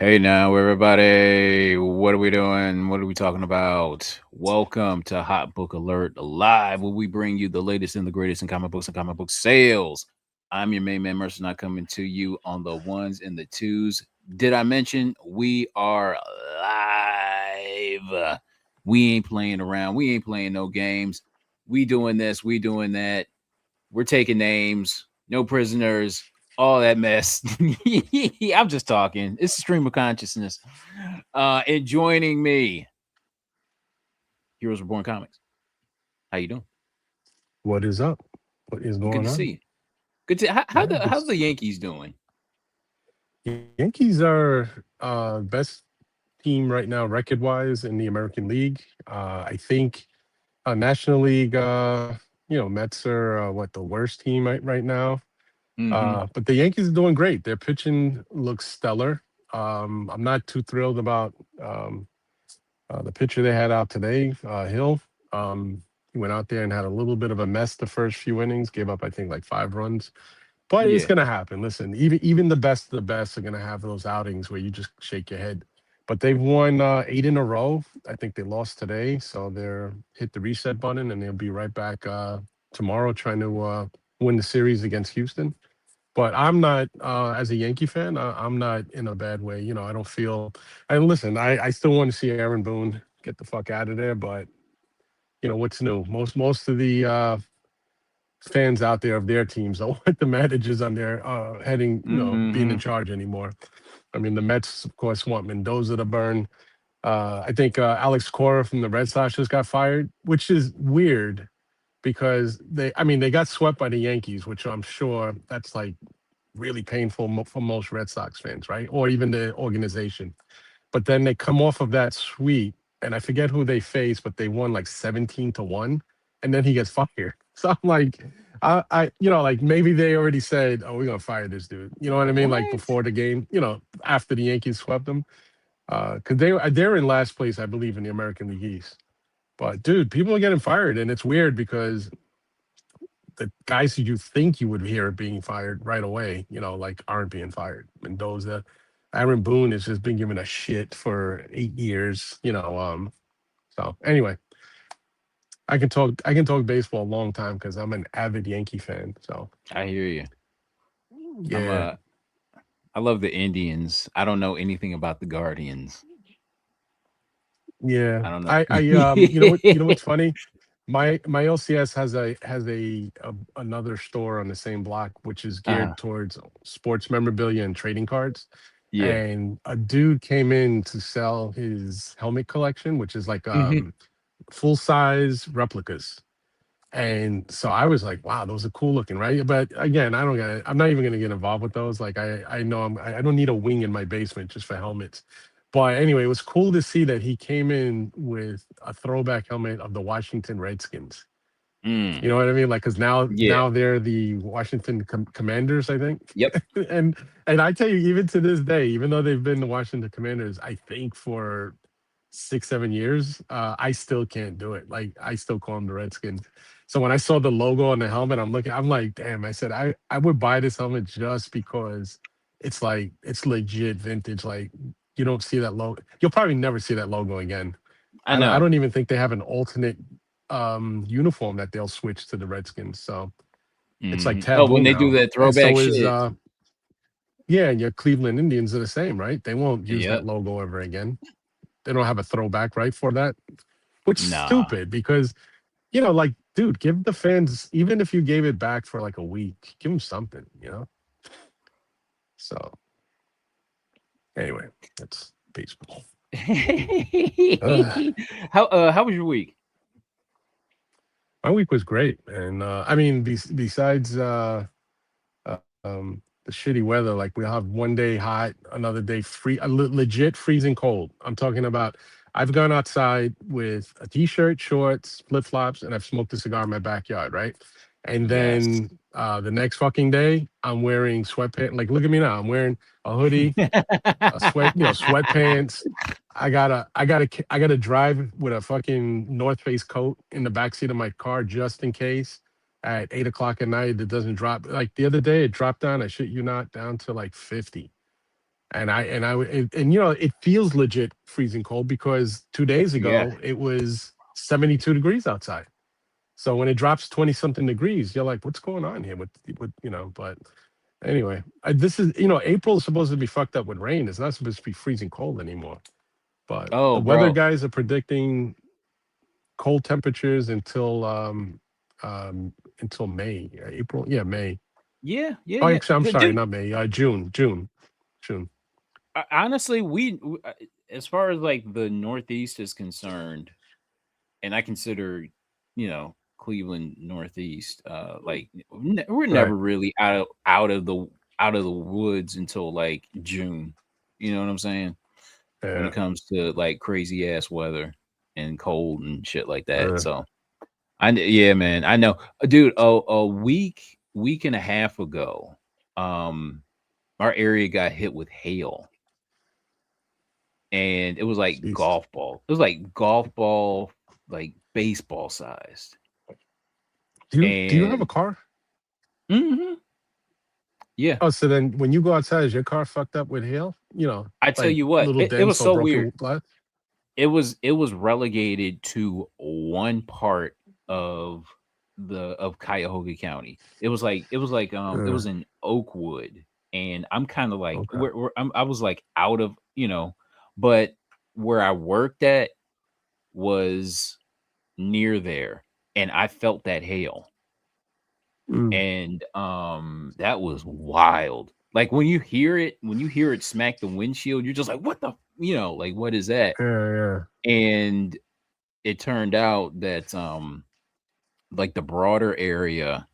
Hey now, everybody. What are we doing? What are we talking about? Welcome to Hot Book Alert Live, where we bring you the latest and the greatest in comic books and comic book sales. I'm your main man, Mercer, not coming to you on the ones and the twos. Did I mention we are live? We ain't playing around. We ain't playing no games. We doing this. We doing that. We're taking names. No prisoners all that mess. I'm just talking. It's a stream of consciousness. And joining me, Heroes Reborn Comics. How you doing? What is up? What is Good going to see on? you. Good to how Yeah, the good. how's the Yankees doing? Yankees are best team right now, record wise, in the American League. I think National League, Mets are what the worst team right now. Mm-hmm. But the Yankees are doing great. Their pitching looks stellar. I'm not too thrilled about the pitcher they had out today, Hill. He went out there and had a little bit of a mess the first few innings. Gave up, I think, like 5 runs. But it's Yeah. gonna happen. Listen, even the best of the best are gonna have those outings where you just shake your head. But they've won 8 in a row. I think they lost today, so they're hit the reset button, and they'll be right back tomorrow trying to win the series against Houston. But I'm not, as a Yankee fan, I'm not in a bad way. I don't feel. And listen, I still want to see Aaron Boone get the fuck out of there. But what's new? Most of the fans out there of their teams don't want the managers on their heading, being in Mm-hmm. charge anymore. I mean, the Mets, of course, want Mendoza to burn. I think Alex Cora from the Red Sox just got fired, which is weird because they got swept by the Yankees, which I'm sure that's like really painful for most Red Sox fans, right? Or even the organization. But then they come off of that sweep, and I forget who they faced, but they won like 17-1, and then he gets fired. So I'm like, like maybe they already said, "Oh, we're gonna fire this dude." You know what I mean? Like What? before the game, after the Yankees swept them, because they're in last place, I believe, in the American League East. But dude, people are getting fired, and it's weird because the guys who you think you would hear being fired right away, like aren't being fired. Mendoza, Aaron Boone has just been given a shit for 8 years. So anyway, I can talk baseball a long time because I'm an avid Yankee fan. So I hear you. I'm yeah, I love the Indians. I don't know anything about the Guardians. yeah. I don't know. You know what's funny? My LCS has a another store on the same block, which is uh geared towards sports memorabilia and trading cards. yeah. And a dude came in to sell his helmet collection, which is like Mm-hmm. full size replicas. And so I was like, wow, those are cool looking, right? But again, I'm not even gonna get involved with those. Like I know I don't need a wing in my basement just for helmets. But anyway, it was cool to see that he came in with a throwback helmet of the Washington Redskins. You Mm. know what I mean? Like, because now Yeah. now they're the Washington Commanders, I think. Yep. and and I tell you, even to this day, even though they've been the Washington Commanders, I think for 6, 7 years, I still can't do it. Like, I still call them the Redskins. So when I saw the logo on the helmet, I'm like, damn. I said I would buy this helmet just because it's like it's legit vintage. Like, you don't see that logo. You'll probably never see that logo again. I I know. don't even think they have an alternate uniform that they'll switch to the Redskins. So it's like Oh, when taboo they do now. that And throwback so is shit. yeah, and your Cleveland Indians are the same, right? They won't use that Yep. logo ever again. They don't have a throwback right for that, which is Nah. stupid because like, dude, give the fans, even if you gave it back for like a week, give them something. So anyway, that's baseball. Ugh. How was your week? My week was great, and I mean, besides the shitty weather. Like, we'll have one day hot, another day free, legit freezing cold. I'm talking about. I've gone outside with a t-shirt, shorts, flip flops, and I've smoked a cigar in my backyard, right? And Yes. then the next fucking day, I'm wearing sweatpants. Like, look at me now. I'm wearing a hoodie, sweatpants. I gotta drive with a fucking North Face coat in the backseat of my car just in case at 8 o'clock at night it doesn't drop. Like the other day, it dropped down. I shit you not, down to like 50. and it feels legit freezing cold because 2 days Yeah. ago it was 72 degrees outside. So when it drops 20 something degrees, you're like, what's going on here with but anyway, this is April is supposed to be fucked up with rain. It's not supposed to be freezing cold anymore. But Oh, the weather bro. guys are predicting cold temperatures until May, April, yeah, May. Yeah, yeah, Oh, yeah. actually, I'm sorry, Dude, not May, June. honestly, as far as like the Northeast is concerned, and I consider, Cleveland Northeast, like we're Right. never really out of the woods until like June. You know what I'm saying? When it Yeah. comes to like crazy ass weather and cold and shit like that. Uh, So yeah, man, I know, dude. A week and a half ago, um, our area got hit with hail, and it was like Jesus. golf ball. It was like golf ball, like baseball sized. Do you have a And car? mhm, yeah, Oh, so then when you go outside, is your car fucked up with hail? I tell Like you what, little it was dents or so weird. broken glass? It was relegated to one part of of Cuyahoga County. It Uh, was in Oakwood, and I'm kind of like okay. I was like out of, but where I worked at was near there, and I felt that hail, Mm. and that was wild. Like when you hear it smack the windshield, you're just like, what the, like, what is that? Yeah, yeah. And it turned out that like the broader area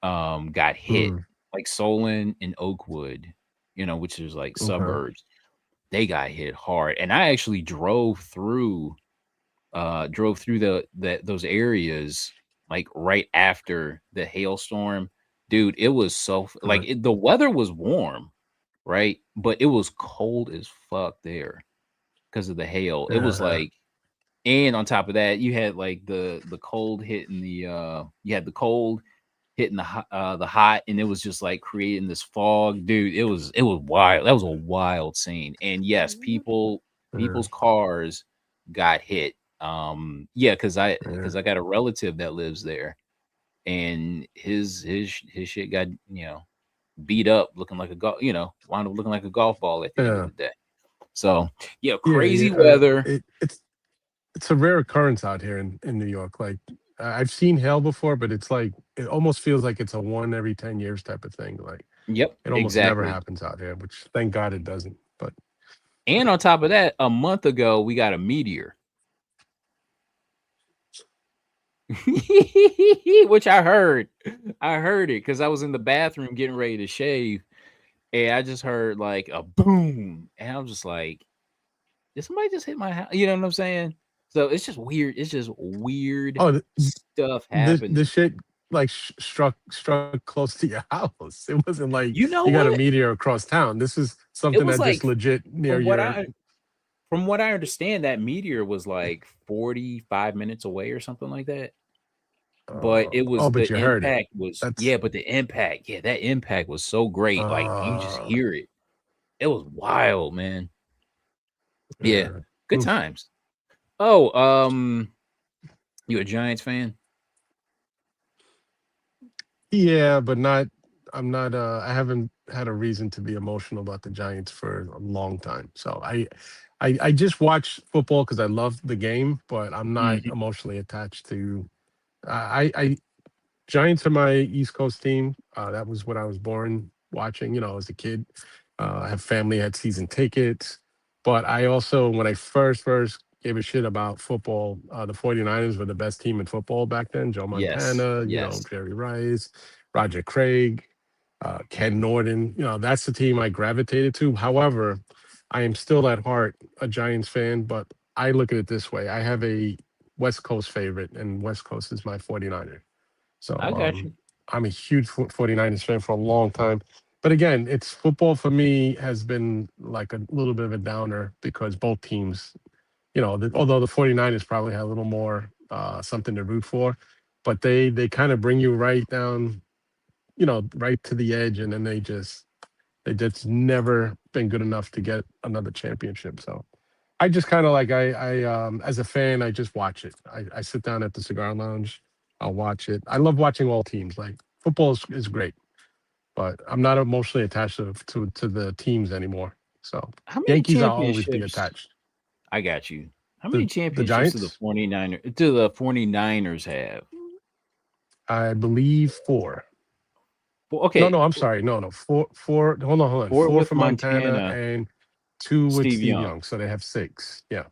got hit, Mm. like Solon and Oakwood, which is like Okay. suburbs. They got hit hard, and I actually drove through those areas like right after the hailstorm. Dude, it was like Right. the weather was warm, right? But it was cold as fuck there because of the hail. It was Yeah, like, and on top of that, you had like the cold hitting you had the cold hitting the hot, and it was just like creating this fog, dude. It was wild. That was a wild scene. And yes, yeah, people's cars got hit. Yeah, yeah, because I got a relative that lives there, and his shit got, beat up, looking like wound up looking like a golf ball at the end of yeah, the day. So yeah, yeah, crazy yeah. weather. It's a rare occurrence out here in New York. Like I've seen hail before, but it's like it almost feels like it's a one every 10 years type of thing. Like Yep, it almost never exactly. happens out here, which thank God it doesn't. But And on top of that, a month ago we got a meteor. Which I heard. I heard it because I was in the bathroom getting ready to shave, and I just heard like a boom, and I'm just like, "Did somebody just hit my house?" You know what I'm saying? So it's just weird. It's just weird oh, stuff this happening. shit like struck close to your house. It wasn't like You you know got a what? meteor across town. This is It something was that just like, legit near from what your. I from what I understand, that meteor was like 45 minutes away or something like that. But it Oh, was but the you heard it. impact was, That's yeah, but the impact, yeah, that impact was so great. Like you just uh hear it. It was wild, man. Yeah. yeah. Good Oof. times. Oh, you a Giants fan? Yeah, but not. I'm not. I haven't had a reason to be emotional about the Giants for a long time. So I just watch football because I love the game, but I'm not Mhm. emotionally attached to. I Giants are my East Coast team. That was what I was born watching. As a kid. I have family had season tickets, but I also, when I first gave a shit about football, the 49ers were the best team in football back then. Joe Yes. Montana, Yes. Jerry Rice, Roger Craig, Ken Norton. That's the team I gravitated to. However, I am still at heart a Giants fan, but I look at it this way: I have a West Coast favorite, and West Coast is my 49er. So I got you. I'm a huge 49ers fan for a long time. But again, it's football for me has been like a little bit of a downer because both teams, although the 49ers probably have a little more something to root for, but they kind of bring you right down, right to the edge, and then They just never been good enough to get another championship. So I just kind of like as a fan, I just watch it. I sit down at the cigar lounge, I'll watch it. I love watching all teams. Like football is great, but I'm not emotionally attached to the teams anymore. So How many Yankees, I'll always be championships? attached. I got you. How many The championships Giants, 49ers have? I believe four. Well, No, okay, no, I'm sorry. No, no, four. Hold on. four Four with for Montana Montana, and two with Steve Steve Young. Young. So they have six. Yeah,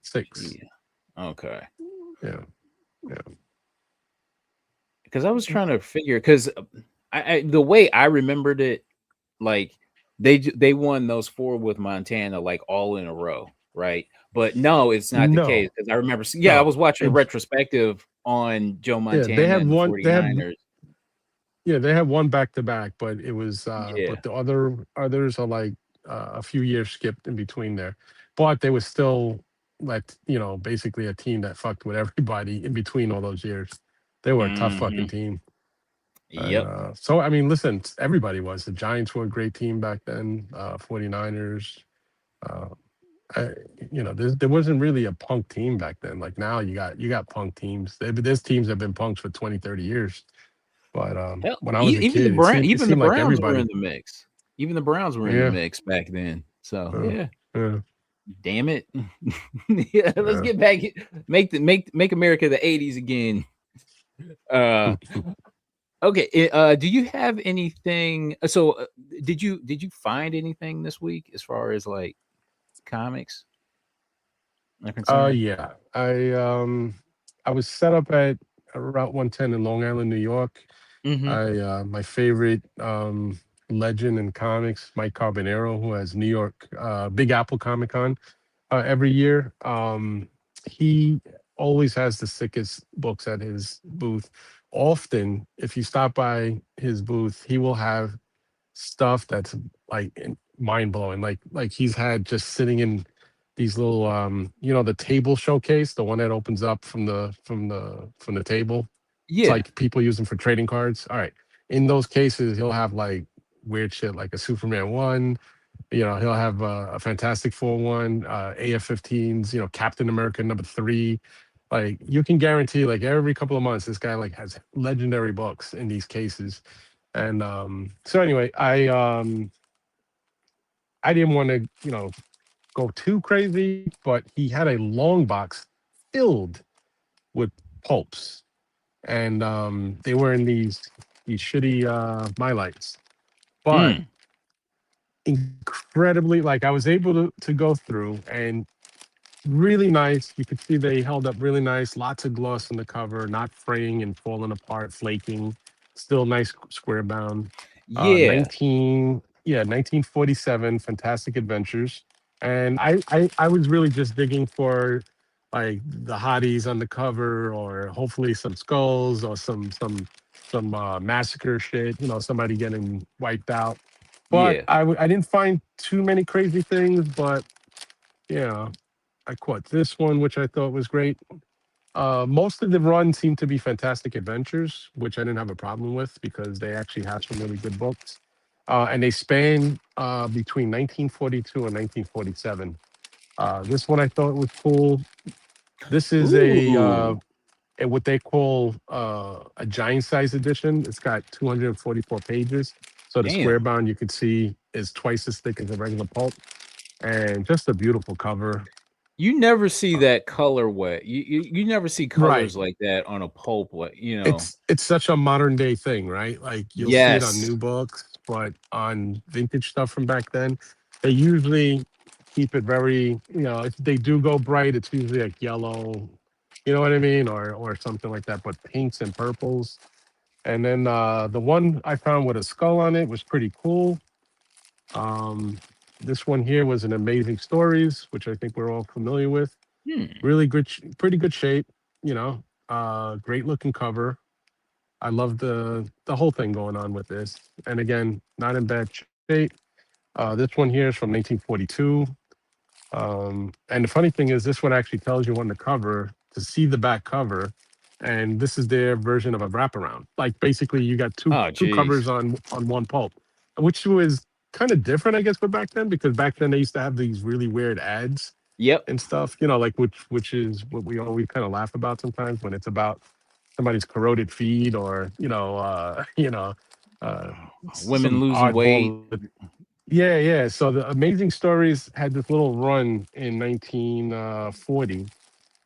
six. Yeah. Okay. Yeah, yeah. Because I was trying to figure because the way I remembered it, like they won those four with Montana like all in a row, right? But no, it's not the case No, because I remember. Yeah, I no. was watching a It's retrospective on Joe yeah. They Montana had and the one. They had 49ers. yeah. They had one back to back, but it was Yeah. but the others are like a few years skipped in between there. But they was still like basically a team that fucked with everybody in between all those years. They were a tough Hmm. fucking team. And Yep. so, I mean, listen, everybody was. The Giants were a great team back then, 49ers. Uh, I, there wasn't really a punk team back then. Like now, you got punk teams. There's teams that have been punks for 20, 30 years. But Hell, when I was a even the kid, it seemed it Even the seemed like Browns were in everybody. the mix. Even the Browns were in the Yeah, mix back then. So uh, yeah. yeah, Damn it. Yeah, let's yeah. get back make America the 80s again. Uh okay, do you have anything did you find anything this week as far as like comics are concerned? Yeah. I was set up at Route 110 in Long Island, New York. Mhm. My favorite legend in comics, Mike Carbonero, who has New York Big Apple Comic Con every year. He always has the sickest books at his booth. Often, if you stop by his booth, he will have stuff that's like mind blowing. Like he's had just sitting in these little the table showcase, the one that opens up from the table. It's Yeah. like people use them for trading cards. All right. In those cases, he'll have like weird shit like a Superman one. He'll have a Fantastic Four one, AF-15s, Captain America #3. Like you can guarantee like every couple of months this guy like has legendary books in these cases. And so anyway, I didn't want to, go too crazy, but he had a long box filled with pulps. And they were in these shitty my lights. But Mm. incredibly, like I was able to go through and really nice. You could see they held up really nice. Lots of gloss on the cover, not fraying and falling apart, flaking. Still nice square bound. Yeah. 1947 Fantastic Adventures. And I was really just digging for like the hotties on the cover, or hopefully some skulls or some massacre shit. Somebody getting wiped out. But Yeah. I didn't find too many crazy things. But yeah, I caught this one, which I thought was great. Most of the run seemed to be Fantastic Adventures, which I didn't have a problem with because they actually have some really good books. And they span between 1942 and 1947. This one I thought was cool. This is Ooh. what they call a giant size edition. It's got 244 pages. So the square Damn. bound you could see is twice as thick as a regular pulp, and just a beautiful cover. You never see Uh, that colorway. You never see right. colors like that on a pulp way. It's such a modern day thing, right? Like you'll see it on Yes. new books, but on vintage stuff from back then, they usually keep it very, if they do go bright, it's usually like yellow, you know what I mean, or something like that. But pinks and purples, and then the one I found with a skull on it was pretty cool. Um, this one here was an Amazing Stories, which I think we're all familiar with. Hmm. Really good, pretty good shape. Great looking cover. I love the whole thing going on with this. And again, not in bad shape. This one here is from 1942. And the funny thing is, this one actually tells you on the cover to see the back cover, and this is their version of a wraparound. Like basically, you got two Oh, two jeez. covers on one pulp, which was kind of different, I guess, for back then, because back then they used to have these really weird ads Yep. and stuff, like which is what we always kind of laugh about sometimes when it's about somebody's corroded feet or uh, Women some losing oddball. weight. Yeah, yeah. So the Amazing Stories had this little run in 1940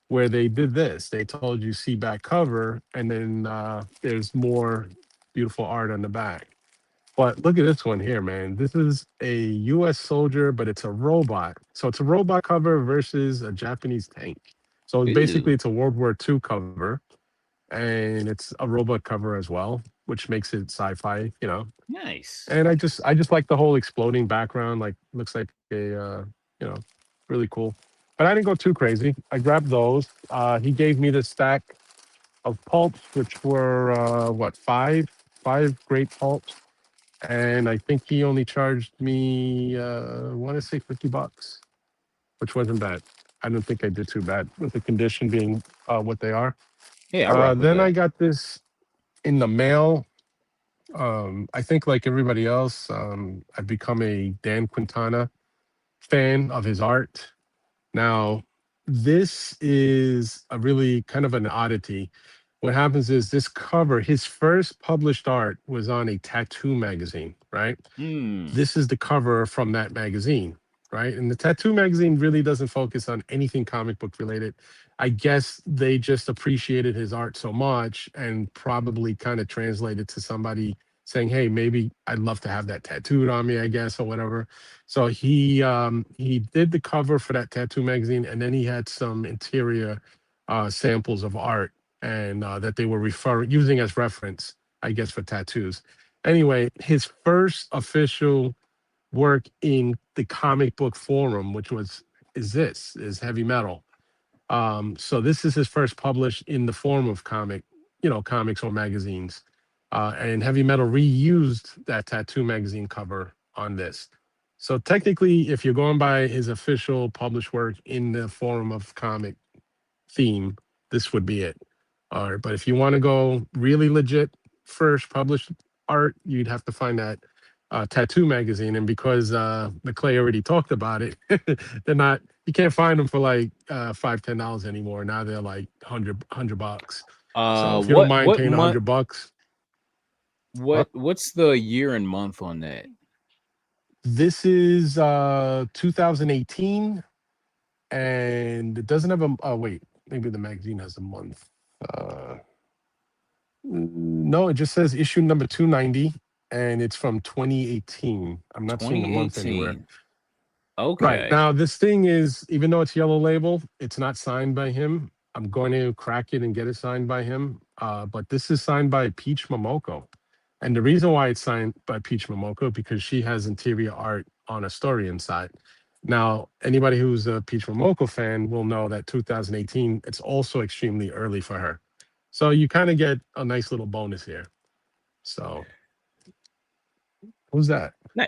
where they did this. They told you see back cover, and then there's more beautiful art on the back. But look at this one here, man. This is a U.S. soldier, but it's a robot. So it's a robot cover versus a Japanese tank. So basically, Ooh, it's a World War II cover, and it's a robot cover as well, which makes it sci-fi. nice. And I just like the whole exploding background. Like looks like you know, really cool. But I didn't go too crazy. I grabbed those. He gave me the stack of pulps, which were what five great pulps, and I think he only charged me I want to say $50, which wasn't bad. I don't think I did too bad with the condition being what they are. Yeah, I rock with Then I that. got this in the mail. I think like everybody else, I've become a Dan Quintana fan of his art. Now, this is a really kind of an oddity. What happens is this cover, his first published art was on a tattoo magazine, right? Hmm. This is the cover from that magazine, right? And the tattoo magazine really doesn't focus on anything comic book related. I guess they just appreciated his art so much and probably kind of translated to somebody saying, "Hey, maybe I'd love to have that tattooed on me," I guess, or whatever. So he did the cover for that tattoo magazine, and then he had some interior samples of art and that they were referring using as reference, I guess, for tattoos. Anyway, his first official work in the comic book forum, which is heavy metal. So this is his first published in the form of comics or magazines. And heavy metal reused that tattoo magazine cover on this. So technically, if you're going by his official published work in the form of comic theme, this would be it. All right, but if you want to go really legit first published art, you'd have to find that tattoo magazine. And because McClay already talked about it, they're not. You can't find them for like $5-10 anymore. Now they're like $100. So if you don't What mind what paying month? $100, what? What's the year and month on that? This is 2018, and it doesn't have a. Oh wait, maybe the magazine has a month. Uh, No, it just says issue number 290 and it's from 2018. I'm not seeing a month anywhere. 2018. Right. Okay. Now, this thing is, even though it's yellow label, it's not signed by him. I'm going to crack it and get it signed by him. But this is signed by Peach Momoko. And the reason why it's signed by Peach Momoko, because she has interior art on a story inside. Now, anybody who's a Peach Momoko fan will know that 2018, it's also extremely early for her. So you kind of get a nice little bonus here. So who's that? Ni-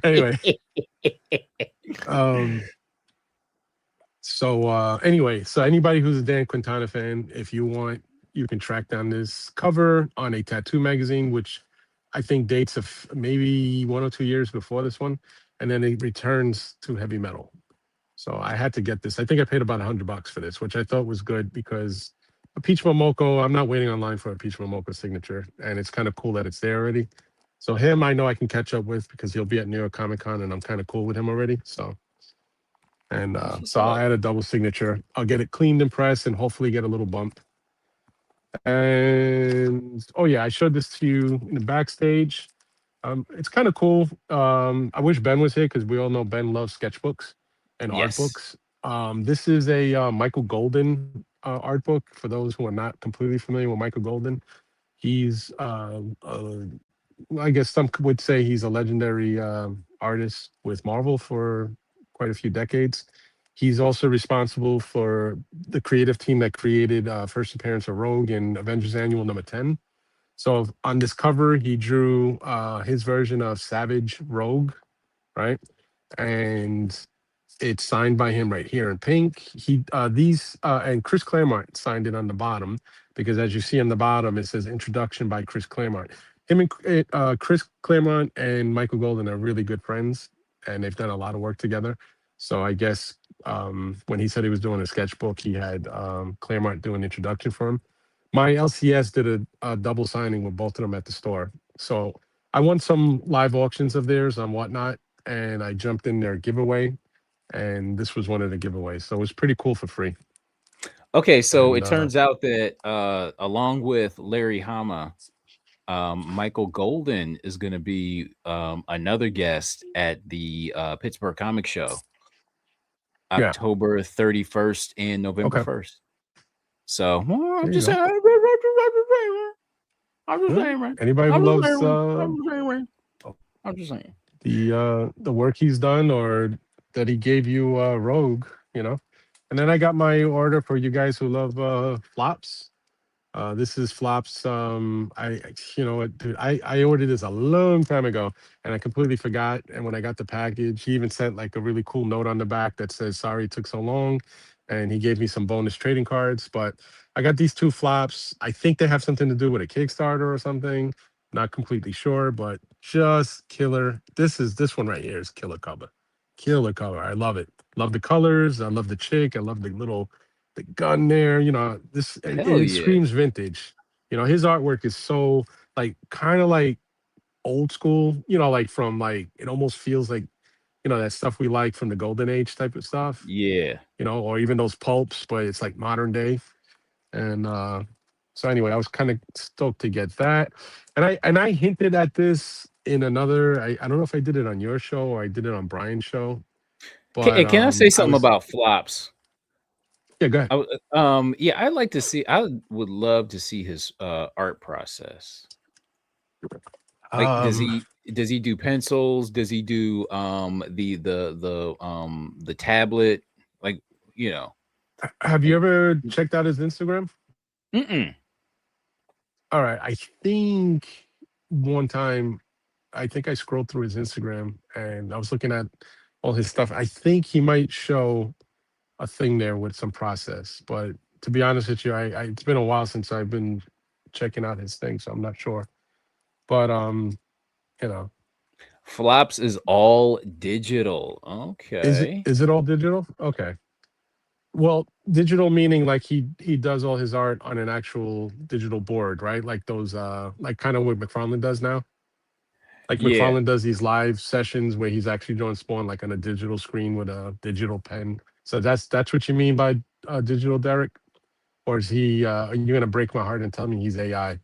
Anyway, um, so anybody who's a Dan Quintana fan, if you want, you can track down this cover on a tattoo magazine, which I think dates of maybe 1 or 2 years before this one, and then it returns to heavy metal. So I had to get this. I think I paid about $100 for this, which I thought was good because a Peach Momoko, I'm not waiting online for a Peach Momoko signature, and it's kind of cool that it's there already. So him, I know I can catch up with because he'll be at New York Comic Con, and I'm kind of cool with him already. And That's what's so I'll up. add a double signature. I'll get it cleaned and pressed, and hopefully get a little bump. And oh yeah, I showed this to you in the backstage. It's kind of cool. I wish Ben was here because we all know Ben loves sketchbooks and art Yes. books. This is a Michael Golden art book. For those who are not completely familiar with Michael Golden, he's I guess some would say he's a legendary artist with Marvel for quite a few decades. He's also responsible for the creative team that created first appearance of Rogue in Avengers Annual number 10. So on this cover, he drew his version of Savage Rogue, right? And it's signed by him right here in pink. He these and Chris Claremont signed it on the bottom because as you see on the bottom, it says introduction by Chris Claremont. him and Chris Claremont and Michael Golden are really good friends, and they've done a lot of work together. So I guess when he said he was doing a sketchbook, he had Claremont do an introduction for him. My LCS did a double signing with both of them at the store. So I won some live auctions of theirs on Whatnot, and I jumped in their giveaway, and this was one of the giveaways. So it was pretty cool for free. Okay, so And it turns out that along with Larry Hama, Michael Golden is going to be another guest at the Pittsburgh Comic Show, yeah, October 31st and November okay, 1st. So well, I'm there you just go. saying, I'm just Well, saying, man. anybody who I'm just loves saying, I'm just saying, man. I'm just saying. the work he's done or that he gave you Rogue, you know. And then I got my order for you guys who love flops. This is flops. You know what, dude, I ordered this a long time ago and I completely forgot. And when I got the package, he even sent like a really cool note on the back that says, "Sorry it took so long." And he gave me some bonus trading cards. But I got these two flops. I think they have something to do with a Kickstarter or something. Not completely sure, but just killer. This one right here is killer cover. Killer color. I love it. Love the colors. I love the chick. I love the gun there. You know, this Hell it yeah. screams vintage. You know, his artwork is so like kind of like old school. You know, like from like it almost feels like that stuff we like from the golden age type of stuff. Yeah. Or even those pulps, but it's like modern day. And so anyway, I was kind of stoked to get that. And I hinted at this in another. I don't know if I did it on your show or I did it on Brian's show, but Can I say I something was about flops? yeah, go ahead. Yeah, I'd like to see. I would love to see his art process. Like, Um, does he do pencils? Does he do the tablet? Like, you know, have you like, ever checked out his Instagram? mm-mm. All right. I think one time, I think I scrolled through his Instagram and I was looking at all his stuff. I think he might show a thing there with some process, but to be honest with you, it's been a while since I've been checking out his thing, so I'm not sure. But you know, Flops is all digital. is it Okay. is it all digital? Okay. Well, digital meaning like he does all his art on an actual digital board, right? Like those like kind of what McFarlane does now. Like Yeah. McFarlane does these live sessions where he's actually drawing Spawn like on a digital screen with a digital pen. So that's what you mean by digital, Derek? Or is he? Are you gonna break my heart and tell me he's AI?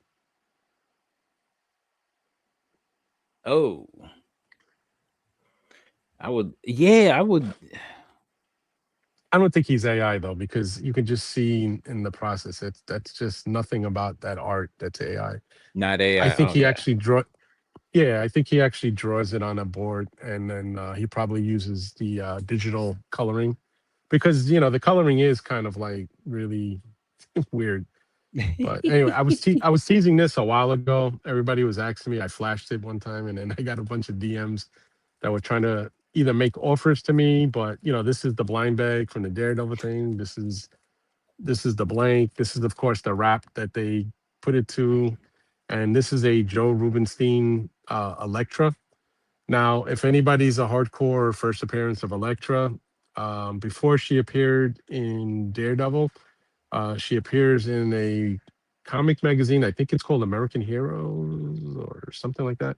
Oh, I would. Yeah, I would. I don't think he's AI though, because you can just see in the process that's just nothing about that art that's AI. Not I AI. think he Okay. actually draw. Yeah, I think he actually draws it on a board, and then he probably uses the digital coloring, because the coloring is kind of like really weird. But anyway, I was teasing this a while ago. Everybody was asking me. I flashed it one time, and then I got a bunch of DMs that were trying to either make offers to me. But this is the blind bag from the Daredevil thing. This is the blank. This is of course the wrap that they put it to, and this is a Joe Rubenstein Electra. Now, if anybody's a hardcore first appearance of Electra, before she appeared in Daredevil, she appears in a comic magazine. I think it's called American Heroes or something like that.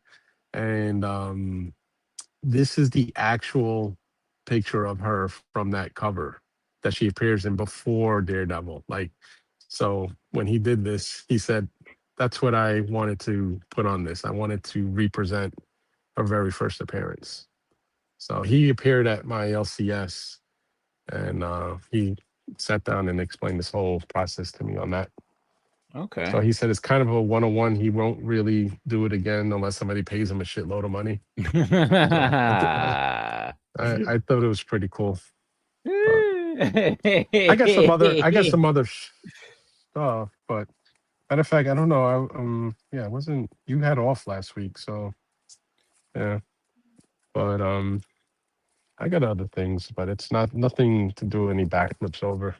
And this is the actual picture of her from that cover that she appears in before Daredevil. Like, so when he did this, he said, "That's what I wanted to put on this. I wanted to represent her very first appearance." So he appeared at my LCS, and he sat down and explained this whole process to me on that. So Okay. he said it's kind of a 101. He won't really do it again unless somebody pays him a shitload of money. So I thought it was pretty cool. But I got some other stuff. But matter of fact, I don't know. Yeah, it wasn't you had off last week, so yeah. But I got other things, but it's nothing to do any backflips over.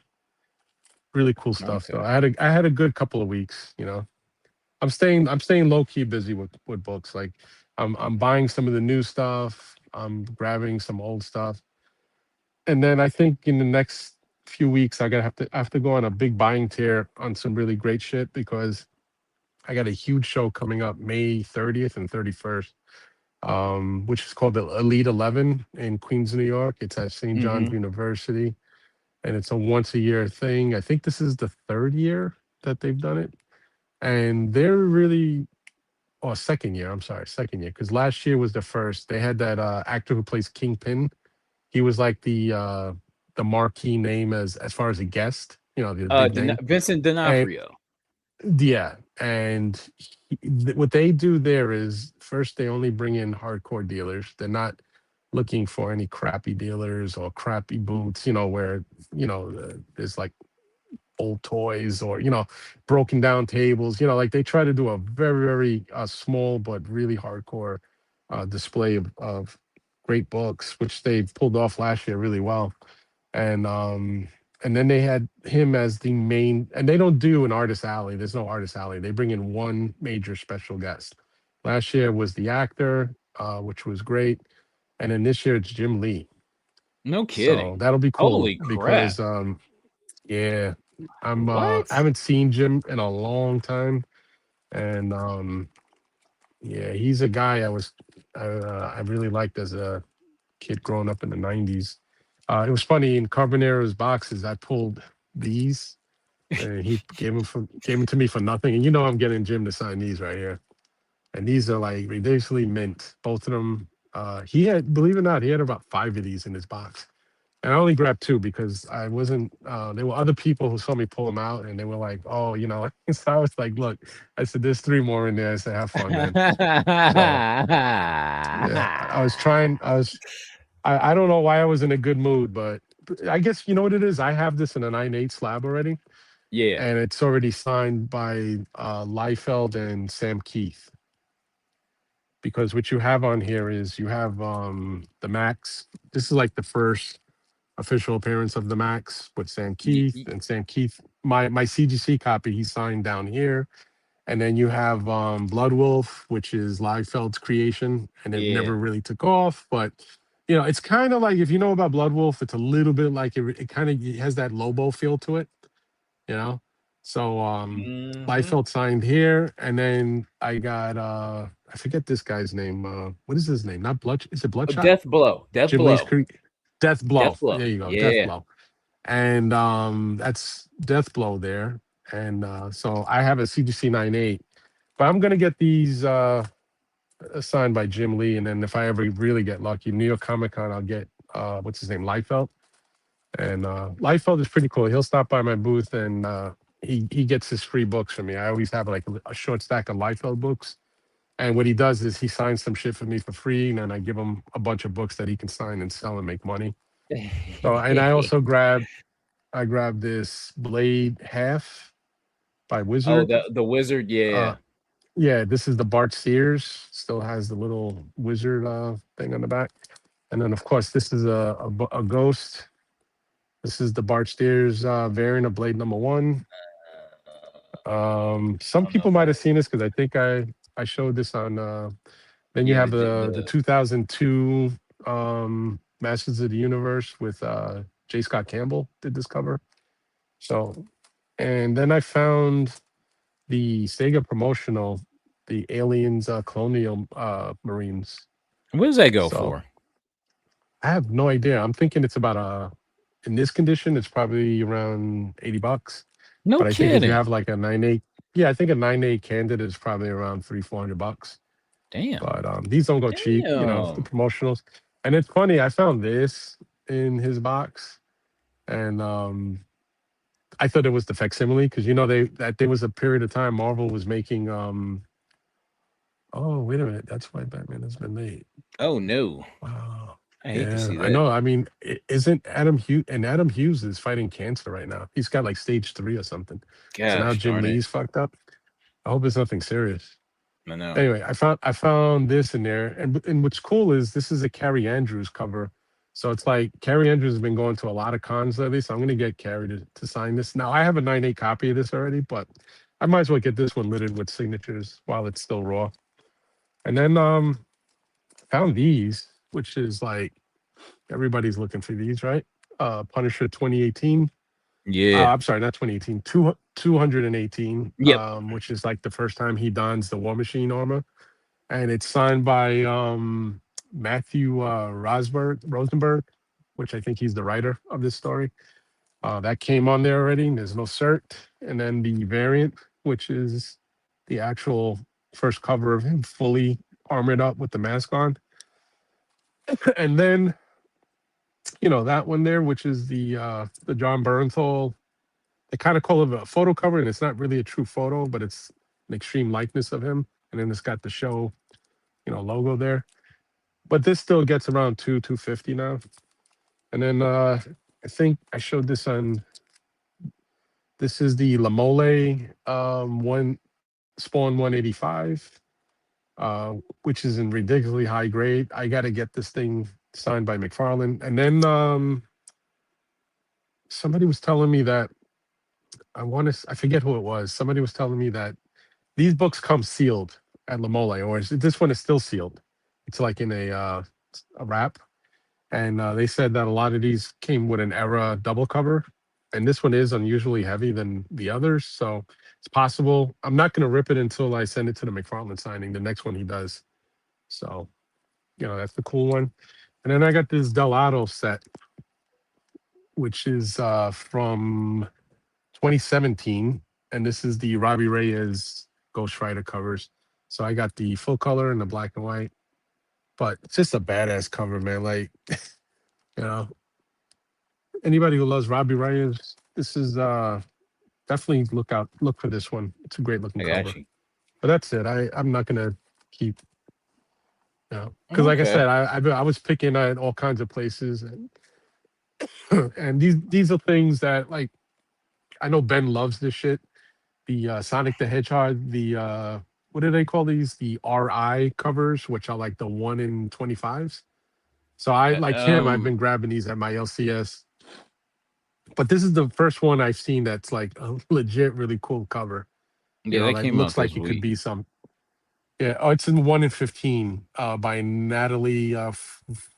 Really cool stuff though. Okay. I had a good couple of weeks. I'm staying low key busy with books. Like I'm buying some of the new stuff. I'm grabbing some old stuff, and then I think in the next few weeks I have to go on a big buying tear on some really great shit because I got a huge show coming up May 30th and 31st, which is called the Elite 11 in Queens, New York. It's at St. John's Mm-hmm. University, and it's a once a year thing. I think this is the third year that they've done it, and they're really or second year. I'm sorry, second year because last year was the first. They had that actor who plays Kingpin. He was like the marquee name as far as a guest. You know, the big name. Vincent And D'Onofrio. yeah, and what they do there is first they only bring in hardcore dealers. They're not looking for any crappy dealers or crappy booths. You know where there's like old toys or broken down tables. Like they try to do a very very small but really hardcore display of great books, which they pulled off last year really well. And um and then they had him as the main, and they don't do an artist alley. There's no artist alley. They bring in one major special guest. Last year was the actor, which was great, and then this year it's Jim Lee. No So kidding. that'll be cool Holy crap. because yeah, I What? haven't seen Jim in a long time, and yeah, he's a guy I really liked as a kid growing up in the '90s. It was funny in Carbonero's boxes. I pulled these, and he gave them to me for nothing. And I'm getting Jim to sign these right here. And these are like ridiculously mint, both of them. He had, believe it or not, he had about five of these in his box. And I only grabbed two because I wasn't. There were other people who saw me pull them out, and they were like, "Oh, So I was like, "Look," I said, "There's three more in there." I said, "Have fun, man." So yeah, I was trying. I don't know why I was in a good mood, but I guess you know what it is. I have this in a 9/8 slab already, Yeah. and it's already signed by Liefeld and Sam Keith. Because what you have on here is you have the Max. This is like the first official appearance of the Max with Sam Y- Keith, y- and Sam Keith. My CGC copy he signed down here, and then you have Blood Wolf, which is Liefeld's creation, and it Yeah. never really took off. But it's kind of like if you know about Blood Wolf, it's a little bit like it kind of has that Lobo feel to it, you know. So Mm-hmm. Liefeld signed here, and then I got I forget this guy's name. What is his name? Not Blood. Is it Bloodshot? Death Blow. Death Jim Lee's Blow. Creek. Death Blow. Death Blow. There you go. Death Yeah. Blow. And that's Death Blow there. And so I have a CGC 98, but I'm gonna get these signed by Jim Lee, and then if I ever really get lucky, New York Comic Con, I'll get what's his name, Liefeld. And Liefeld is pretty cool. He'll stop by my booth, and he gets his free books from me. I always have like a short stack of Liefeld books. And what he does is he signs some shit for me for free, and then I give him a bunch of books that he can sign and sell and make money. So, and I grabbed this Blade Half by Oh, Wizard. the wizard. Uh, Yeah. yeah, this is the Bart Sears. Still has the little wizard thing on the back. And then, of course, this is a ghost. This is the Bart Steers variant of Blade number one. I Some don't know people if might I. have seen this because I think I showed this on. Then you Yeah. have the 2002 Masters of the Universe with J. Scott Campbell did this cover. So, and then I found the Sega promotional, the Aliens Colonial Marines. What does that go So for? I have no idea. I'm thinking it's about in this condition, it's probably around $80. No But I think if you have kidding. like a 9/8, yeah, I think a 9/8 candidate is probably around 300-400 bucks. Damn. But these don't go cheap, the Damn. promotionals. And it's funny, I found this in his box, and I thought it was the facsimile because that there was a period of time Marvel was making. Oh, wait a minute, that's why Batman has been made. Oh no. Wow. I hate to Yeah, see I that. know. I mean, isn't Adam Hughes, and Adam Hughes is fighting cancer right now. He's got like stage 3 or something. So now Gosh Jim darn it. Lee's fucked up. I hope it's nothing serious. I know. Anyway, I found this in there, and what's cool is this is a Carrie Andrews cover. So it's like Carrie Andrews has been going to a lot of cons lately. So I'm gonna get Carrie to sign this. Now I have a 9/8 copy of this already, but I might as well get this one littered with signatures while it's still raw. And then found these, which is like everybody's looking for these, right? Punisher 2018. Yeah. I'm sorry, not 2018, 218, Yep. which is like the first time he dons the War Machine armor. And it's signed by Matthew Rosenberg, which I think he's the writer of this story. That came on there already. And there's no cert. And then the variant, which is the actual first cover of him fully armored up with the mask on. And then, that one there, which is the John Bernthal. They kind of call it a photo cover, and it's not really a true photo, but it's an extreme likeness of him. And then it's got the show, logo there. But this still gets around 250 now. And then I think I showed this on. This is the Lamole one Spawn 185, which is in ridiculously high grade. I got to get this thing signed by McFarlane. And then somebody was telling me that I forget who it was. Somebody was telling me that these books come sealed at Lamole, or this one is still sealed. It's like in a wrap. And they said that a lot of these came with an era double cover, and this one is unusually heavy than the others. So it's possible. I'm not going to rip it until I send it to the McFarlane signing, the next one he does. So, that's the cool one. And then I got this Delato set, which is from 2017. And this is the Robbie Reyes Ghost Rider covers. So I got the full color and the black and white. But it's just a badass cover, man. Like, you know, anybody who loves Robbie Reyes, this is definitely look for this one. It's a great looking I got cover. you. But that's it. I'm not gonna keep, because like I Okay. said, I was picking at all kinds of places, and and these are things that, like, I know Ben loves this shit. The Sonic the Hedgehog, the what do they call these? The RI covers, which are like the 1 in 25s. So I, like him, I've Um. been grabbing these at my LCS. But this is the first one I've seen that's like a legit, really cool cover. Yeah, that Like came out looks this like it could week. be some. Yeah. Oh, it's in 1 in 15 by Natalie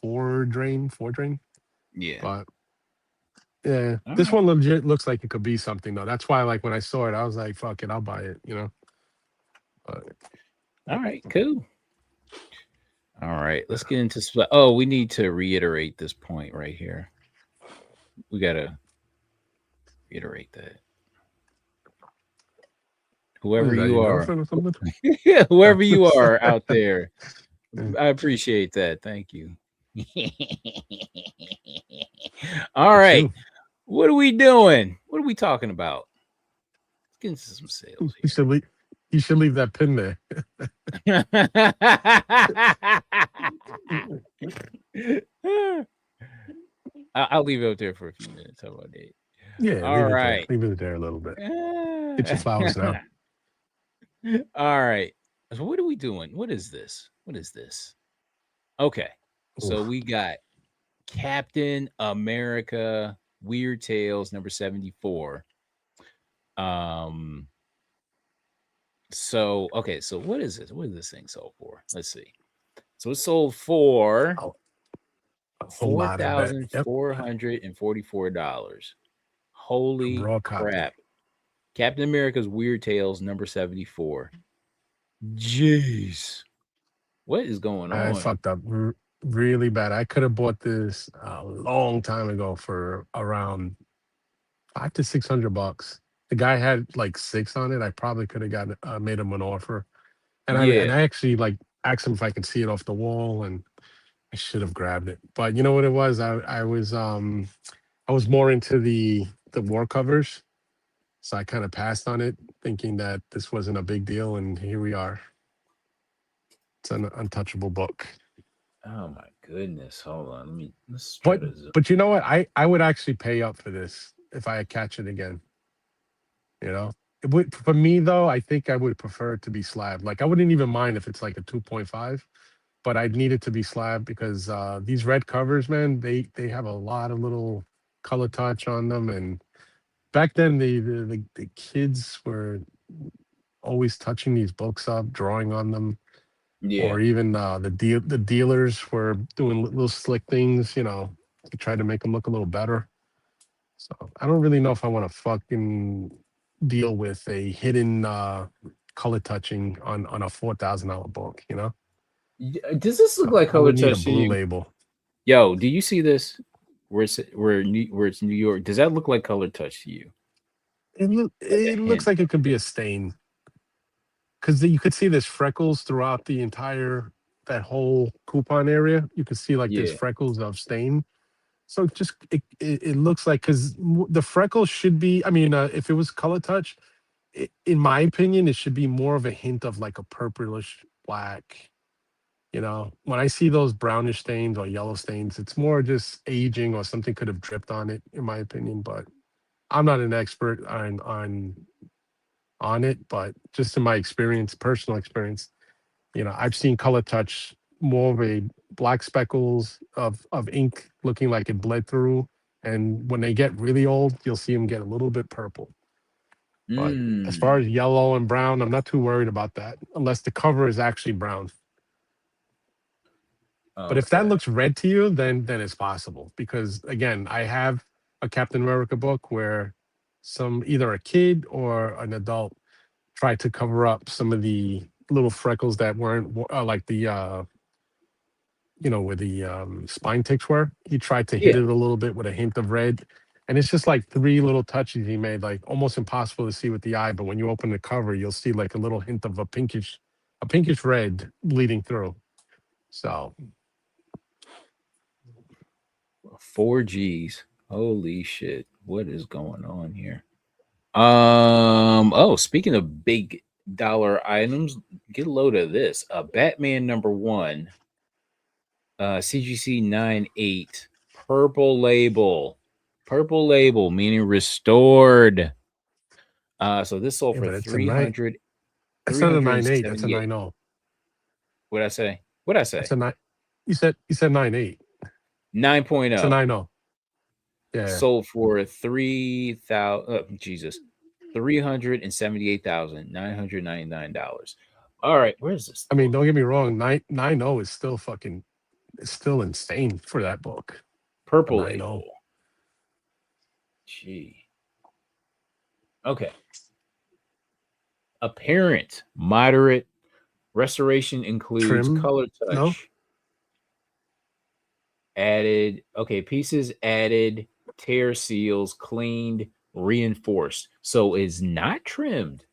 Four Drain. Yeah. But yeah, All this right. one legit looks like it could be something though. That's why, like, when I saw it, I was like, "Fuck it, I'll buy it." But All right. Cool. All right. Let's get into. Oh, we need to reiterate this point right here. We gotta reiterate that. what Whoever is that? you Your are, girlfriend or something? whoever you Yeah. are out there, Yeah. I appreciate that. Thank you. All Me right. too. What are we doing? What are we talking about? Let's get into some sales You here. should leave. You should leave that pin there. I'll leave it up there for a few minutes. How about that? Yeah, All leave it there. right. Leave it there a little bit. Get your flowers now. All right. So what are we doing? What is this? What is this? Okay. So Oof. we got Captain America Weird Tales number 74. Um so what is this? What is this thing sold for? Let's see. So it sold for A, a whole lot, I bet. Yep. $4,444. A Holy raw copy. crap. Captain America's Weird Tales number 74. Jeez. What is going I on? fucked up really bad. I could have bought this a long time ago for around 500 to 600 bucks. The guy had like six on it. I probably could have got made him an offer, and Yeah. I actually like asked him if I could see it off the wall, and I should have grabbed it. But you know what it was? I was more into the war covers, so I kind of passed on it, thinking that this wasn't a big deal, and here we are. It's an untouchable book. Oh my goodness. Hold on. Let's try But to zoom. you know what? I would actually pay up for this if I catch it again. You know, for me though, I think I would prefer it to be slab. Like, I wouldn't even mind if it's like a 2.5, but I'd need it to be slab because these red covers, man, they have a lot of little color touch on them. And back then, the kids were. always touching these books up, drawing on them, Yeah. or even the dealers were doing little slick things, to try to make them look a little better. So I don't really know if I want to fucking deal with a hidden color touching on a $4,000 book. Does this look So like I color would need a touch to blue you? label. Yo, do you see this? Where it's New York? Does that look like color touch to you? Like a It looks hint? like it could be a stain because you could see there's freckles throughout the entire that whole coupon area. You could see like there's Yeah. freckles of stain. So it looks like because the freckles should be. I mean, if it was color touch, in my opinion, it should be more of a hint of like a purplish black. When I see those brownish stains or yellow stains, it's more just aging or something could have dripped on it, in my opinion. But I'm not an expert on it, but just in my experience, personal experience, I've seen color touch more of a black speckles of ink looking like it bled through. And when they get really old, you'll see them get a little bit purple. But as far Mm. as yellow and brown, I'm not too worried about that unless the cover is actually brown. But if that Okay. looks red to you, then it's possible. Because again, I have a Captain America book where some either a kid or an adult tried to cover up some of the little freckles that weren't like the where the spine ticks were. He tried to hit Yeah. it a little bit with a hint of red. And it's just like three little touches he made, like almost impossible to see with the eye. But when you open the cover, you'll see like a little hint of a pinkish red bleeding through. So 4 Gs. Holy shit. What is going on here? Oh, speaking of big dollar items, get a load of this. Batman #1, CGC 98, purple label. Purple label meaning restored. So this sold yeah, for but it's a nine. three It's not a hundred and 9.8. That's a seventy eight. 9.0. What'd I say? What'd I That's say? a nine. You said 9.8. It's a 9.0 9.0. Yeah. sold for 3,000 Jesus. $378,999. All right, where's this I mean, book? don't get me wrong. 9.0 is still fucking. It's still insane for that book. A Purple 9.0 label. Gee. Okay. Apparent moderate restoration includes trim. color No. touch added. Okay, pieces added, tear seals cleaned, reinforced. So it's not trimmed.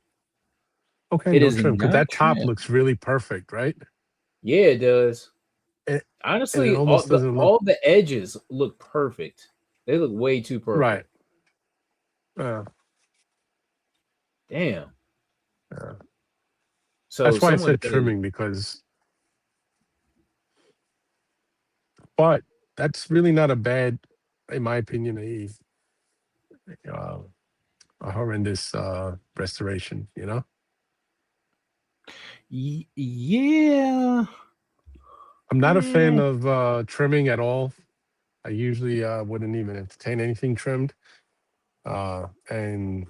Okay, It no is trim because not that top trimmed. looks really perfect, right? Yeah, it does. And, and it Honestly, almost doesn't look all the edges look perfect. They look way too right. perfect. Uh, Damn. uh, So that's why I someone said said, trimming but that's really not a bad, in my opinion, uh, a horrendous restoration. Yeah. I'm not a fan Eh, of trimming at all. I usually wouldn't even entertain anything trimmed. And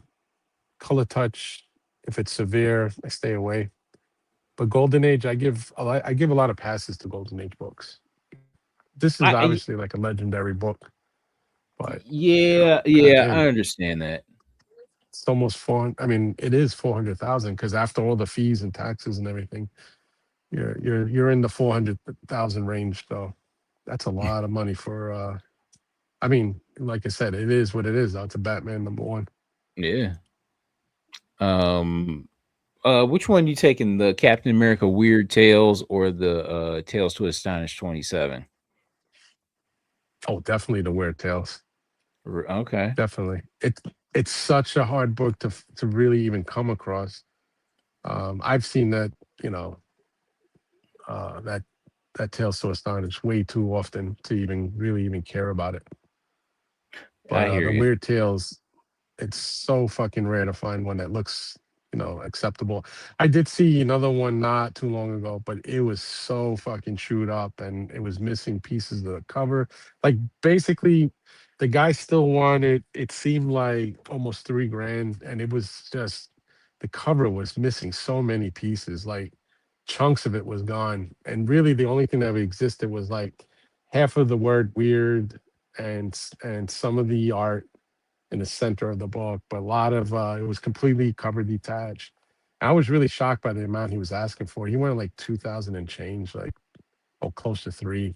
color touch, if it's severe, I stay away. But Golden Age, I give a lot of passes to Golden Age books. This is I obviously like a legendary book, but yeah, yeah, I goddamn, understand that. it's almost four. I mean, it is 400,000 because after all the fees and taxes and everything, you're in the 400,000 range. So that's a lot of money for. I mean, like I said, it is what it is. Though. It's a Batman #1. Yeah. Um which one you taking? The Captain America Weird Tales or the Tales to Astonish 27? Oh, definitely the Weird Tales. Okay. Definitely, it's such a hard book to really even come across. I've seen that, you know, that Tales to Astonish way too often to even really even care about it. But I hear the you. Weird Tales, it's so fucking rare to find one that looks, acceptable. I did see another one not too long ago, but it was so fucking chewed up and it was missing pieces of the cover. Like basically the guy still wanted, it seemed like almost 3 grand, and it was just the cover was missing so many pieces. Like chunks of it was gone, and really the only thing that existed was like half of the word weird and some of the art in the center of the book, but a lot of it was completely cover detached. I was really shocked by the amount he was asking for. He wanted like 2,000 and change, like oh close to three.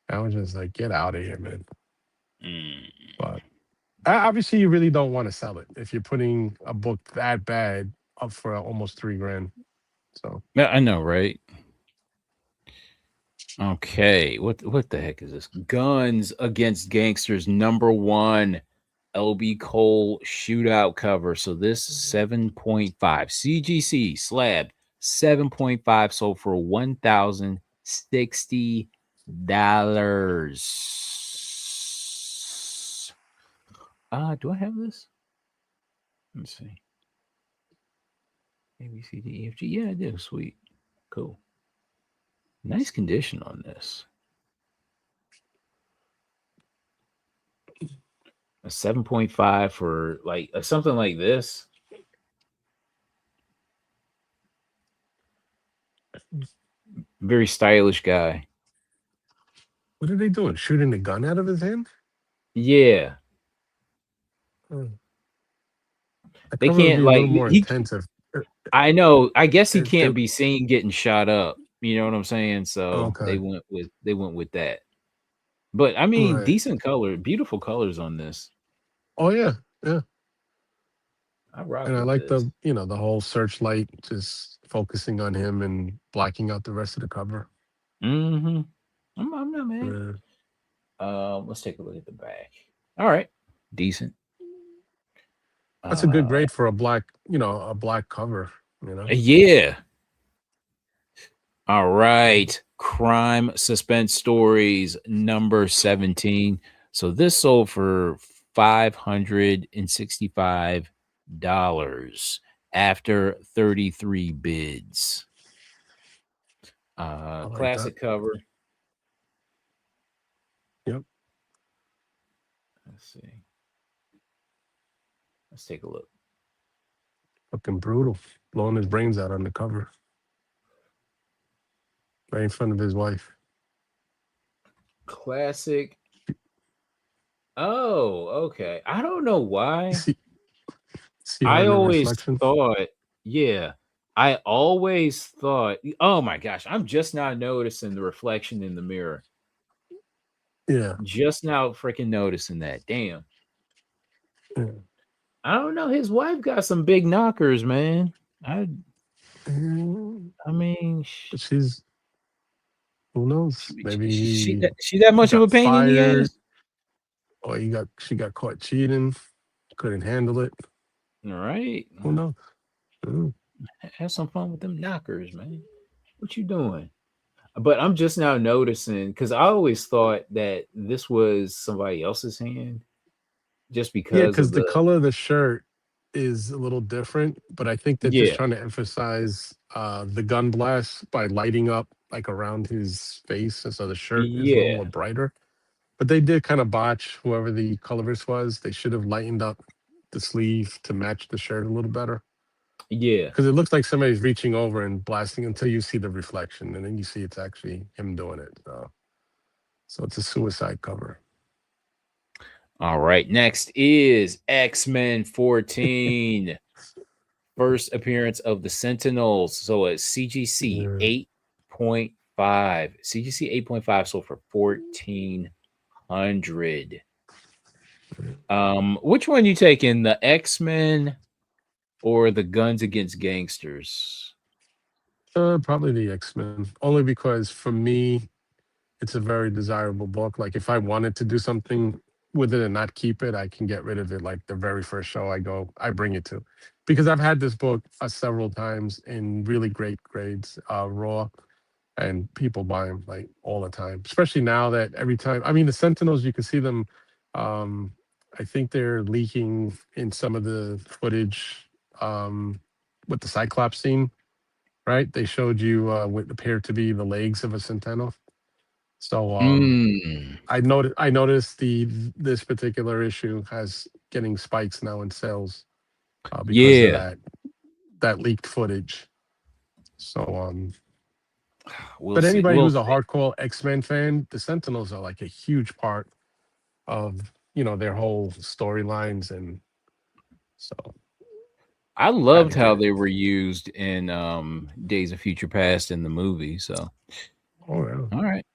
I was just like, get out of here, man. Mm. But obviously, you really don't want to sell it if you're putting a book that bad up for almost 3 grand. So Yeah, I know, right? Okay, what the heck is this? Guns Against Gangsters #1 LB Cole shootout cover. So this 7.5 CGC slab 7.5 sold for $1,060. Do I have this? Let me see. A B C D E F G. Yeah, I do. Sweet. Cool. Nice condition on this. A 7.5 for like something like this. Very stylish guy. what are they doing? Shooting the gun out of his hand? Yeah. Oh, that They cover would can't be a like little more he intensive. I know. I guess he If they, can't be seen getting shot up. You know what I'm saying? So okay, they went with that. But I mean, right. decent color, beautiful colors on this. Oh yeah, yeah. I rock And I with like this. the whole searchlight just focusing on him and blacking out the rest of the cover. Mm-hmm. I'm not mad. Yeah. Let's take a look at the back. All right, decent. That's a good Uh, grade for a black cover. You know. yeah. All right. Crime Suspense Stories #17. So this sold for $565 after 33 bids. I like that. Classic cover. Yep. Let's see. Let's take a look. Fucking brutal. Blowing his brains out on the cover. Right in front of his wife. Classic. Oh, okay. I don't know You why. see her I in the always reflection? thought, yeah, I always thought, oh my gosh, I'm just now noticing the reflection in the mirror. Yeah. Just now freaking noticing that. Damn. Yeah. I don't know. His wife got some big knockers, man. I Mm, I mean, but she's who knows? Maybe he she that much of a got pain in the fired ass? or she got caught cheating, couldn't handle it. All right. Who knows? Mm. Have some fun with them knockers, man. What you doing? But I'm just now noticing because I always thought that this was somebody else's hand just Yeah, because because of the the color of the shirt is a little different, but I think they're just yeah, trying to emphasize the gun blast by lighting up like around his face, and so the shirt is a little more yeah, brighter. But they did kind of botch whoever the colorist was. They should have lightened up the sleeve to match the shirt a little better yeah. because it looks like somebody's reaching over and blasting until you see the reflection, and then you see it's actually him doing it. So it's a suicide cover. All right. Next is X-Men 14. First appearance of the Sentinels. So a CGC Yeah. 8.5. CGC 8.5 sold for 1,400. Which one you taking? The X-Men or the Guns Against Gangsters? Probably the X-Men, only because for me, it's a very desirable book. Like if I wanted to do something with it and not keep it, I can get rid of it. Like the very first show I bring it to, because I've had this book several times in really great grades, raw, and people buy them like all the time. Especially now that every time, I mean, the Sentinels, you can see them. Um, I think they're leaking in some of the footage with the Cyclops scene, right? They showed you what appeared to be the legs of a Sentinel. So Mm, I noticed this particular issue has getting spikes now in sales because of yeah. that. that leaked footage. So We'll but see. anybody We'll who's a see. hardcore X-Men fan, the Sentinels are like a huge part of, their whole storylines, and so I gotta loved get how it. they were used in Days of Future Past in the movie. So, Oh yeah. all right.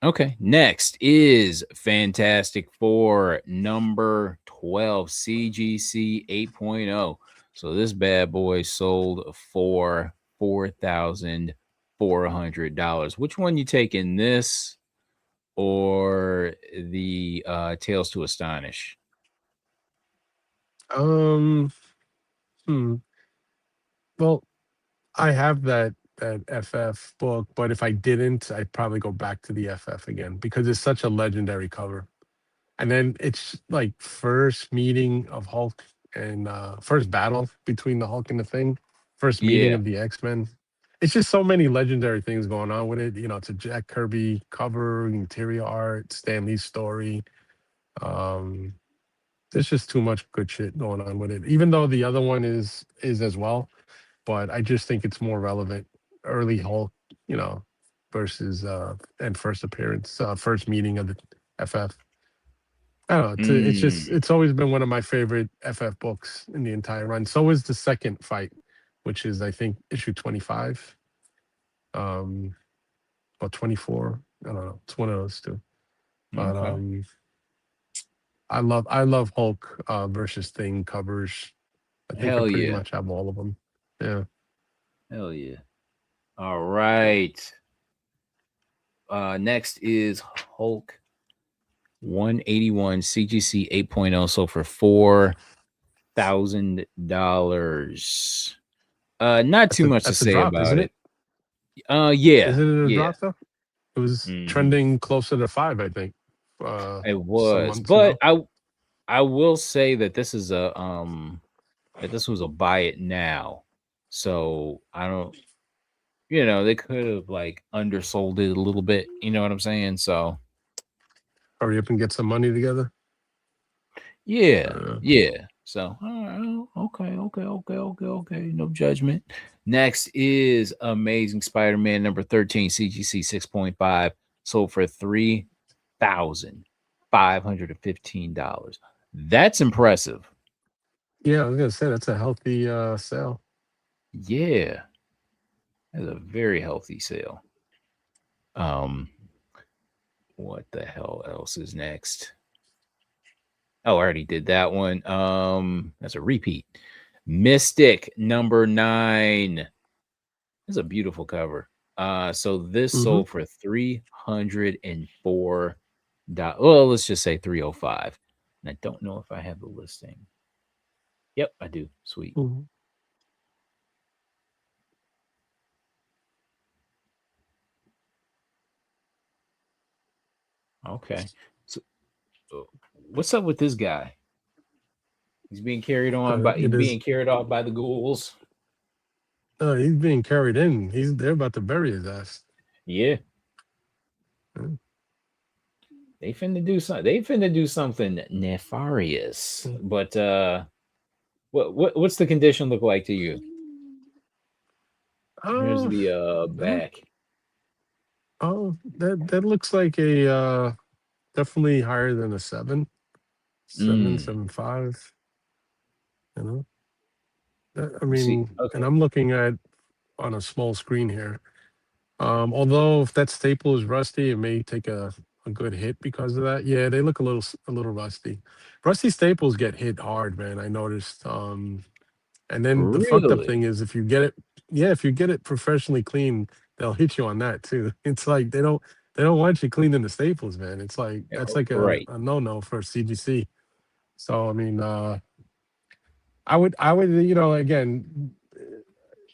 Okay. Next is Fantastic Four number 12, CGC 8.0. So this bad boy sold for $4,400. Which one you taking, this or the Tales to Astonish? Um hmm. Well, I have that FF book, but if I didn't, I'd probably go back to the FF again because it's such a legendary cover. And then it's like first meeting of Hulk and first battle between the Hulk and the Thing, first meeting Yeah. of the X-Men. It's just so many legendary things going on with it. It's a Jack Kirby cover, interior art, Stan Lee's story. Um, there's just too much good shit going on with it. Even though the other one is as well, but I just think it's more relevant. Early Hulk, you know, versus and first appearance, first meeting of the FF. I don't know. It's just Mm, it's always been one of my favorite FF books in the entire run. So is the second fight, which is I think issue 25, um, or 24. I don't know. It's one of those two. But okay. I love Hulk versus Thing covers. I think I Hell pretty yeah. much have all of them. Yeah. Hell yeah. All right. Next is Hulk 181 CGC 8.0. So for $4,000. Not too much to That's a say drop, isn't about it. it? Yeah, Isn't it a yeah. drop though? It was Hmm. trending closer to 5, I think, It some was, months but ago. I will say that this is a that this was a buy it now. So I don't, they could have like undersold it a little bit. You know what I'm saying? So Hurry up and get some money together. yeah, Uh, yeah. So okay, okay, okay, okay, okay. No judgment. Next is Amazing Spider-Man number 13, CGC 6.5, sold for $3,515. That's impressive. yeah, I was gonna say that's a healthy sale. Yeah, that's a very healthy sale. Um, what the hell else is next? Oh, I already did that one. That's a repeat. Mystic number 9. It's a beautiful cover. So this Hmm. sold for $304. Well, let's just say 305. And I don't know if I have the listing. Yep, I do. Sweet. Hmm. Okay. So uh, what's up with this guy? He's It is. being carried off by the ghouls. He's being carried in. They're about to bury his ass. Yeah, Mm, they finna do something nefarious. mm. But what's the condition look like to you? Here's Oh, the that, back. that looks like a definitely higher than a 7, Mm. 7.5. You know, I See, mean, and okay. I'm looking at on a small screen here. Although if that staple is rusty, it may take a good hit because of that. Yeah, they look a little rusty. Rusty staples get hit hard, man. I noticed. And then the fucked up Really? thing is if you get it, yeah, if you get it professionally clean, they'll hit you on that too. It's like they don't want you cleaning the staples, man. It's like Yeah, that's like a, right. a no-no for CGC. So I mean, I would, again,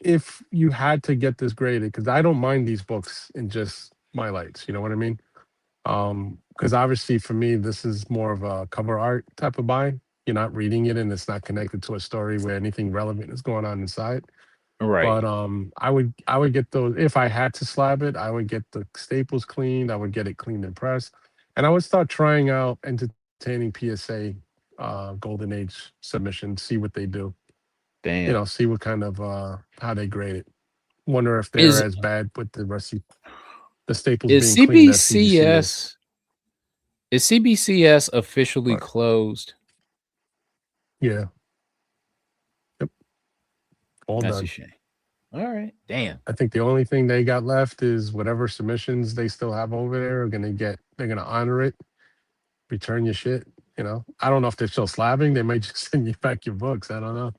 if you had to get this graded, because I don't mind these books in just my lights, you know what I mean? Because obviously for me, this is more of a cover art type of buy. You're not reading it and it's not connected to a story where anything relevant is going on inside. Right. But I would get those if I had to slab it. I would get the staples cleaned. I would get it cleaned and pressed, and I would start trying out entertaining PSA Golden Age submissions. See what they do. Damn. See what kind of how they grade it. Wonder if they're Is as bad with the staples is being clean as CGC is. CBCS officially But closed? yeah, yep, all That's a done. shame. All right. Damn. I think the only thing they got left is whatever submissions they still have over there are gonna get. They're gonna honor it, return your shit. I don't know if they're still slabbing. They might just send you back your books. I don't know.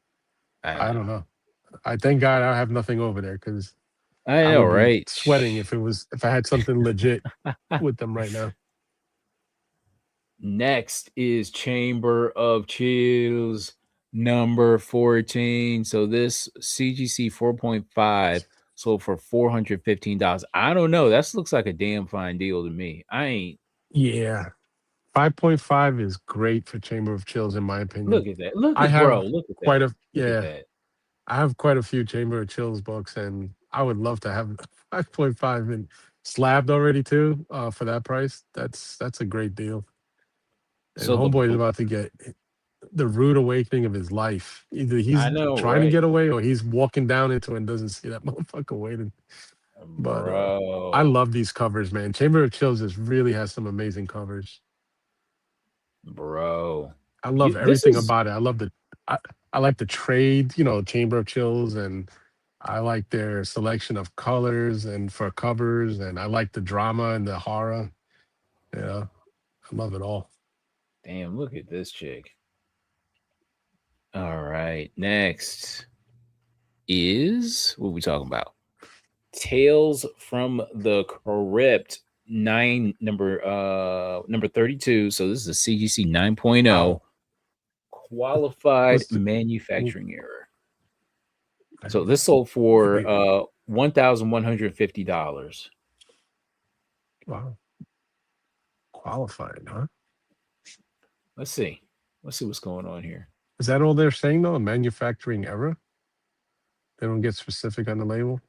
I I know. don't know. I thank God I have nothing over there because I I know, would be right? sweating if I had something legit with them right now. Next is Chamber of Chills number 14. So this CGC 4.5 sold for $415. I don't know. That looks like a damn fine deal to me. I ain't Yeah, 5.5 is great for Chamber of Chills in my opinion. look at that. Look I at bro. have Look at quite that. a Look at yeah. that. I have quite a few Chamber of Chills books, and I would love to have 5.5 and slabbed already too. For that price, that's a great deal. And So the Homeboy is about to get the rude awakening of his life. Either I he's know, trying to right? get away, or he's walking down into it and doesn't see that motherfucker waiting. But I Bro. love these covers, man. Chamber of Chills just really has some amazing covers. Bro. I You love this everything is about it. I, I like the trade, Chamber of Chills, and I like their selection of colors and for covers, and I like the drama and the horror. Yeah, I love it all. damn, look at this chick. All right. Next is what we talking about? Tales from the Crypt 9 number 32. So this is a CGC 9.0 Wow, qualified what's the manufacturing error. So this sold for wait? $1,150. Wow, qualified, huh? Let's see. Let's see what's going on here. Is that all they're saying though? A manufacturing error? They don't get specific on the label.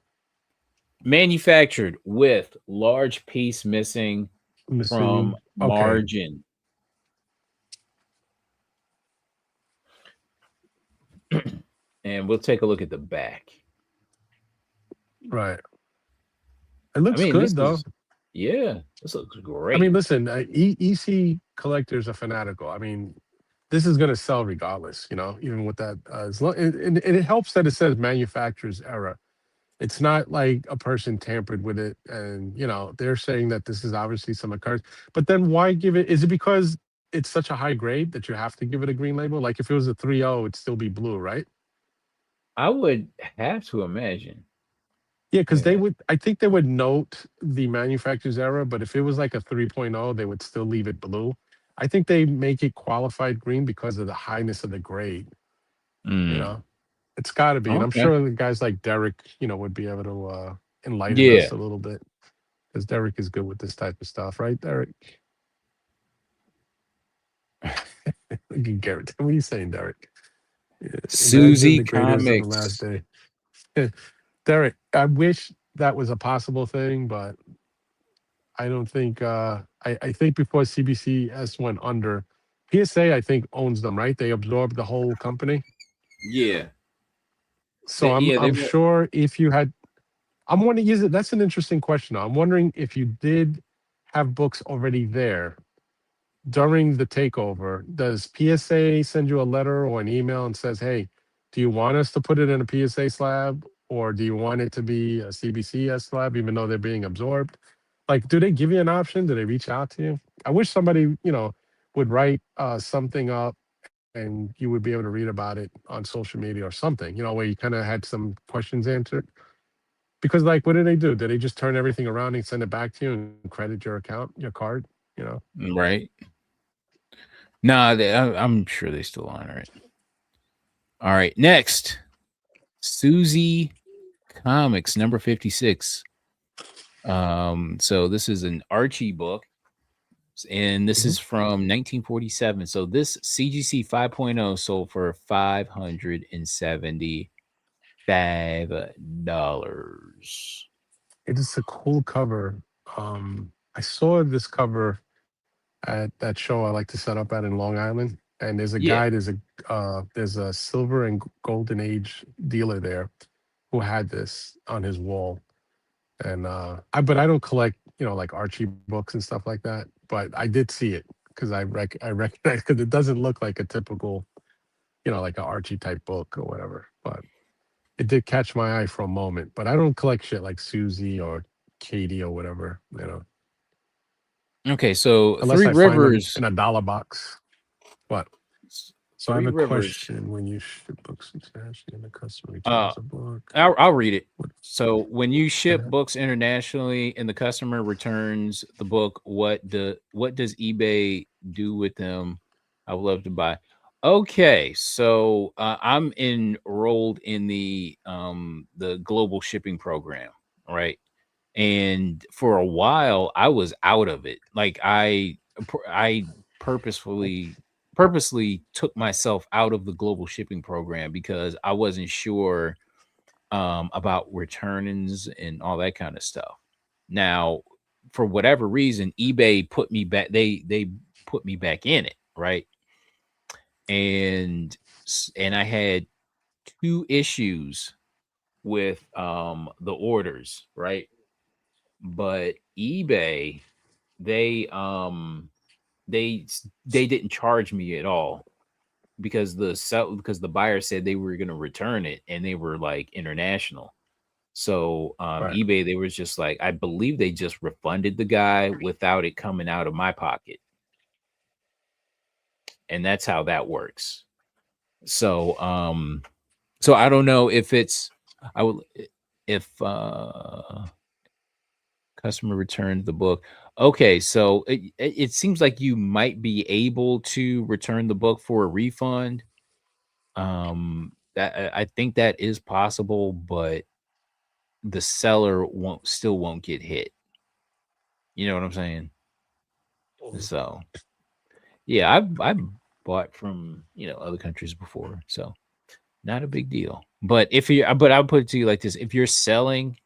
Manufactured with large piece missing from Missing. Okay, margin. And we'll take a look at the back. right. It I looks mean, this good though. is yeah, this looks I mean, great. listen, EC collectors are fanatical. I mean, this is going to sell regardless, even with that. As long, and it helps that it says manufacturer's error. It's not like a person tampered with it, and they're saying that this is obviously some occurrence. But then why give it? Is it because it's such a high grade that you have to give it a green label? Like if it was a 3.0, it'd still be blue, right? I would have to imagine. Yeah, because Look at they that. would. I think they would note the manufacturer's error, but if it was like a 3.0, they would still leave it blue. I think they make it qualified green because of the highness of the grade. You Mm, know, it's got to be, and I'm okay. sure the guys like Derek, would be able to enlighten Yeah. us a little bit because Derek is good with this type of stuff, right, Derek? Look at Garrett. What are you saying, Derek? Yeah, imagine Susie the graders on the last Comics. day. Derek, I wish that was a possible thing, but I don't think. I think before CBCS went under, PSA I think owns them, right? They absorbed the whole company. Yeah. So I'm Yeah, they I'm were sure if you had, I'm wondering, is it? That's an interesting question. I'm wondering if you did have books already there during the takeover. Does PSA send you a letter or an email and says, "Hey, do you want us to put it in a PSA slab, or do you want it to be a CBCS slab, even though they're being absorbed?" Like, do they give you an option? Do they reach out to you? I wish somebody, would write something up and you would be able to read about it on social media or something, where you kind of had some questions answered. Because, like, what do they do? Do they just turn everything around and send it back to you and credit your account, your card? right. Nah, I'm sure they still honor it. All right. Next, Susie Comics number 56. So this is an Archie book, and this Mhm. is from 1947. So this CGC 5.0 sold for $575. It is a cool cover. I saw this cover at that show I like to set up at in Long Island. and there's a Yeah. guy, there's a silver and golden age dealer there who had this on his wall. And but I don't collect, like Archie books and stuff like that. But I did see it because I recognize, because it doesn't look like a typical, like an Archie type book or whatever. But it did catch my eye for a moment. But I don't collect shit like Susie or Katie or whatever, Okay, so unless Three I find them Rivers. in a dollar box. But so I have Three a Rivers. question: when you ship books internationally and the customer Uh, returns the book, I'll read it. what? So when you ship uh, books internationally and the customer returns the book, what does eBay do with them? I would love to buy. Okay, so I'm enrolled in the global shipping program, right? And for a while I was out of it. Like I purposely took myself out of the global shipping program because I wasn't sure about returnings and all that kind of stuff. Now, for whatever reason, eBay put me back. They put me back in it, right? And and I had two issues with the orders, right? But eBay, they they didn't charge me at all because because the buyer said they were going to return it and they were like international. So right. eBay, they was just like, I believe they just refunded the guy without it coming out of my pocket. And that's how that works. So so I don't know if it's I would if customer returned the book. Okay, so it seems like you might be able to return the book for a refund. That I think that is possible, but the seller won't get hit. You know what I'm saying? So yeah, I've bought from other countries before, so not a big deal. But I'll put it to you like this: if you're selling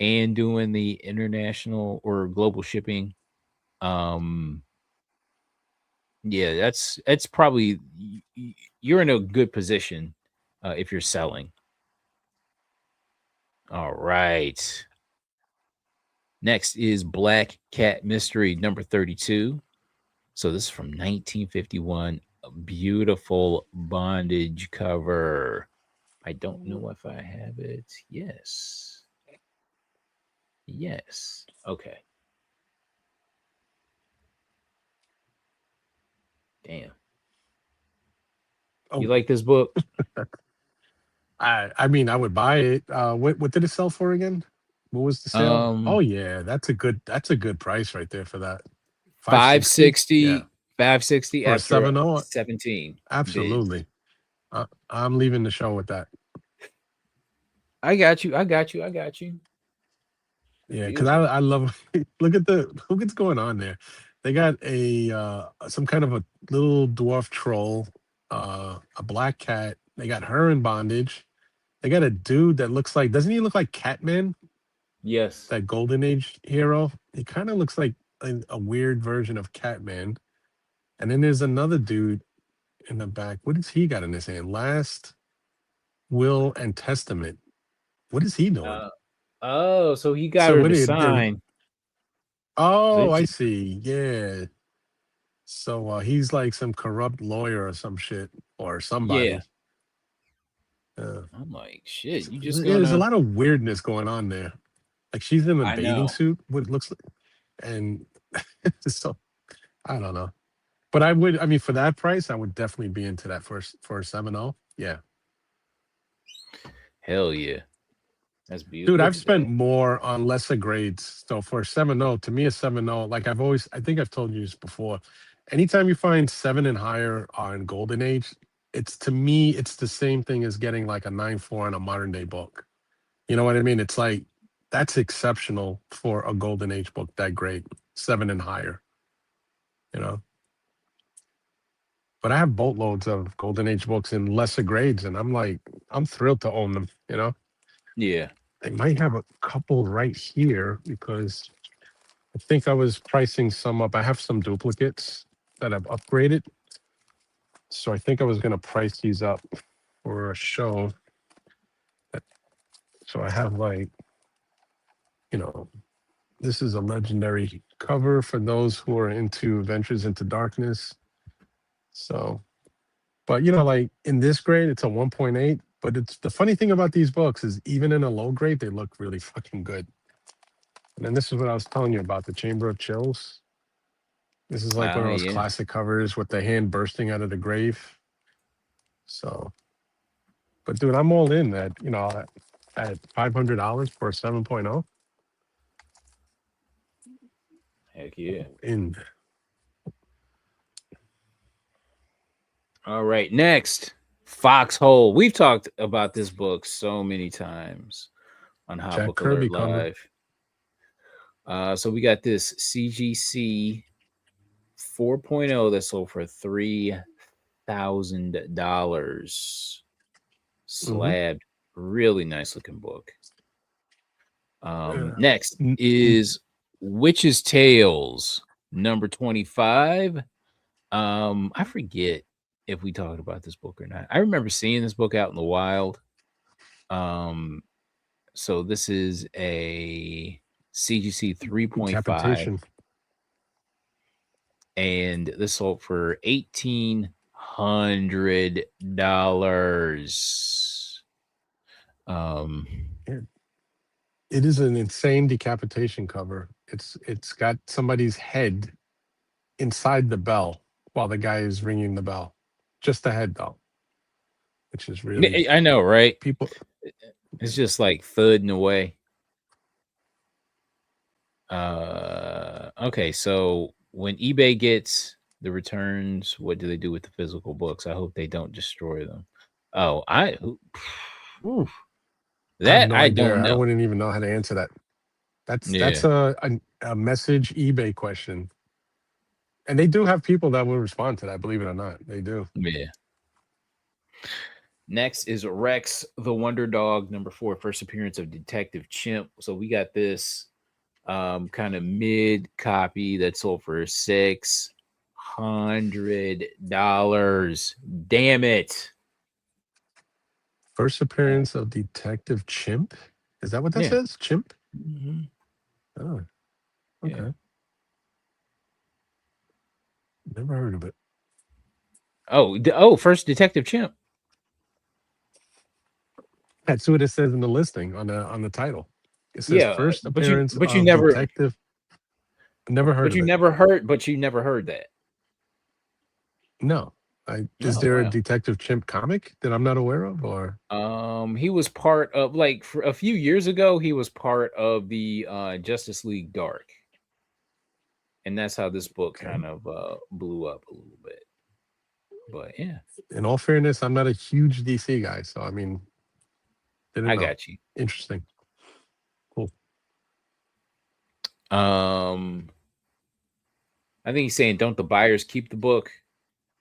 and doing the international or global shipping, um, yeah, that's probably you're in a good position if you're selling. All right. Next is Black Cat Mystery number 32. So this is from 1951. A beautiful bondage cover. I don't know if I have it. Yes. Yes. Okay. Damn. Oh, You like this book? I mean, I would buy it. What did it sell for again? What was the sale? Oh Um yeah, that's a good price right there for that. 560. Yeah, 560 560 for a after 7.0. 17 bids. Absolutely. I'm leaving the show with that. I got you. I got you. I got you. Yeah, because I Beautiful. I love look what's going on there. They got a some kind of a little dwarf troll, a black cat. They got her in bondage. They got a dude that looks like, doesn't he look like Catman, Yes. that golden age hero? He kind of looks like a weird version of Catman. And then there's another dude in the back. What does he got in his hand? Last will and testament. What is he doing? Uh oh, so he got So her what to did sign. oh, Did I you? see. Yeah. So he's like some corrupt lawyer or some shit, or Yeah. somebody. Uh, I'm like, shit, you just yeah, there's a gonna lot of weirdness going on there. Like she's in a I bathing know. suit, what it looks like, and so I don't know. But I would, I mean, for that price, I would definitely be into that for a 7.0. Yeah, Hell yeah. That's beautiful. dude, Look I've at that. spent more on lesser grades. So for a 7.0, to me, a 7.0, like I think I've told you this before. Anytime you find seven and higher on Golden Age, it's, to me, it's the same thing as getting like a 9.4 on a modern day book. You know what I mean? It's like that's exceptional for a Golden Age book that great, seven and higher. You know, but I have boatloads of Golden Age books in lesser grades, and I'm like, I'm thrilled to own them. Yeah. I might have a couple right here because I think I was pricing some up. I have some duplicates that I've upgraded. So I think I was gonna price these up for a show. So I have like, you know, this is a legendary cover for those who are into Adventures into Darkness. So, but like in this grade, it's a 1.8. But it's the funny thing about these books is even in a low grade, they look really fucking good. And then this is what I was telling you about the Chamber of Chills. This is like one Oh of those yeah. classic covers with the hand bursting out of the grave. So, but dude, I'm all in that, at $500 for a 7.0. Heck yeah. In All right, next, Foxhole. We've talked about this book so many times on Hot Jack Book Alert Kirby cover. Live. So we got this CGC 4.0 that sold for $3,000. Hmm. Slabbed, really nice looking book. Yeah. Next is Witch's Tales, number 25. I forget if we talked about this book or not. I remember seeing this book out in the wild. Um, so this is a CGC 3.5, Decapitation. and this sold for $1,800. Um, It, it is an insane decapitation cover. It's got somebody's head inside the bell while the guy is ringing the bell. Just the head though, which is really I know, right? people. It's just like thudding away. Okay, so when eBay gets the returns, what do they do with the physical books? I hope they don't destroy them. Oh, oof, I have that no I idea. don't I don't know. wouldn't even know how to answer that. That's Yeah, a message eBay question, and they do have people that will respond to that. Believe it or not, they do. yeah. Next is Rex the Wonder Dog, number 4, first appearance of Detective Chimp. So we got this kind of mid copy that sold for $600. Damn it. First Uh, appearance of Detective Chimp. Is that what that yeah. says? Chimp. Mhm. Oh, Yeah. okay. Never heard of it. Oh, first Detective Chimp. That's what it says in the listing on the title. It says Yeah, first appearance but you of never Detective. Never heard but of you it. never heard but you never heard that. No. Is Oh there a wow. Detective Chimp comic that I'm not aware of, or He was part of, like, for a few years ago, he was part of the Justice League Dark. And that's how this book okay? kind of blew up a little bit. But yeah, In all fairness, I'm not a huge DC guy, so I mean, didn't I know. got you. Interesting. Cool. Um I think he's saying, don't the buyers keep the book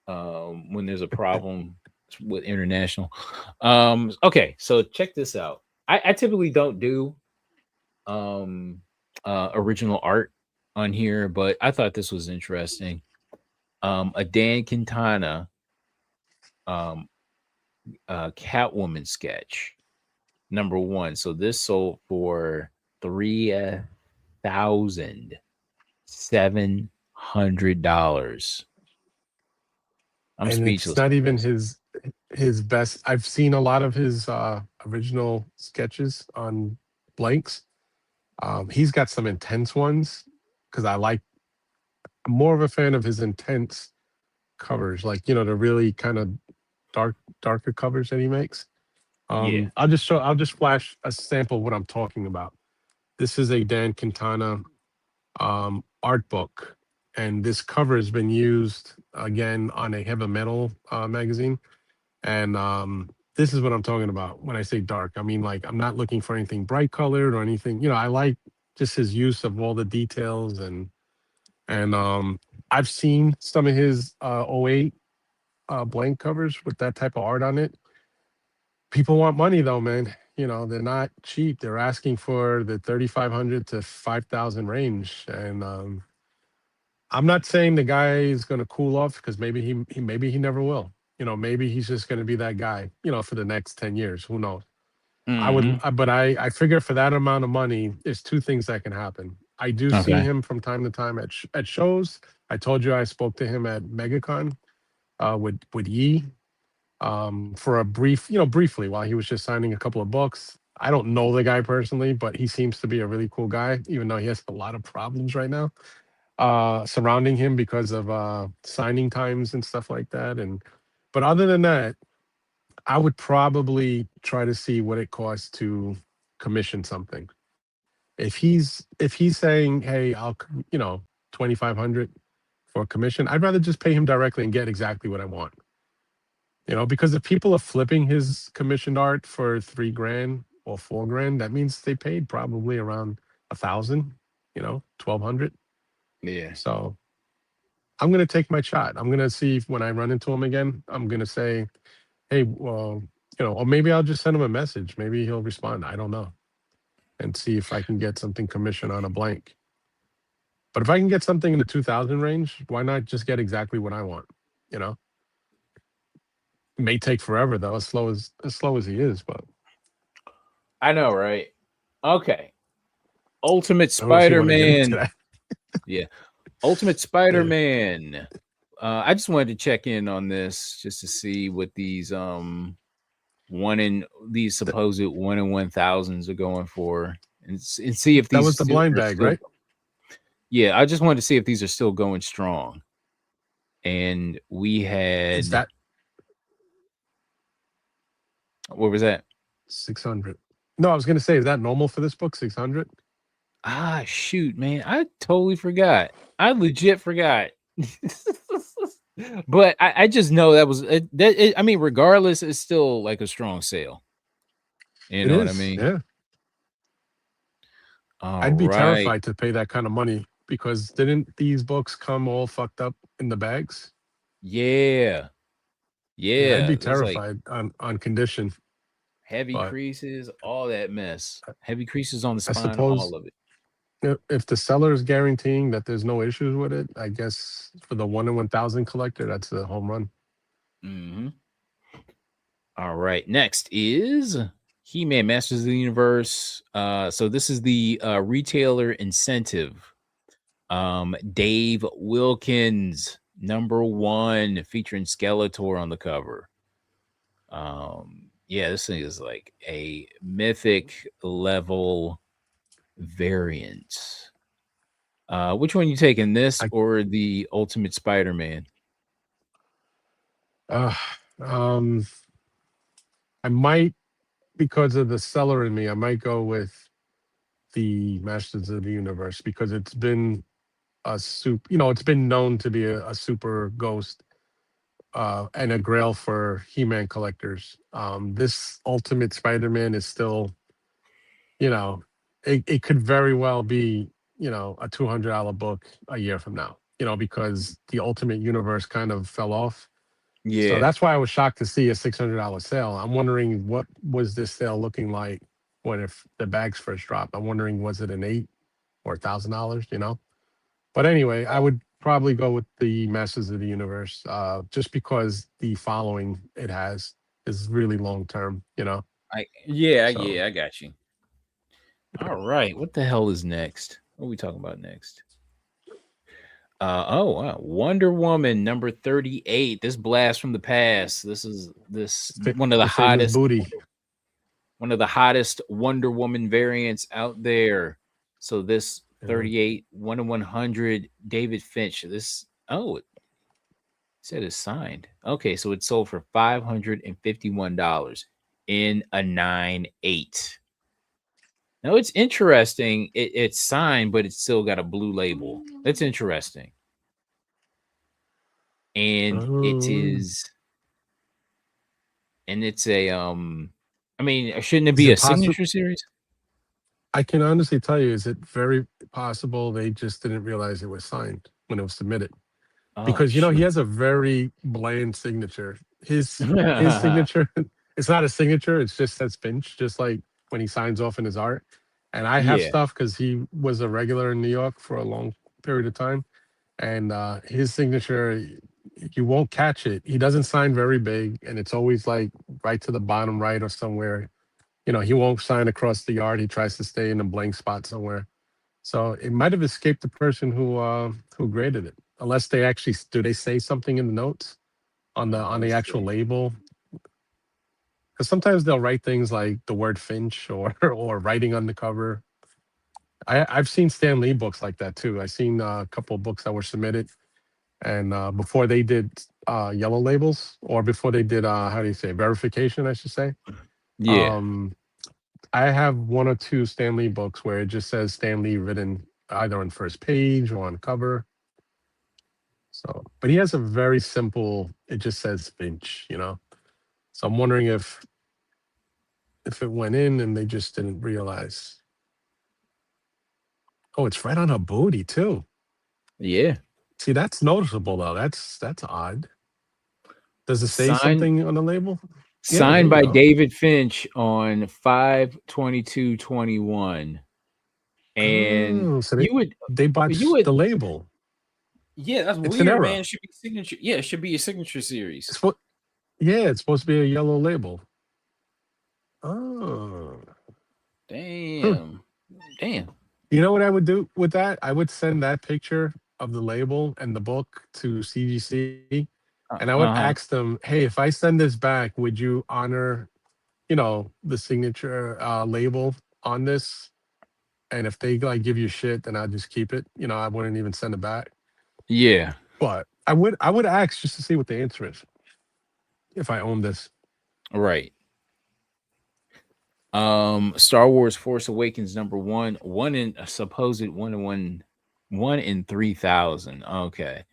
when there's a problem with international. Okay, so check this out. I typically don't do original art on here, but I thought this was interesting. A Dan Quintana um Catwoman sketch, number 1. So this sold for 3,700. I'm And it's speechless not with even this. his best. I've seen a lot of his original sketches on blanks. He's got some intense ones because I'm more of a fan of his intense covers, like the really kind of darker covers that he makes. Yeah. I'll just flash a sample of what I'm talking about. This is a Dan Quintana art book, and this cover has been used again on a heavy metal magazine. And this is what I'm talking about when I say dark. I mean, like, I'm not looking for anything bright colored or anything. I like just his use of all the details, and I've seen some of his '08 blank covers with that type of art on it. People want money though, man. They're not cheap. They're asking for the 3,500 to 5,000 range, and I'm not saying the guy is going to cool off because maybe he never will. Maybe he's just going to be that guy, for the next 10 years. Who knows? Hmm. But I figure for that amount of money, there's two things that can happen. I do see Okay. him from time to time at shows. I told you I spoke to him at MegaCon with Yi for a briefly while he was just signing a couple of books. I don't know the guy personally, but he seems to be a really cool guy, even though he has a lot of problems right now surrounding him because of signing times and stuff like that. But other than that, I would probably try to see what it costs to commission something. If he's saying, "Hey, 2,500 for a commission," I'd rather just pay him directly and get exactly what I want. Because if people are flipping his commissioned art for 3 grand or 4 grand, that means they paid probably around 1,000, 1,200. Yeah. So I'm gonna take my shot. I'm gonna see if when I run into him again, I'm gonna say, "Hey, well, or maybe I'll just send him a message. Maybe he'll respond. I don't know, and see if I can get something commissioned on a blank. But if I can get something in the 2,000 range, why not just get exactly what I want? You know, it may take forever though, as slow as he is, but I know, right? Okay. Ultimate I don't know if you want to get into Spider-Man. that. Yeah. Ultimate Yeah. Spider-Man. I just wanted to check in on this just to see what these Th- supposed 1 in 1,000s are going for, and see if That these was the blind are bag, still. right? Yeah, I just wanted to see if these are still going strong. And we Is had, that what was that? 600? No, I was gonna say, is that normal for this book? 600? Ah, shoot, man, I totally forgot. I legit forgot. But I just know that was I mean, regardless, it's still like a strong sale. You It know what I is. mean? Yeah. All I'd be right. terrified to pay that kind of money because didn't these books come all fucked up in the bags? Yeah. Yeah, I'd Yeah. be It was like terrified on condition. heavy But creases, all that mess. Heavy creases on the I spine, suppose all of it. if the seller is guaranteeing that there's no issues with it, I guess for the 1 in 1,000 collector, that's a home run. Hmm. All right. Next is He-Man Masters of the Universe. So this is the retailer incentive. Dave Wilkins, #1, featuring Skeletor on the cover. Yeah, this thing is like a mythic level variant. Which one you taking, this I or the Ultimate Spider-Man? uh, um I might, because of the seller in me, I might go with the Masters of the Universe because it's been it's been known to be a super ghost and a grail for He-Man collectors. This Ultimate Spider-Man is still, you know, it could very well be, a $200 book a year from now, because the Ultimate Universe kind of fell off. So Yeah. that's why I was shocked to see a $600 sale. I'm wondering what was this sale looking like when if the bags first dropped. I'm wondering, was it an eight or $1,000? But anyway, I would probably go with the Masters of the Universe, just because the following it has is really long term. So I got you. All right. What the hell is next? What are we talking about next? Oh wow. Wonder Woman #38. This blast from the past. This is this one of the the famous hottest booty. Wonder Woman variants out there. So this Yeah. 38 1 in 100 David Finch. This it said it's signed. Okay, so it sold for $551 in a 9.8. Now it's interesting. It's signed, but it's still got a blue label. That's interesting. And it Um, is, and it's a I mean, shouldn't it is be a it possible? signature series? I can honestly tell you, is it very possible they just didn't realize it was signed when it was submitted? Oh Because he shoot. has a very bland signature. His signature, it's not a signature. It's just says Finch, just like when he signs off in his art. And I have Yeah. stuff because he was a regular in New York for a long period of time, and his signature, you won't catch it. He doesn't sign very big, and it's always like right to the bottom right or somewhere. He won't sign across the yard. He tries to stay in a blank spot somewhere. So it might have escaped the person who graded it, unless they actually do they say something in the notes on the Let's actual see. label. Because sometimes they'll write things like the word Finch or or writing on the cover. I've seen Stan Lee books like that too. I've seen a couple of books that were submitted, and before they did yellow labels, or before they did how do you say, verification, I should say. Yeah. Um, I have one or two Stan Lee books where it just says Stan Lee written either on first page or on cover. So, but he has a very simple. It just says Finch. So I'm wondering if it went in and they just didn't realize. Oh, it's right on her booty too. Yeah. See, that's noticeable though. That's odd. Does it say Signed something on the label? Yeah, there signed you by go. David Finch on 5/22/21. And Oh, so you would they you botched would the label. yeah, that's It's an weird, man. error. It should be signature. Yeah, it should be a signature series. It's what? Yeah, it's supposed to be a yellow label. Oh, hmm. Damn. Damn. You know what I would do with that? I would send that picture of the label and the book to CGC, and I would Uh-huh. ask them, "Hey, if I send this back, would you honor, the signature label on this? And if they like give you shit, then I'll just keep it. I wouldn't even send it back. Yeah. But I would ask just to see what the answer is if I own this. Right. Star Wars Force Awakens number one in a supposed 1 in 3,000. Okay.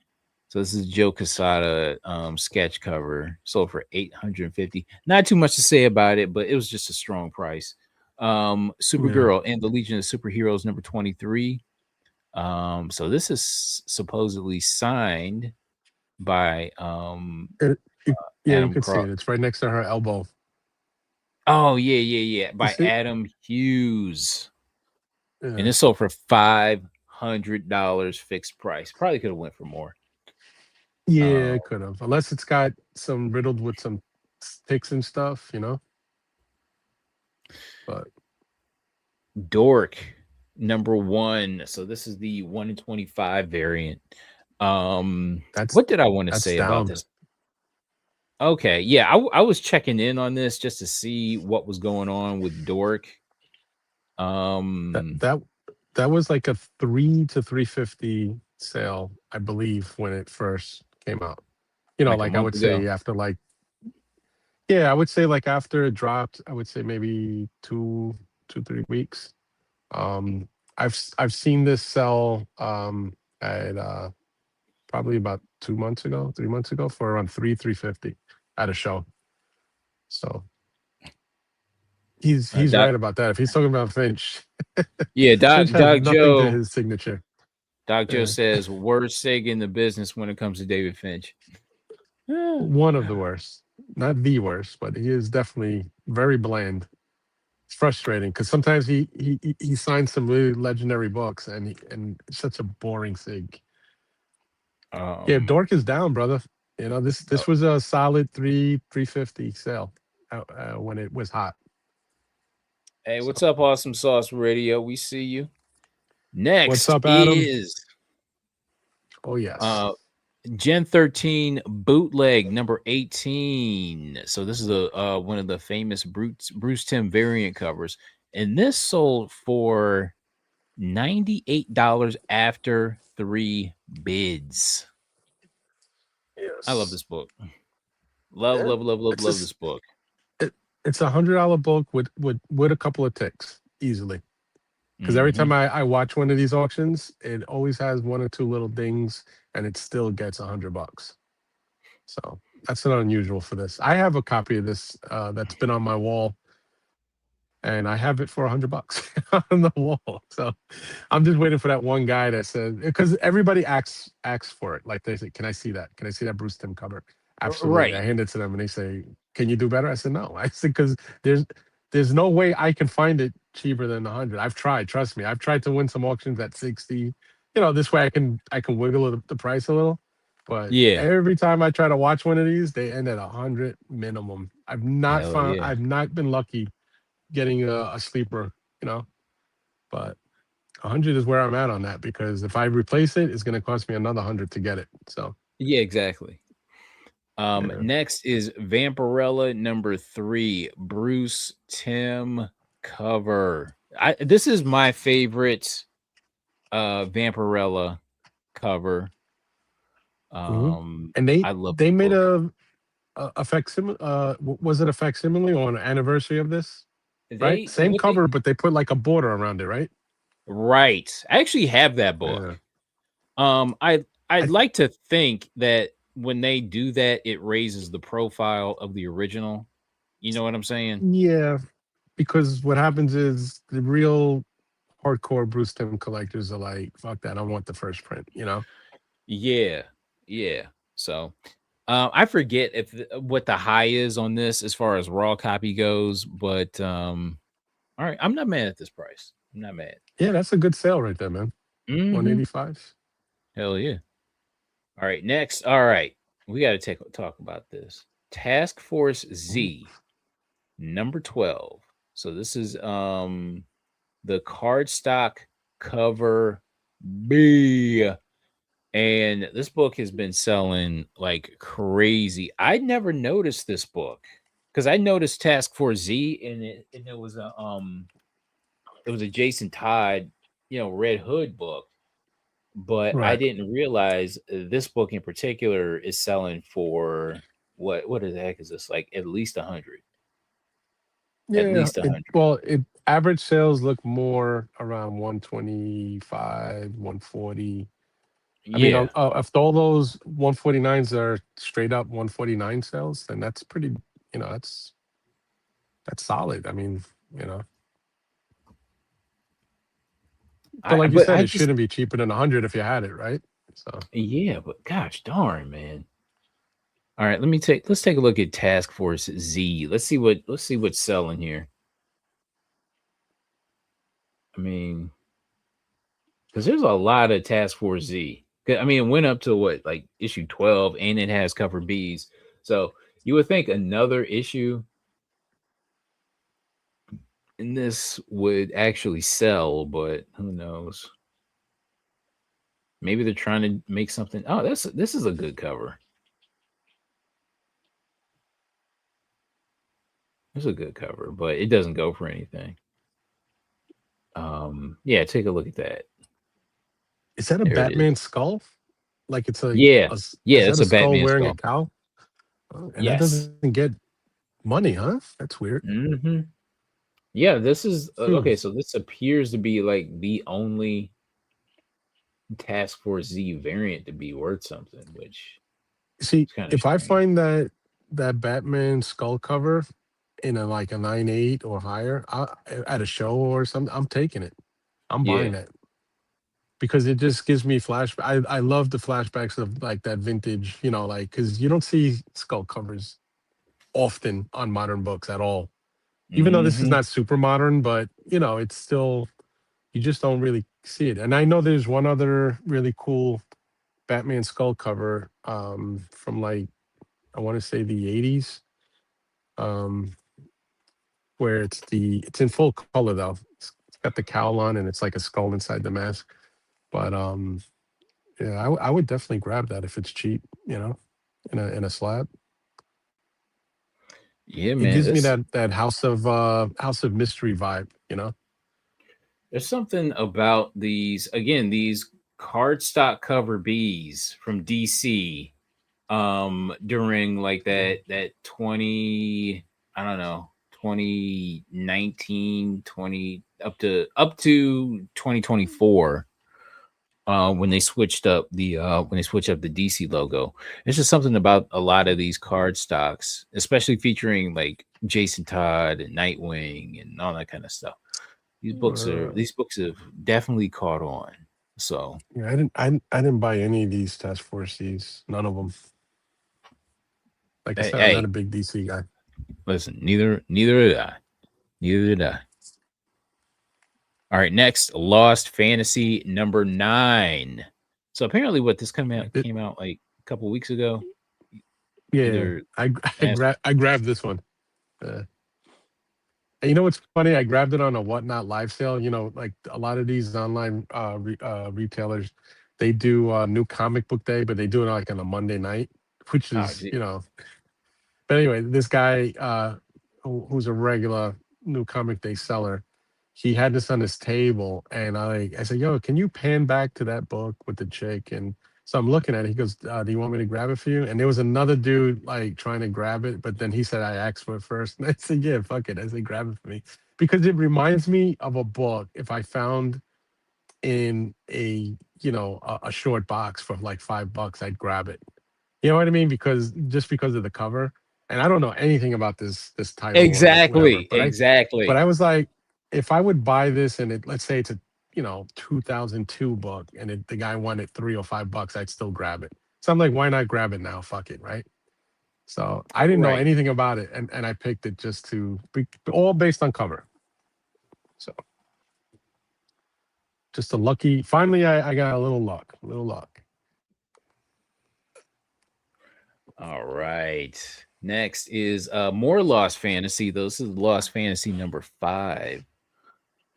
So this is Joe Quesada sketch cover. Sold for 850. Not too much to say about it, but it was just a strong price. Yeah. Supergirl and the Legion of Superheroes number 23. So this is supposedly signed by Yeah, you Adam can see Cross. it. It's right next to her elbow. Oh yeah. You By see? Adam Hughes. And Yeah. it sold for $500 fixed price. Probably could have went for more. Yeah, Uh, it could have. Unless it's got some riddled with some sticks and stuff. But Dork number one. So this is the 1 in 25 variant. that's What did I want to that's say about down. this? Okay, yeah, I was checking in on this just to see what was going on with Dork. That Um, that that was like a 3 to 350 sale, I believe, when it first came out. like a Like I month would ago. say after like, yeah, I would say like after it dropped, I would say maybe 2, 3 weeks. Um, I've seen this sell at probably about 2 months ago, 3 months ago for around 350 at a show. So he's Doc, right about that. If he's talking about Finch, yeah, Finch has nothing to his signature. Doc Joe Yeah. says worst Sig in the business when it comes to David Finch. One of the worst, not the worst, but he is definitely very bland. It's frustrating because sometimes he signs some really legendary books and it's such a boring sig. Yeah, Um, Dork is down, brother. This was a solid 350 sale when it was hot. Hey, So what's up, Awesome Sauce Radio? We see you. what's Next up, Adam? is Oh yes, uh Gen 13 bootleg number 18. So this is a one of the famous Bruce Tim variant covers. And this sold for $98 after 3 bids. I love yes. this book. Love, Yeah. love, love, love, It's love just this book. it's $100 book with a couple of ticks easily. Because every Hmm. time I watch one of these auctions, it always has one or two little dings, and it still gets $100. So that's not unusual for this. I have a copy of this that's been on my wall, and I have it for $100 on the wall. So I'm just waiting for that one guy that says, because everybody asks for it. Like they say, "Can I see that? Can I see that Bruce Tim cover?" Absolutely. I Right. hand it to them, and they say, "Can you do better?" I said, "No." I said, "Because there's no way I can find it cheaper than 100. I've tried. Trust me. I've tried to win some auctions at 60. This way I can wiggle the price a little. But Yeah. every time I try to watch one of these, they end at 100 minimum. Hell yeah. I've not been lucky getting a sleeper, you know. But 100 is where I'm at on that because if I replace it, it's going to cost me another 100 to get it. So Yeah, exactly. yeah. Next is Vampirella number 3, Bruce Tim cover. This is my favorite Vampirella cover. hmm And I love they the made book. a facsimile. Was it a facsimile on an anniversary of this? Right, They same what they cover, but they put like a border around it, right? Right. I actually have that Yeah. book. I'd I like to think that when they do that, it raises the profile of the original. You know what I'm saying? Yeah, because what happens is the real hardcore Bruce Timm collectors are like, fuck that, I want the first print, you know? Yeah. Yeah. So I forget if what the high is on this as far as raw copy goes, but all right, I'm not mad at this price. I'm not mad. Yeah, that's a good sale right there, man. Hmm. 185. Hell yeah. All right, next. All right, we got to talk about this. Task Force Ooh. Z number 12. So this is the cardstock cover B. And this book has been selling like crazy. I never noticed this book because I noticed Task Force Z and it was a Jason Todd, Red Hood book, but I Right. didn't realize this book in particular is selling for what the heck is this? Like at least 100. At Yeah, least 100. it average sales look more around 125, 140. I mean, Yeah. if all those 149s are straight up 149 sales, then that's pretty, you know, that's solid. I mean, you know, but I like you but said, I it just shouldn't be cheaper than 100 if you had it, right? So yeah, but gosh darn, man. All right, let's take a look at Task Force Z. Let's see what's selling here. I mean, because there's a lot of Task Force Z. I mean, it went up to what, like issue 12, and it has cover Bs. So you would think another issue in this would actually sell, but who knows? Maybe they're trying to make something. Oh, this is a good cover. It's a good cover, but it doesn't go for anything. Yeah, take a look at that. is that a There it is. Batman skull? Like it's Yeah, yeah, is that that's a a skull Batman wearing a skull. cowl? Oh, and that Yes. doesn't get money, huh? That's weird. Hmm. Yeah, this is Hmm. okay. So this appears to be like the only Task Force Z variant to be worth something, which See, is kind of if I strange. find that Batman skull cover in a like a 9.8 or higher at a show or something, I'm taking it. I'm buying Yeah. that because it just gives me I love the flashbacks of like that vintage, you know, like because you don't see skull covers often on modern books at all. Even though this is Hmm. not super modern, but you know, it's still you just don't really see it. And I know there's one other really cool Batman skull cover from like I want to say the 80s um where it's in full color though. It's got the cowl on and it's like a skull inside the mask. But yeah, I would definitely grab that if it's cheap, you know, in a slab. Yeah, It man. gives me This that House of Mystery vibe, you know. There's something about these cardstock cover Bs from DC during like that 20, I don't know, 2019, 20 up to 2024, when they switched up the DC logo. It's just something about a lot of these card stocks, especially featuring like Jason Todd and Nightwing and all that kind of stuff. Uh, These books have definitely caught on. So yeah, I didn't buy any of these Task Forces, none of them. Like I said, I'm not a hey, big DC guy. listen, neither did I. Neither did I. All right, next, Lost Fantasy number 9. So apparently, what this Like came out like couple weeks ago. Yeah, Either last. I grabbed this one. And you know what's funny? I grabbed it on a Whatnot live sale. You know, like a lot of these online retailers, they do new comic book day, but they do it like on a Monday night, which Oh, is, you know. But anyway, this guy who's a regular new comic day seller, he had this on his table, and I said, "Yo, can you pan back to that book with the chick?" And so I'm looking at it. He goes, "Do you want me to grab it for you?" And there was another dude like trying to grab it, but then he said I asked for it first, and I said, "Yeah, fuck it." I said, "Grab it for me," because it reminds me of a book. If I found in a a short box for like $5, I'd grab it. You know what I mean? Because just because of the cover, and I don't know anything about this title or whatever, exactly, but I exactly. was like, if I would buy this and let's say it's a 2002 book and the guy wanted $3 or $5, I'd still grab it. So I'm like, why not grab it now? Fuck it, right? So I didn't know Right. anything about it, and I picked it just to be all based on cover. So just a lucky. Finally, I got a little luck, a little luck. All right. Next is more Lost Fantasy. This is Lost Fantasy number 5.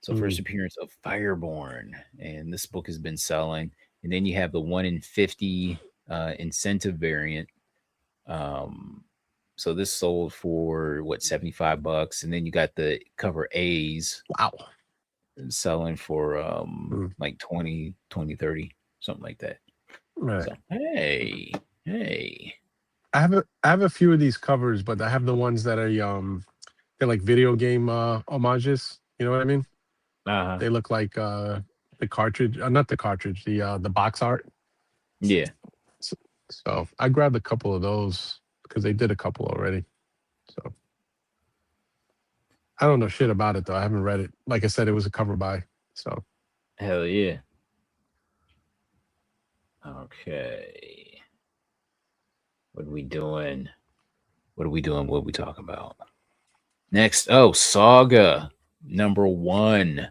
So Mm, first appearance of Fireborn, and this book has been selling. And then you have the 1 in 50 incentive variant. Um, so this sold for what, $75, and then you got the cover A's wow. selling for Mm, like 20, 20, 30, something like that. right. So hey. I have a few of these covers, but I have the ones that are they're like video game homages. You know what I mean? Uh-huh. They look like the cartridge, not the cartridge, the box art. Yeah. So, so I grabbed a couple of those because they did a couple already. So I don't know shit about it though. I haven't read it. Like I said, it was a cover by. So Hell yeah. Okay. What are we doing? What are we doing? What are we talking about? Next, Saga number 1,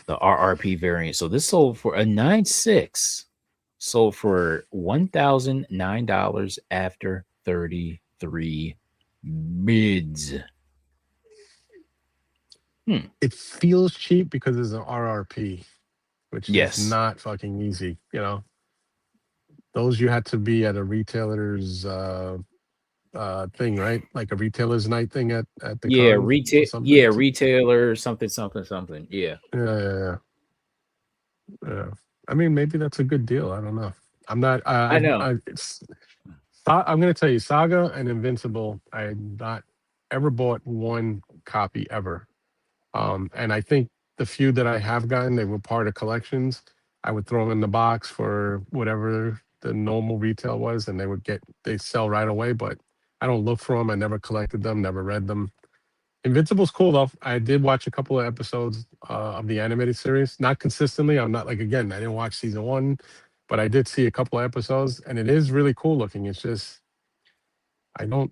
the RRP variant. So this sold for a 9.6, sold for $1,009 after 33 bids. Hmm. it feels cheap because it's an RRP, which is Yes. not fucking easy. You know, those you had to be at a retailer's thing, right? Like a retailer's night thing at the Yeah, con or retail. something. Yeah, retailer. Something, something, something. Yeah. Yeah, yeah. I mean, maybe that's a good deal. I don't know. I'm not. I know. I'm going to tell you, Saga and Invincible. I had not ever bought one copy ever. And I think the few that I have gotten, they were part of collections. I would throw them in the box for whatever the normal retail was, and they sell right away. But I don't look for them. I never collected them. Never read them. Invincible's cool though. I did watch a couple of episodes of the animated series, not consistently. I'm not like again, I didn't watch season one, but I did see a couple of episodes, and it is really cool looking. It's just I don't,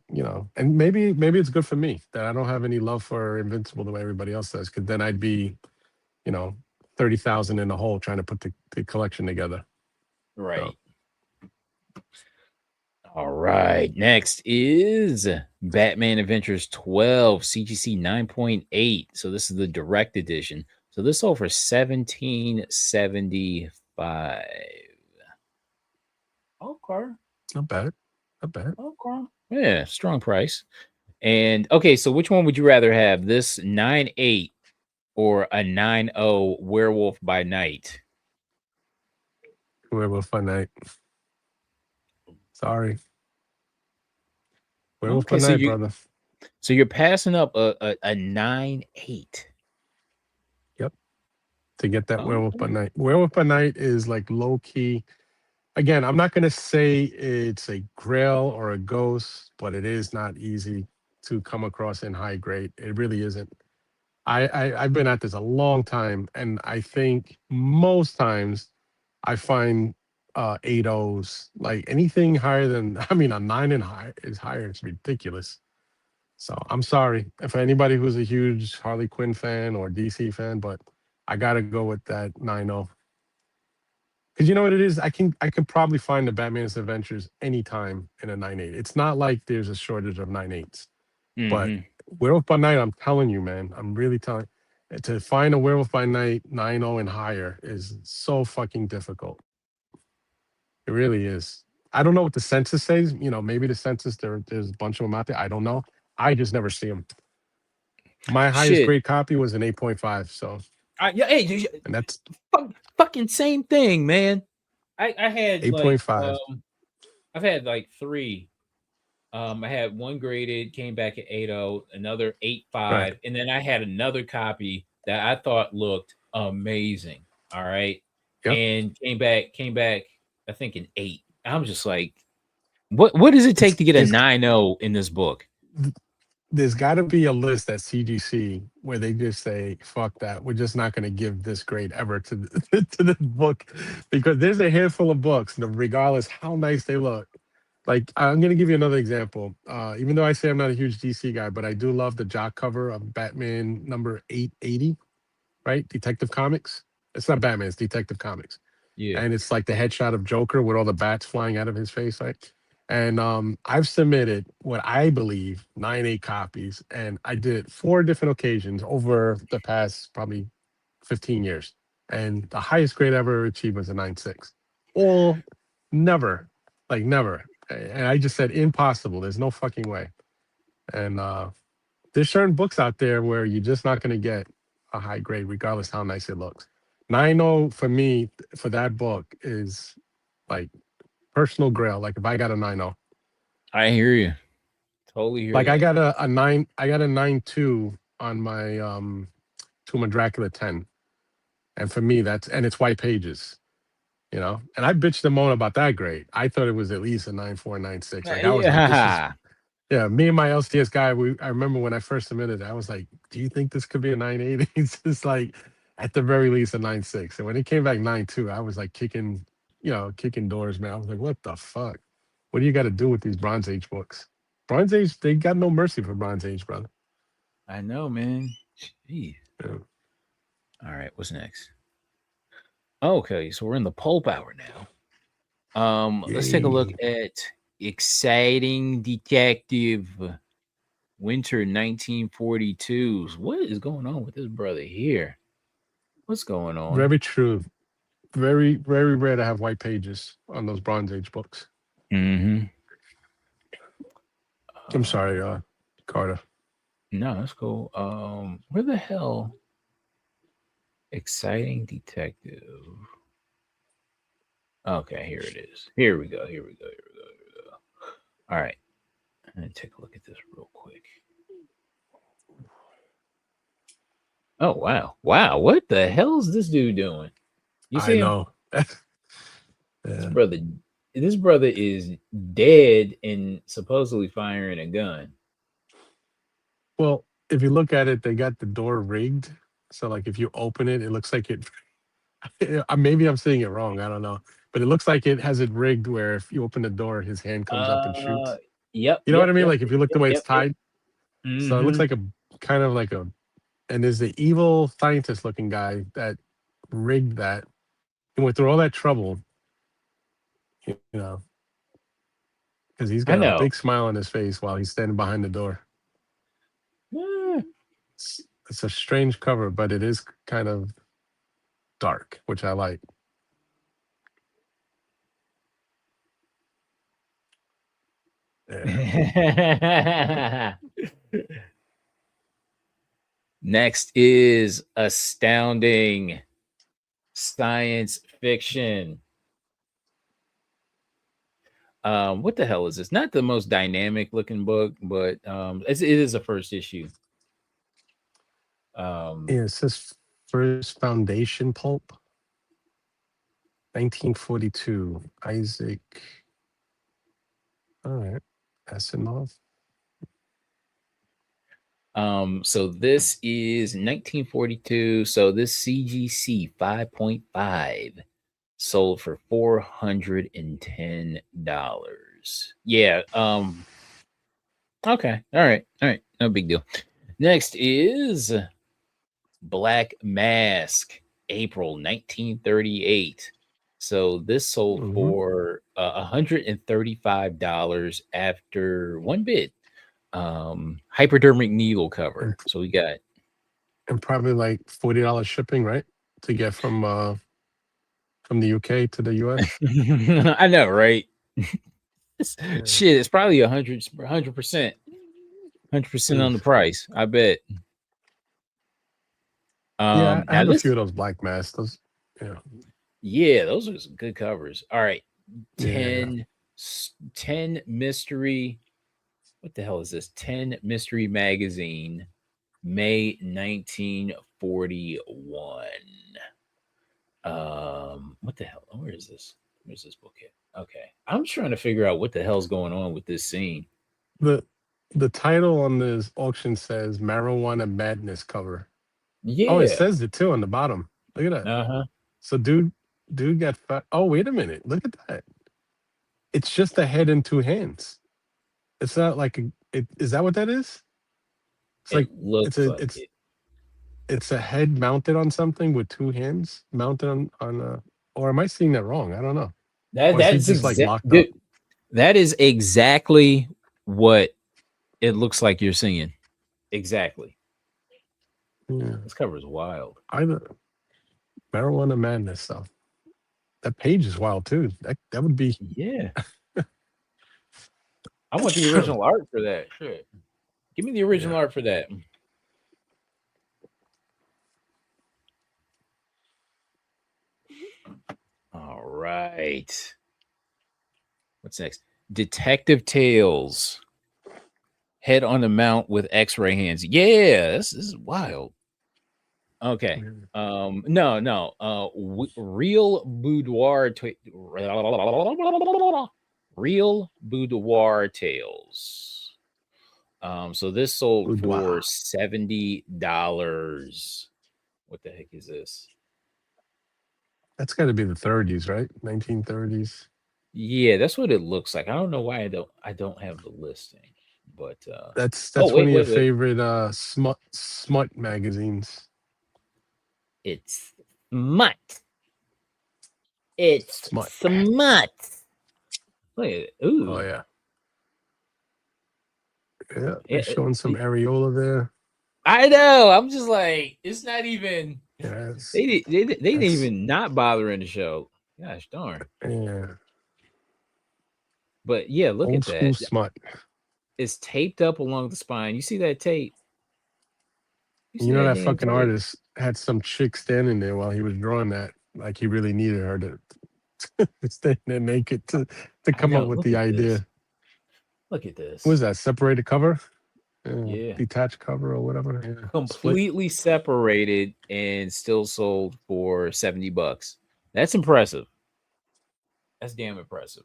and maybe it's good for me that I don't have any love for Invincible the way everybody else does, because then I'd be, you know, 30,000 in the hole trying to put the collection together. So Right. All right. Next is Batman Adventures 12 CGC 9.8. So this is the direct edition. So this sold for 1775. Okay. not bad, not bad. Okay. Yeah, strong price. And okay, so which one would you rather have? This 9.8 or a 9.0 Werewolf by Night? Werewolf by night. Sorry, werewolf by Okay, night, brother. so you're passing up a 9.8. Yep, to get that werewolf by Okay. night. Werewolf by night is like low key. Again, I'm not going to say it's a grail or a ghost, but it is not easy to come across in high grade. It really isn't. I've been at this a long time, and I think most times I find 8.0s. Like anything higher than, I mean, a 9 and high is higher. It's ridiculous. So I'm sorry if anybody who's a huge Harley Quinn fan or DC fan, but I got to go with that 9.0. Because you know what it is, I can probably find the Batman's Adventures anytime in a 9.8. It's not like there's a shortage of 9.8s. But Mm-hmm. Werewolf by Night, I'm telling you, man, I'm really telling to find a Werewolf by Night 9.0 and higher is so fucking difficult. It really is. I don't know what the census says. You know, maybe the census there's a bunch of them out there. I don't know. I just never see them. My highest Shit. grade copy was an 8.5. So, Yeah, hey, and that's fucking same thing, man. I had like 8.5. I've had like three. I had one graded, came back at 8.0, another Right. 8.5, and then I had another copy that I thought looked amazing. All right. Yep. And came back, I think an 8. I'm just like, what does it take It's to get a it's 9.0 in this book? there's got to be a list at CGC where they just say, "Fuck that! We're just not going to give this grade ever to to the book," because there's a handful of books, regardless how nice they look. Like I'm going to give you another example. Even though I say I'm not a huge DC guy, but I do love the jock cover of Batman number 880, right? Detective Comics. It's not Batman; it's Detective Comics, Yeah. and it's like the headshot of Joker with all the bats flying out of his face, like. And I've submitted what I believe 9.8 copies, and I did it 4 different occasions over the past probably 15 years. And the highest grade I ever achieved was a 9.6. All never, like never. And I just said impossible. There's no fucking way. And there's certain books out there where you're just not going to get a high grade, regardless how nice it looks. 9.0 for me, for that book, is like personal grail. Like if I got a 9.0, I hear you. Totally hear like I that. got a 9, I got a 9.2 on my Tomb of Dracula 10. And for me, that's and it's white pages, you know. And I bitched and moaned about that grade. I thought it was at least a 9.4, 9.6. Like I was like, this is Yeah. yeah, me and my LCS guy, I remember when I first submitted, I was like, do you think this could be a 9.8? He's just like, at the very least, a 9.6. And when it came back 9.2, I was like kicking, kicking doors, man. I was like, what the fuck? What do you got to do with these Bronze Age books? Bronze Age, they got no mercy for Bronze Age, brother. I know, man. Jeez. Yeah. All right, what's next? Okay, so we're in the pulp hour now. Let's take a look Yay. at Exciting Detective Winter 1942s. What is going on with this brother here? What's going on? Very true. Very, very rare to have white pages on those Bronze Age books. Mm-hmm. I'm sorry, Uh, Carter. no, that's cool. Where the hell? Exciting Detective. Okay, here it is. Here we go. Here we go. Here we go. Here we go. All right. I'm gonna take a look at this real quick. Oh wow. Wow. What the hell is this dude doing? You I see him? know. This Yeah. brother this brother is dead and supposedly firing a gun. Well, if you look at it, they got the door rigged. So, like, if you open it, it looks like it. Maybe I'm saying it wrong. I don't know, but it looks like it has it rigged where if you open the door, his hand comes up and Uh shoots. yep, You know what yep, I mean? yep, Like if you look the yep, way it's yep, yep. tied, so it looks Mm-hmm. like a kind of like a. And there's the evil scientist looking guy that rigged that and went through all that trouble, you know, because he's got I a know. big smile on his face while he's standing behind the door. Eh, It's a strange cover, but it is kind of dark, which I like. Yeah. Next is astounding science fiction. What the hell is this? Not the most dynamic looking book, but it is a first issue. Um, Yeah, it says First Foundation Pulp, 1942. Isaac. All right. Asimov. so this is 1942. So this CGC 5.5 sold for $410. Yeah. Okay. All right. All right. No big deal. Next is Black Mask, April 1938. So this sold Hmm. for $135 after one bid. Hypodermic needle cover. And So we got and probably like $40 shipping, right? To get from the UK to the US. I know, right? Yeah. Shit, it's probably 100%, 100% on the Oof. price. I bet. Yeah, I Now had a few this, of those black masks. Those, yeah, yeah, those are some good covers. All right, yeah. 10, 10 mystery. What the hell is this? 10 mystery magazine, May 1941. What the hell? Where is this? Where's this book at? Okay, I'm trying to figure out what the hell's going on with this scene. The the title on this auction says "Marijuana Madness" cover. Oh, it Yeah. says it too on the bottom. Look at that. Uh huh. So, dude got fat. Oh, wait a minute. Look at that. It's just a head and two hands. It's not like is that what that is? It's It like looks like it's it. it's a head mounted on something with two hands mounted on or am I seeing that wrong? I don't know. Or is he That's just like exact, locked dude. up? That is exactly what it looks like you're seeing. Exactly. Yeah. This cover is wild. I Marijuana Madness stuff. That page is wild too. That would be Yeah. I want the original art for that. Shit. Give me the original yeah. art for that. All right. What's next? Detective Tales. Head on the mount with X-ray hands. Yeah, this is wild. Okay. No, no. Real boudoir real boudoir tales. So this sold for Boudoir. $70. What the heck is this? That's got to be the 30s, right? 1930s. Yeah, that's what it looks like. I don't know why I don't have the listing. But oh That's one wait, of your wait, wait. favorite smut magazines. It's smut. It's Smut. smut. Look at it. Oh Ooh. yeah. Yeah, they're Yeah, showing some areola there. I know. I'm just like, it's not even. Yes. They didn't That's even not bother in the show. Gosh darn. yeah. But yeah, look Old at school that. smut. It's taped up along the spine. You see that tape? You And see you know that that damn fucking tape? artist had some chick standing there while he was drawing that, like he really needed her to stand there naked to I come up know. with Look the at this. idea. Look at What was this. that? Separated cover? Yeah. Detached cover or whatever. Yeah. Split. Completely separated and still sold for $70. That's impressive. That's damn impressive.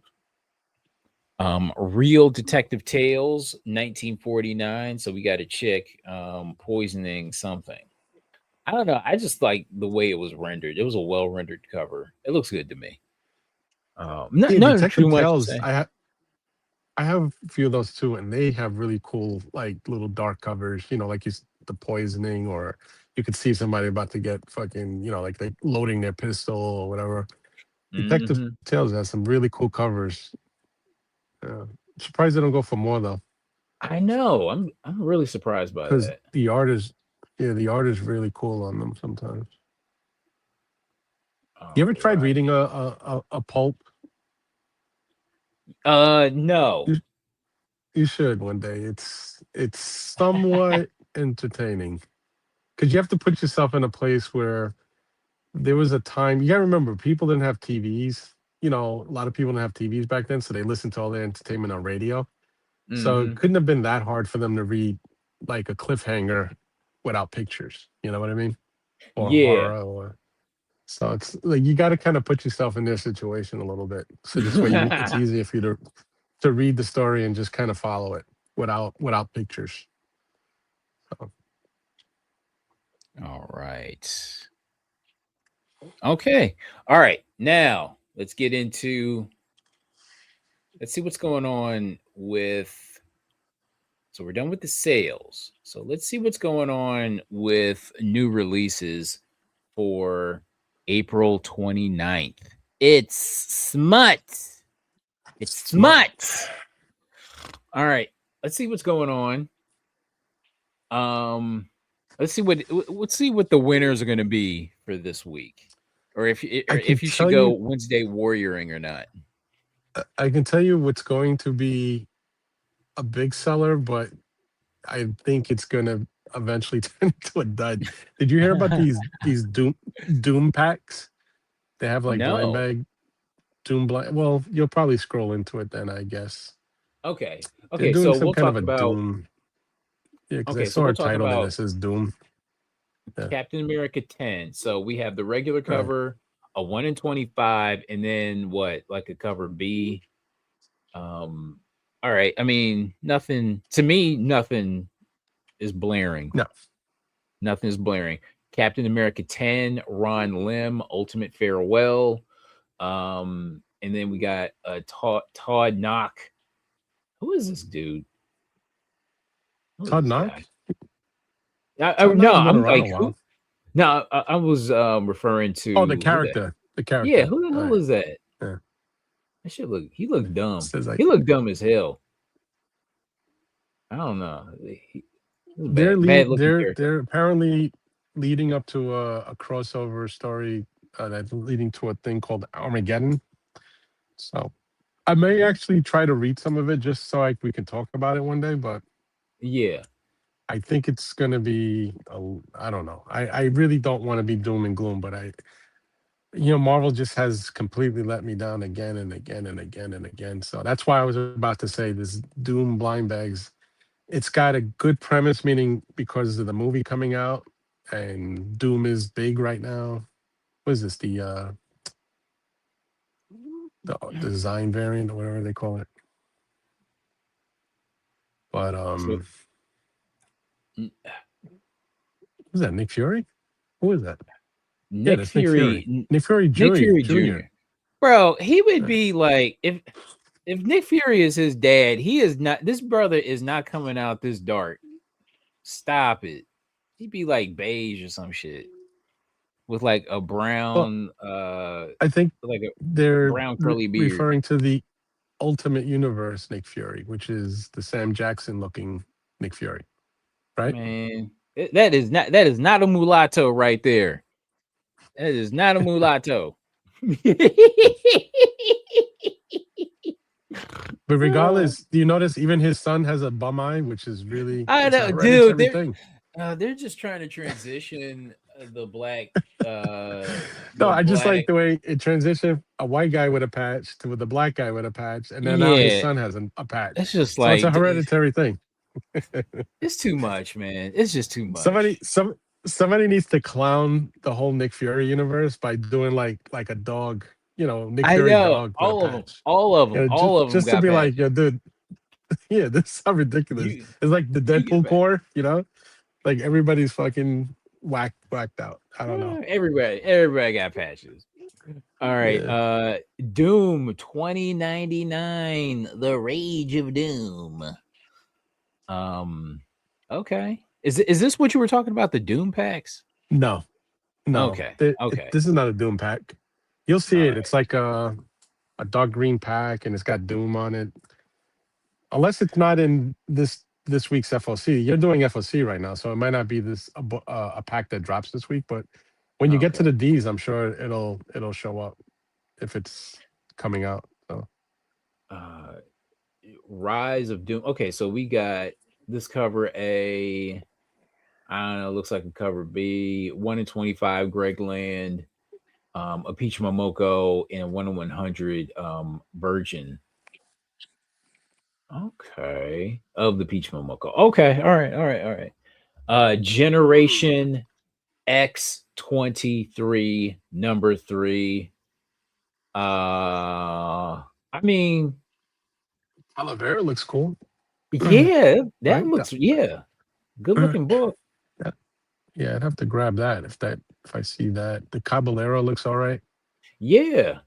Real Detective Tales, 1949. So we got a chick poisoning something. I don't know. I just like the way it was rendered. It was a well rendered cover. It looks good to me. Yeah, Nothing Detective too much to Tales. say. I have a few of those too, and they have really cool like little dark covers. Like the poisoning, or you could see somebody about to get fucking, like they loading their pistol or whatever. Detective Hmm. Tales has some really cool covers. Surprised they don't go for more though, I know. I'm really surprised by because that. the art is really cool on them sometimes. You All ever tried right. reading a pulp? No. You you should one day. It's somewhat entertaining because you have to put yourself in a place where there was a time. You gotta remember, people didn't have TVs. A lot of people didn't have TVs back then, so they listened to all their entertainment on radio. So it Hmm. couldn't have been that hard for them to read like a cliffhanger without pictures. You know what I mean? Or Yeah. horror. So it's like you got to kind of put yourself in their situation a little bit. So this way, it's easier for you to read the story and just kind of follow it without pictures. So, All right. Okay. All right. Now let's get into let's see what's going on with so we're done with the sales. So let's see what's going on with new releases for April 29th. It's smut. It's Smut. smut. All right. Let's see what's going on. Um, let's see what the winners are going to be for this week, or I can if you should tell go you, Wednesday warrioring or not. I can tell you what's going to be a big seller, but I think it's gonna eventually turn into a dud. Did you hear about these Doom packs? They have like blind No. bag Doom blind. Well, you'll probably scroll into it then, I guess. Okay. They're Okay. doing So some we'll kind talk of a about. Doom. Yeah, because I Okay. So saw we'll a talk title and it about says Doom. Yeah. Captain America 10. So we have the regular Right. cover, a 1 in 25, and then what, like a cover B. Um, all right. I mean, nothing to me, nothing is blaring. No. Nothing is blaring. Captain America 10, Ron Lim, Ultimate Farewell. And then we got Todd Knock. Who is this dude? Who is Todd this guy? Knock? Todd No, Knock's been I'm around a like who? while. No, I was referring Oh, the to who that? character. The Yeah, character. who the All hell right. is that? Yeah. That shit look. He looked dumb. Says He like looked dumb as hell. I don't know. He was bad looking character. they're apparently leading up to a crossover story that's leading to a thing called Armageddon. So I may actually try to read some of it just so we can talk about it one day. But Yeah, I think it's gonna be I don't know. I really don't want to be doom and gloom, but Marvel just has completely let me down again and again and again and again. So that's why I was about to say this Doom blind bags. It's got a good premise, meaning because of the movie coming out, and Doom is big right now. What is this? The design variant or whatever they call it. But so N- who's that? Nick Fury? Who is that? Yeah, Nick that's Nick Fury. Fury, Nick Fury Nick Jr. Fury Jr. Jr. Bro, he would Uh, be like if Nick Fury is his dad, he is not. This brother is not coming out this dark. Stop it. He'd be like beige or some shit with like a Well, brown, I think like a they're brown curly beard. referring to the Ultimate Universe Nick Fury, which is the Sam Jackson looking Nick Fury, right? Man, that is not a mulatto right there. That is not a mulatto. But Oh, regardless, do you notice even his son has a bum eye, which is really I it's a know, dude. hereditary They're thing. they're just trying to transition uh No, the I just like black. the way it transitioned a white guy with a patch to with a black guy with a patch, and then now his Yeah, son has a it's patch. just So it's a like hereditary thing. it's too much, man. It's just too somebody much. some Somebody needs to clown the whole Nick Fury universe by doing like a dog, Nick I Fury know dog with a all of them, patch. all of them, Just all of them just to got be like, patches. yo, dude, yeah, this is so ridiculous. You It's like the you get Deadpool back. core. Like everybody's fucking whacked out. I don't know. Everybody got patches. All right. Yeah. Doom 2099, The Rage of Doom. Um, okay. Is this what you were talking about? The Doom packs? No, no. Okay. Okay. This is not a Doom pack. You'll see All it. right. It's like a dark green pack, and it's got Doom on it. Unless it's not in this week's FOC. You're doing FOC right now, so it might not be a pack that drops this week. But when you get to Okay. the D's, I'm sure it'll show up if it's coming out. So Uh Rise of Doom. Okay, so we got this cover A. I don't know, looks like a cover B, 1 in 25, Greg Land, a Peach Momoko, and a 1 in 100 Virgin. Okay. Of the Peach Momoko. Okay. All right. All right. All right. Generation X 23, number 3. I mean, Talavera looks cool, yeah, that right? looks, yeah, good Uh, looking book. that- yeah, I'd have to grab that if I see that. The Caballero looks all right. Yeah.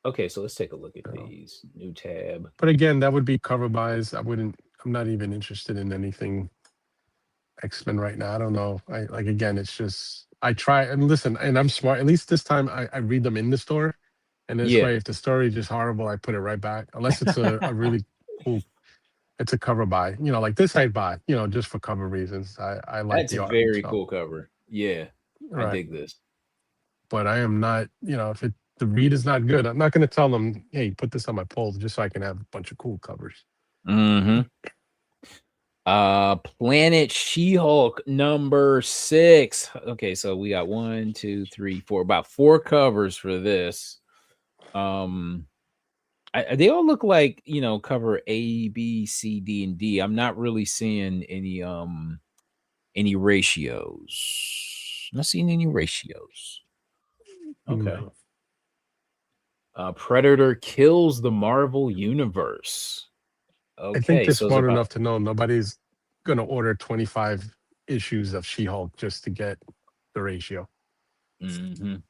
Okay, so let's take a look at So. these. New tab. But again, that would be cover buys. I'm not even interested in anything X-Men right now. I don't know. I again, it's just I try and listen, and I'm smart. At least this time I read them in the store And this Yeah. way, if the story is just horrible, I put it right back. Unless it's a really cool, it's a cover buy. Like this I'd buy, just for cover reasons. I like That's the a art. very So cool cover. Yeah. I right. dig this. But I am not, if the read is not good, I'm not going to tell them, hey, put this on my poll just so I can have a bunch of cool covers. Mm-hmm. Planet She-Hulk #6. Okay, so we got 1, 2, 3, 4, about 4 covers for this. Um, they all look like cover A, B, C, D, and D. I'm not really seeing any ratios. Not seeing any ratios. Okay. No. Predator kills the Marvel Universe. I think Okay, they're so it's smart about enough to know nobody's going to order 25 issues of She-Hulk just to get the ratio. mhm.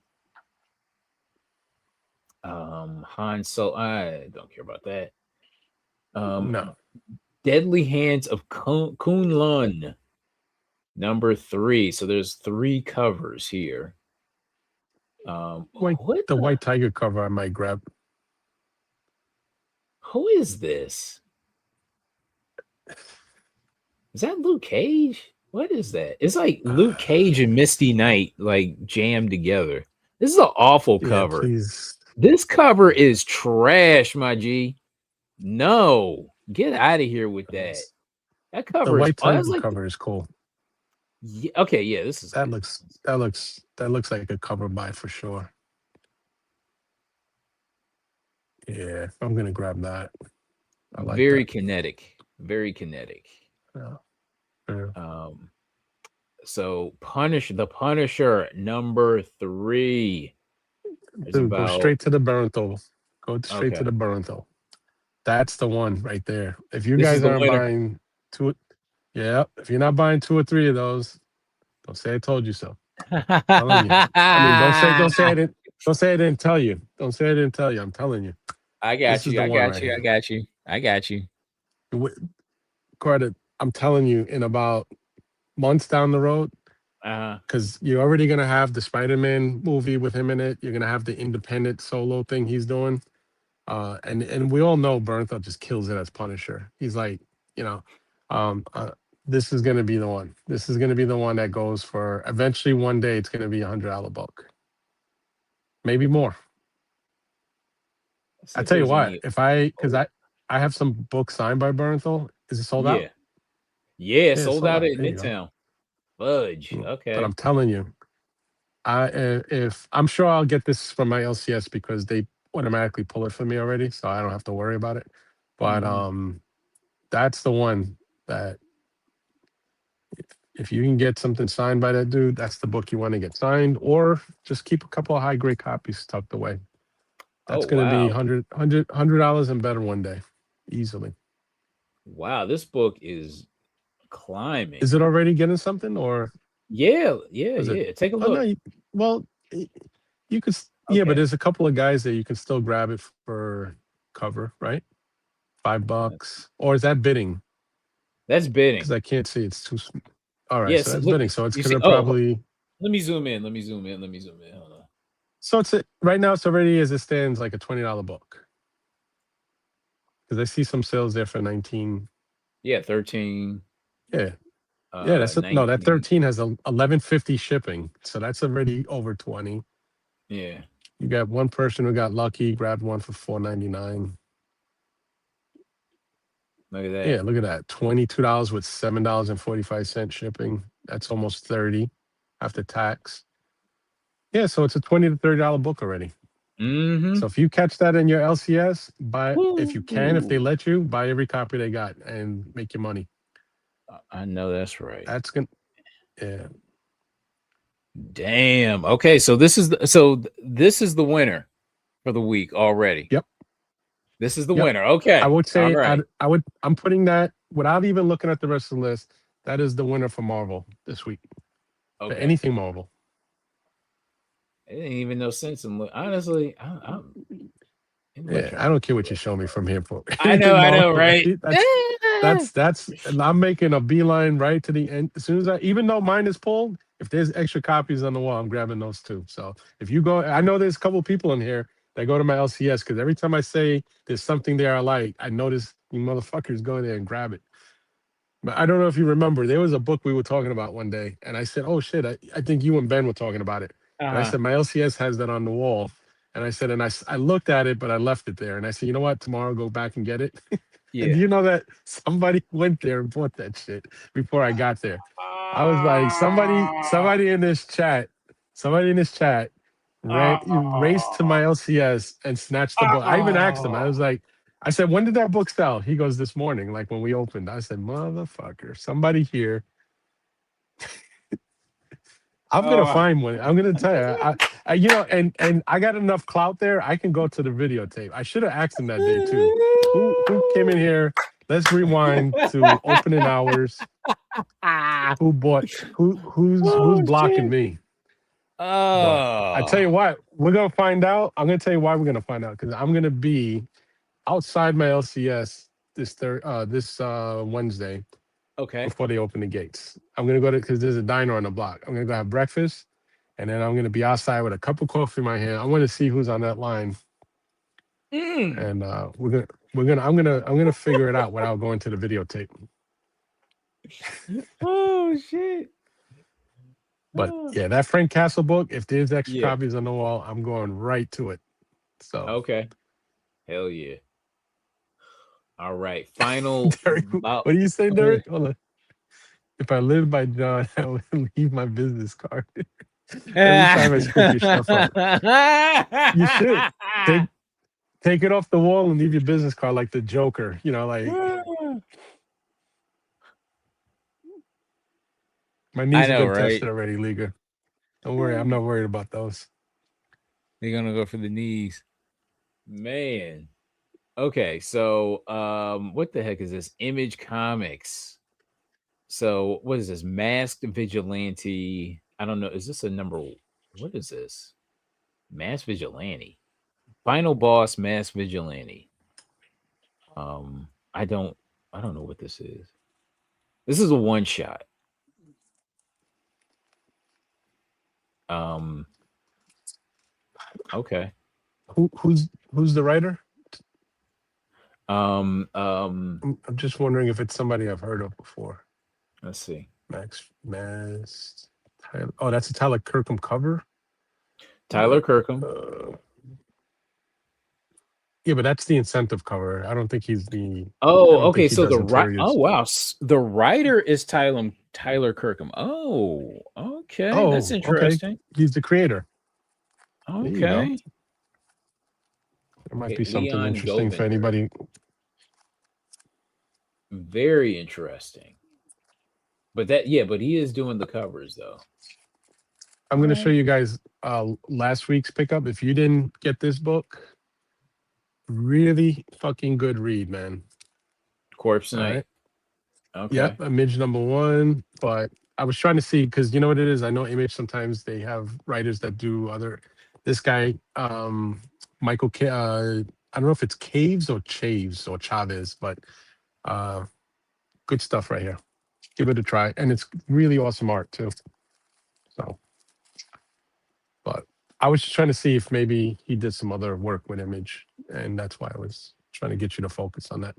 Han Solo. I don't care about that. No. Deadly Hands of Kunlun #3. So there's 3 covers here. White, What the White Tiger cover I might grab. who is this? Is that Luke Cage? What is that? It's like Luke Cage and Misty Knight like jammed together. This is an awful Yeah, cover. please. This cover is trash, my G. No, get out of here with that. That The cover is White that's Tiger like cover is cool. okay, yeah, this is That good. looks that looks like a cover buy for sure. Yeah, I'm gonna grab that. I like Very that. kinetic. Very kinetic. Yeah. Yeah. Um, so the Punisher #3 is Dude, go about straight to the Bernthal. Go straight to okay. the Bernthal. That's the one right there. If you This is guys the aren't winner. buying two, yeah, if you're not buying 2 or 3 of those, don't say I told you so. Telling you. I mean, don't say I didn't tell you. Don't say I didn't tell you. I'm telling you. I This got is you. the I one got right you. I here. got you. I got you. Carter, I'm telling you, in about months down the road, Uh-huh. because you're already gonna have the Spider-Man movie with him in it. You're gonna have the independent solo thing he's doing. And we all know Bernthal just kills it as Punisher. He's like, you know, um, uh, this is gonna be the one. This is gonna be the one that goes for eventually one day. It's gonna be $100 book, maybe more. Let's see I if tell you there's what, any. if I because Oh, I have some books signed by Bernthal. Is it sold out? yeah. Yeah, Yeah, it's sold sold out out. at There you go. Midtown. Fudge. But I'm Okay. telling you, if I'm sure I'll get this from my LCS because they automatically pull it for me already, so I don't have to worry about it. But Hmm. that's the one that if you can get something signed by that dude, that's the book you want to get signed, or just keep a couple of high grade copies tucked away. Oh That's going to be wow. $100 and better one day, easily. Wow, this book is climbing. Is it already getting something, or Yeah, yeah, was it? yeah. Take a Oh no, look. well, you could, yeah, but Okay. there's a couple of guys that you can still grab it for cover, right? Five Uh, bucks, or is that bidding? that's Because bidding. I can't see. It's too. All right, so Yes, that's look, bidding. So it's you see. gonna Oh, probably. let me zoom in. Let me zoom in. Let me zoom in. Hold on. So right now. It's already as it stands like a $20 book. Because I see some sales there for 19. Yeah, 13, Yeah, yeah. No. That 19. 13 has a 1150 shipping. So that's already over 20. Yeah. You got one person who got lucky, grabbed one for 4.99. Look at that. Yeah, look at that. $22 with $7.45 shipping. That's almost 30 after tax. Yeah, so it's a $20 to $30 book already. Mm-hmm. So if you catch that in your LCS, buy if you can, if they Woo. let you, buy every copy they got and make your money. I know that's right. That's gonna yeah. Damn. Okay, so this is the winner for the week already. Yep. This is the Yep. winner. I Okay. would All say right. I'm putting that without even looking at the rest of the list. That is the winner for Marvel this week. For Okay. anything Marvel. It ain't even no sense in honestly. I'm Yeah, looking. I don't care what you show me from here for anything I know, Marvel. right? Right? That's and I'm making a beeline right to the end. As soon as even though mine is pulled, if there's extra copies on the wall, I'm grabbing those too. So if you go, I know there's a couple people in here that go to my LCS because every time I say there's something there I like, I notice you motherfuckers go there and grab it. But I don't know if you remember, there was a book we were talking about one day, and I said, "Oh shit, I think you and Ben were talking about it." And I Uh-huh. said, "My LCS has that on the wall." And I said, I looked at it, but I left it there. And I said, "You know what? Tomorrow, go back and get it." And do Yeah. you know that somebody went there and bought that shit before I got there? I was like, Ah, somebody in this chat raced to my ah, LCS and snatched the book. I even asked him. I ah. was like, I said, when did that book sell? He goes, this morning, like when we opened. I said, motherfucker, somebody here. I'm gonna Oh, find one. I'm gonna tell you. And I got enough clout there. I can go to the videotape. I should have asked him that day too. Who came in here? Let's rewind to opening hours. Who bought? Who's oh blocking shit. me? But I tell Oh, you what, we're gonna find out. I'm gonna tell you why we're gonna find out because I'm gonna be outside my LCS this Wednesday okay. before they open the gates. I'm gonna go to because there's a diner on the block. I'm gonna go have breakfast, and then I'm gonna be outside with a cup of coffee in my hand. I want to see who's on that line, Mm. and I'm gonna figure it out without going to the videotape. Oh shit. But Oh. yeah, that Frank Castle book. If there's extra Yeah. copies on the wall, I'm going right to it. So, Okay. Hell yeah. All right. Final. Derek, About, what do you say, oh, Derek? Hold on. If I lived by John, I would leave my business card every time I scoop your stuff up. You should take take it off the wall and leave your business card like the Joker. Like my I knees have know, been right? tested already, Liga. Don't worry, I'm not worried about those. They're gonna go for the knees. Man. Okay, so what the heck is this? Image Comics. So what is this? Masked Vigilante. I don't know. Is this a number? What is this? Masked Vigilante. Final Boss Masked Vigilante. Um, I don't I don't know what this is. This is a one shot. Um, okay. Who's the writer? Um, um, I'm just wondering if it's somebody I've heard of before. let's see. Max Mass. Oh, that's a Tyler Kirkham cover. Tyler But Kirkham. yeah, but that's the incentive cover. I don't think he's the. I Oh, don't think okay. he So does oh interiors. wow, the writer is Tyler Kirkham. Oh, okay, that's Oh, okay. interesting. He's the creator. There you go. Okay, There might okay, be something Leon interesting for Govinder. anybody. Very interesting. But that, yeah, but he is doing the covers though. I'm All going to show right. you guys last week's pickup. If you didn't get this book, really fucking good read, man. Corpse All Night. right. Okay. Yep, Image number one. But I was trying to see because you know what it is. I know Image sometimes they have writers that do other. This guy, Michael. I don't know if it's Caves or Chaves or Chavez, but uh, good stuff right here. Give it a try, and it's really awesome art too. So, but I was just trying to see if maybe he did some other work with Image, and that's why I was trying to get you to focus on that.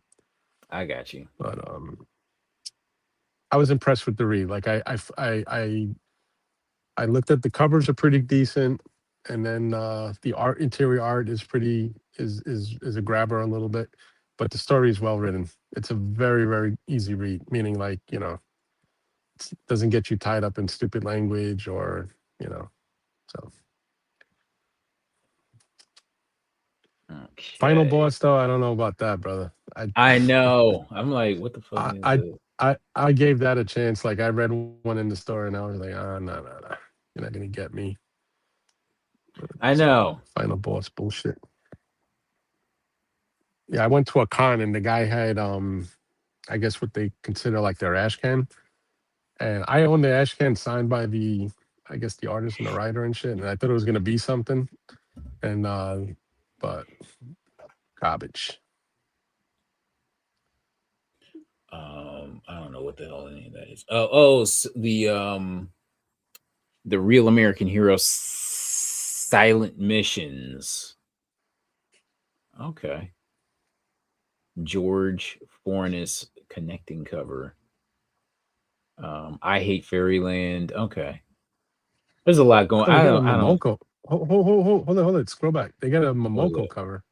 I got you. But I was impressed with the read. Like I looked at the covers are pretty decent, and then the interior art is pretty is a grabber a little bit, but the story is well written. It's a very easy read, meaning like it doesn't get you tied up in stupid language or you know. So final Okay. boss though, I don't know about that, brother. I know. I'm like, what the fuck I is I this? I gave that a chance. Like I read one in the store and I was like, oh no, you're not gonna get me. I know. Final boss bullshit. Yeah, I went to a con and the guy had I guess what they consider like their ash can. And I own the ash can signed by the I guess the artist and the writer and shit. And I thought it was gonna be something. And but garbage. I don't know what the hell any of that is. The Real American Hero Silent Missions. Okay. George Fornes connecting cover. I hate Fairyland. Okay. There's a lot going. Oh, they got a I don't. Momoko. Hold on. Scroll back. They got a What is Momoko it? cover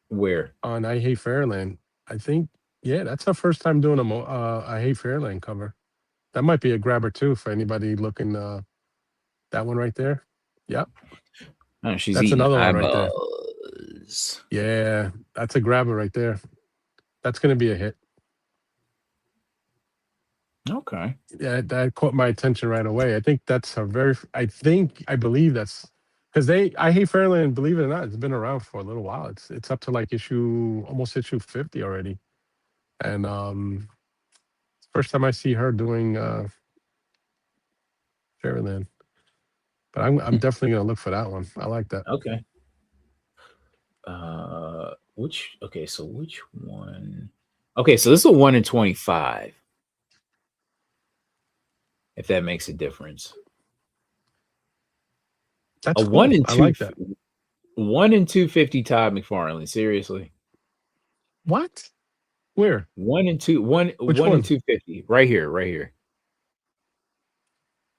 Where? on I Hate Fairyland. I think, yeah, that's our first time doing I Hate Fairyland cover. That might be a grabber too for anybody looking. That one right there. Yep, Oh, she's that's eating another one right there. eyeballs. Yeah, that's a grabber right there. That's gonna be a hit. Okay. Yeah, that caught my attention right away. I think that's a very. I believe that's because I Hate Fairyland. Believe it or not, it's been around for a little while. It's up to like almost issue 50 already, and first time I see her doing Fairyland. But I'm Hmm. definitely gonna look for that one. I like that. Okay. Which? Okay. So which one? Okay. So this is a 1 in 25. If that makes a difference. A That's one cool. in I two. like that. 1 in 250. Todd McFarlane. Seriously. What? Where? One and two. Which One in one? 250. Right here. Right here.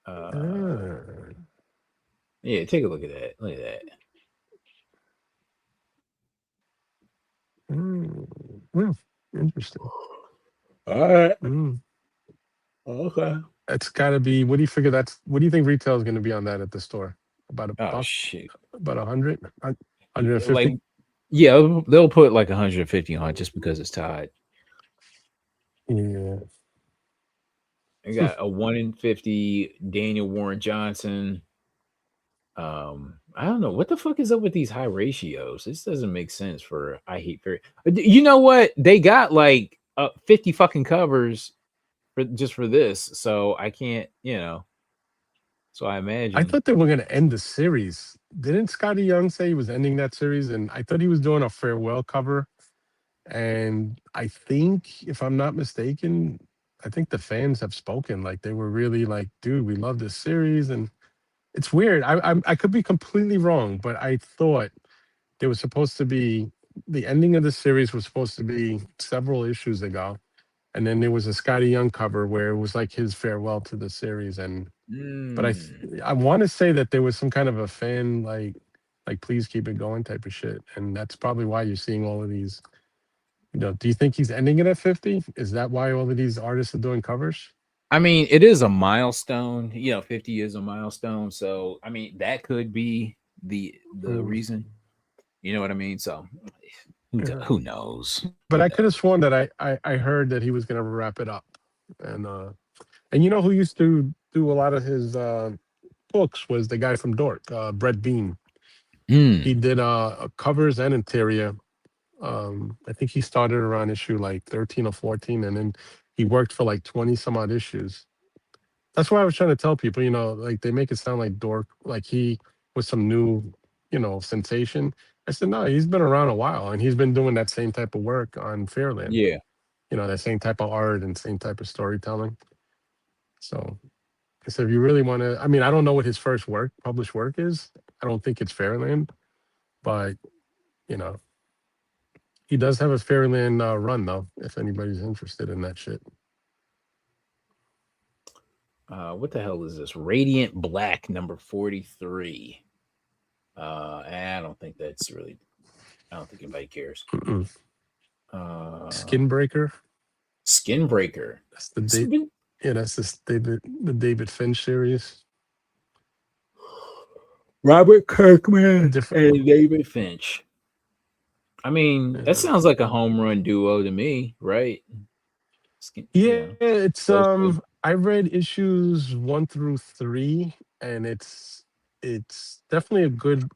Uh. Ah, Yeah. Take a look at that. Look at that. mm, well, interesting. All right. Mm. Okay. That's got to be. What do you figure? What do you think retail is going to be on that at the store? About a Oh buck? shit. About 100? 150? Like, yeah, they'll put like 150 on it just because it's tied. Yeah. I got a 1 in 50 Daniel Warren Johnson. I don't know what the fuck is up with these high ratios. This doesn't make sense for I hate fairy. You know what? They got like 50 fucking covers for just for this, so I can't. So I I imagine. thought they were going to end the series. Didn't Scotty Young say he was ending that series? And I thought he was doing a farewell cover. And I think, if I'm not mistaken, I think the fans have spoken. Like they were really like, dude, we love this series. And it's weird. I could be completely wrong, but I thought there was supposed to be the ending of the series was supposed to be several issues ago. And then there was a Scotty Young cover where it was like his farewell to the series. And but Mm. I want to say that there was some kind of a fan like please keep it going type of shit. And that's probably why you're seeing all of these. Do you think he's ending it at 50? Is that why all of these artists are doing covers? I mean, it is a milestone. 50 is a milestone. So, I mean, that could be the Mm, reason. You know what I mean? So, yeah. who knows? But Who I could have knows? sworn that I heard that he was gonna wrap it up. And and you know who used to do a lot of his books was the guy from Dork, Brett Bean. He Hmm. did covers and interior. I think he started around issue like 13 or 14, and then he worked for like 20 some odd issues. That's why I was trying to tell people, like they make it sound like Dork, like he was some new, sensation. I said, no, he's been around a while and he's been doing that same type of work on Fairland, Yeah. that same type of art and same type of storytelling. So I said, if you really want to, I mean, I don't know what his first published work is. I don't think it's Fairland, but, you know, he does have a Fairland run though, if anybody's interested in that shit. What the hell is this? Radiant Black number 43. I don't think that's really. I don't think anybody cares. Mm-mm. Uh, Skin Breaker. Skin Breaker. That's the It's date. been- Yeah, that's the David Finch series. Robert Kirkman Different. and David Finch. I mean, that Yeah, sounds like a home run duo to me, right? Skin, yeah, it's those two. I read issues 1 through 3, and it's definitely a good,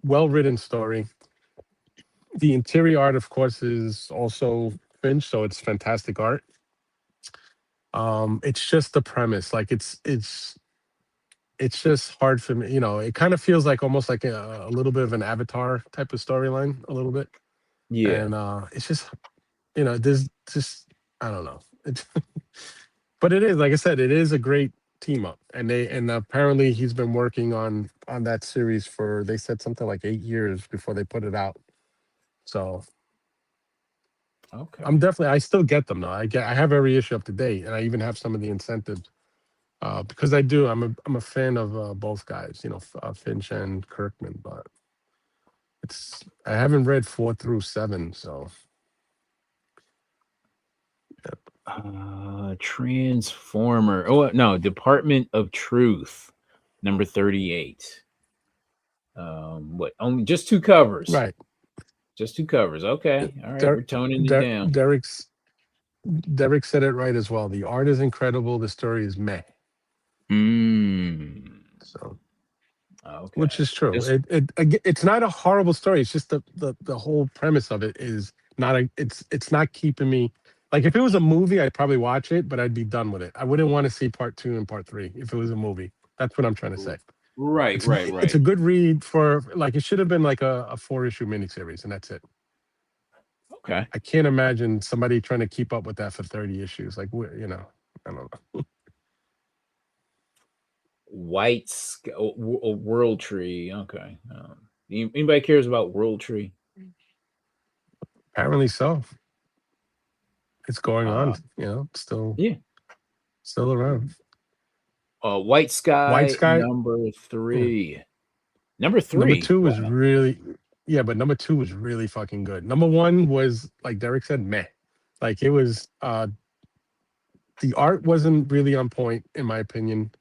well written story. The interior art, of course, is also Finch, so it's fantastic art. It's just the premise, like it's just hard for me. It kind of feels like almost like a little bit of an Avatar type of storyline, a little bit, Yeah. and it's just there's just I don't know. It's but it is like I said, it is a great team up, and apparently he's been working on that series for they said something like 8 years before they put it out. So I'm Okay. definitely, I still get them though. I have every issue up to date, and I even have some of the incentives because I do. I'm a fan of both guys, Finch and Kirkman. But I haven't read 4 through 7, so Transformer. Oh no, Department of Truth, number 38. What? Only just two covers. right. Just two covers. Uh, Okay. All right. Der- We're toning it down. Derek said it right as well. The art is incredible. The story is meh. Hmm. So, which Okay. is true. Just It's not a horrible story. It's just the whole premise of it is not a. It's not keeping me. Like if it was a movie, I'd probably watch it, but I'd be done with it. I wouldn't want to see part 2 and part 3 if it was a movie. That's what I'm trying to say. right, right, It's a right. good read for like it should have been like a 4 issue miniseries, and that's it. Okay. I can't imagine somebody trying to keep up with that for 30 issues. Like I don't know. World Tree. Okay. Anybody cares about World Tree? Apparently so. It's going on. Uh, yeah. Still around. White White Sky, Sky. number Yeah. three. Number Number three. 2 was Wow. really, yeah, but number 2 was really fucking good. Number 1 was like Derek said, meh. Like it was. The art wasn't really on point in my opinion,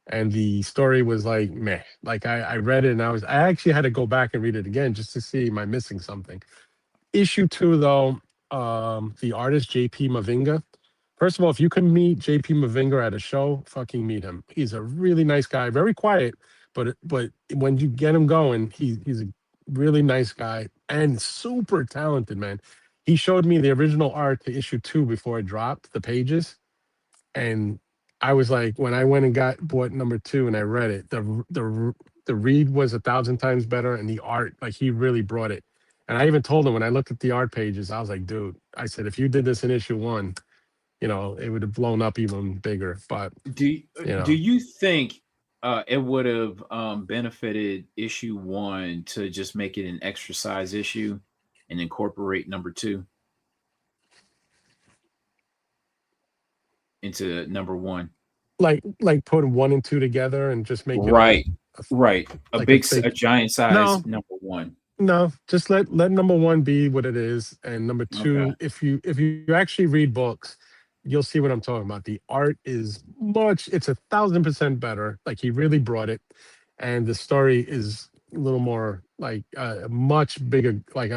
and the story was like meh. Like I read it and I actually had to go back and read it again just to see am I missing something. Issue 2 though, the artist JP Mavinga. First of all, if you can meet JP Mavinga at a show, fucking meet him. He's a really nice guy, very quiet, but when you get him going, he's a really nice guy and super talented, man. He showed me the original art to issue 2 before it dropped, the pages, and I was like, when I went and bought number 2 and I read it, the read was 1,000 times better, and the art, like he really brought it. And I even told him when I looked at the art pages, I was like, dude, I said, if you did this in issue 1, it would have blown up even bigger. But Do you think it would have benefited issue one to just make it an extra size issue and incorporate number two into number one? like put 1 and 2 together and just make it Right, a right. like a A fake. giant size No, number one. no, just let number 1 be what it is, and number Okay. 2, if you actually read books, you'll see what I'm talking about. The art is it's 1,000% better. Like he really brought it, and the story is a little more like much bigger. Like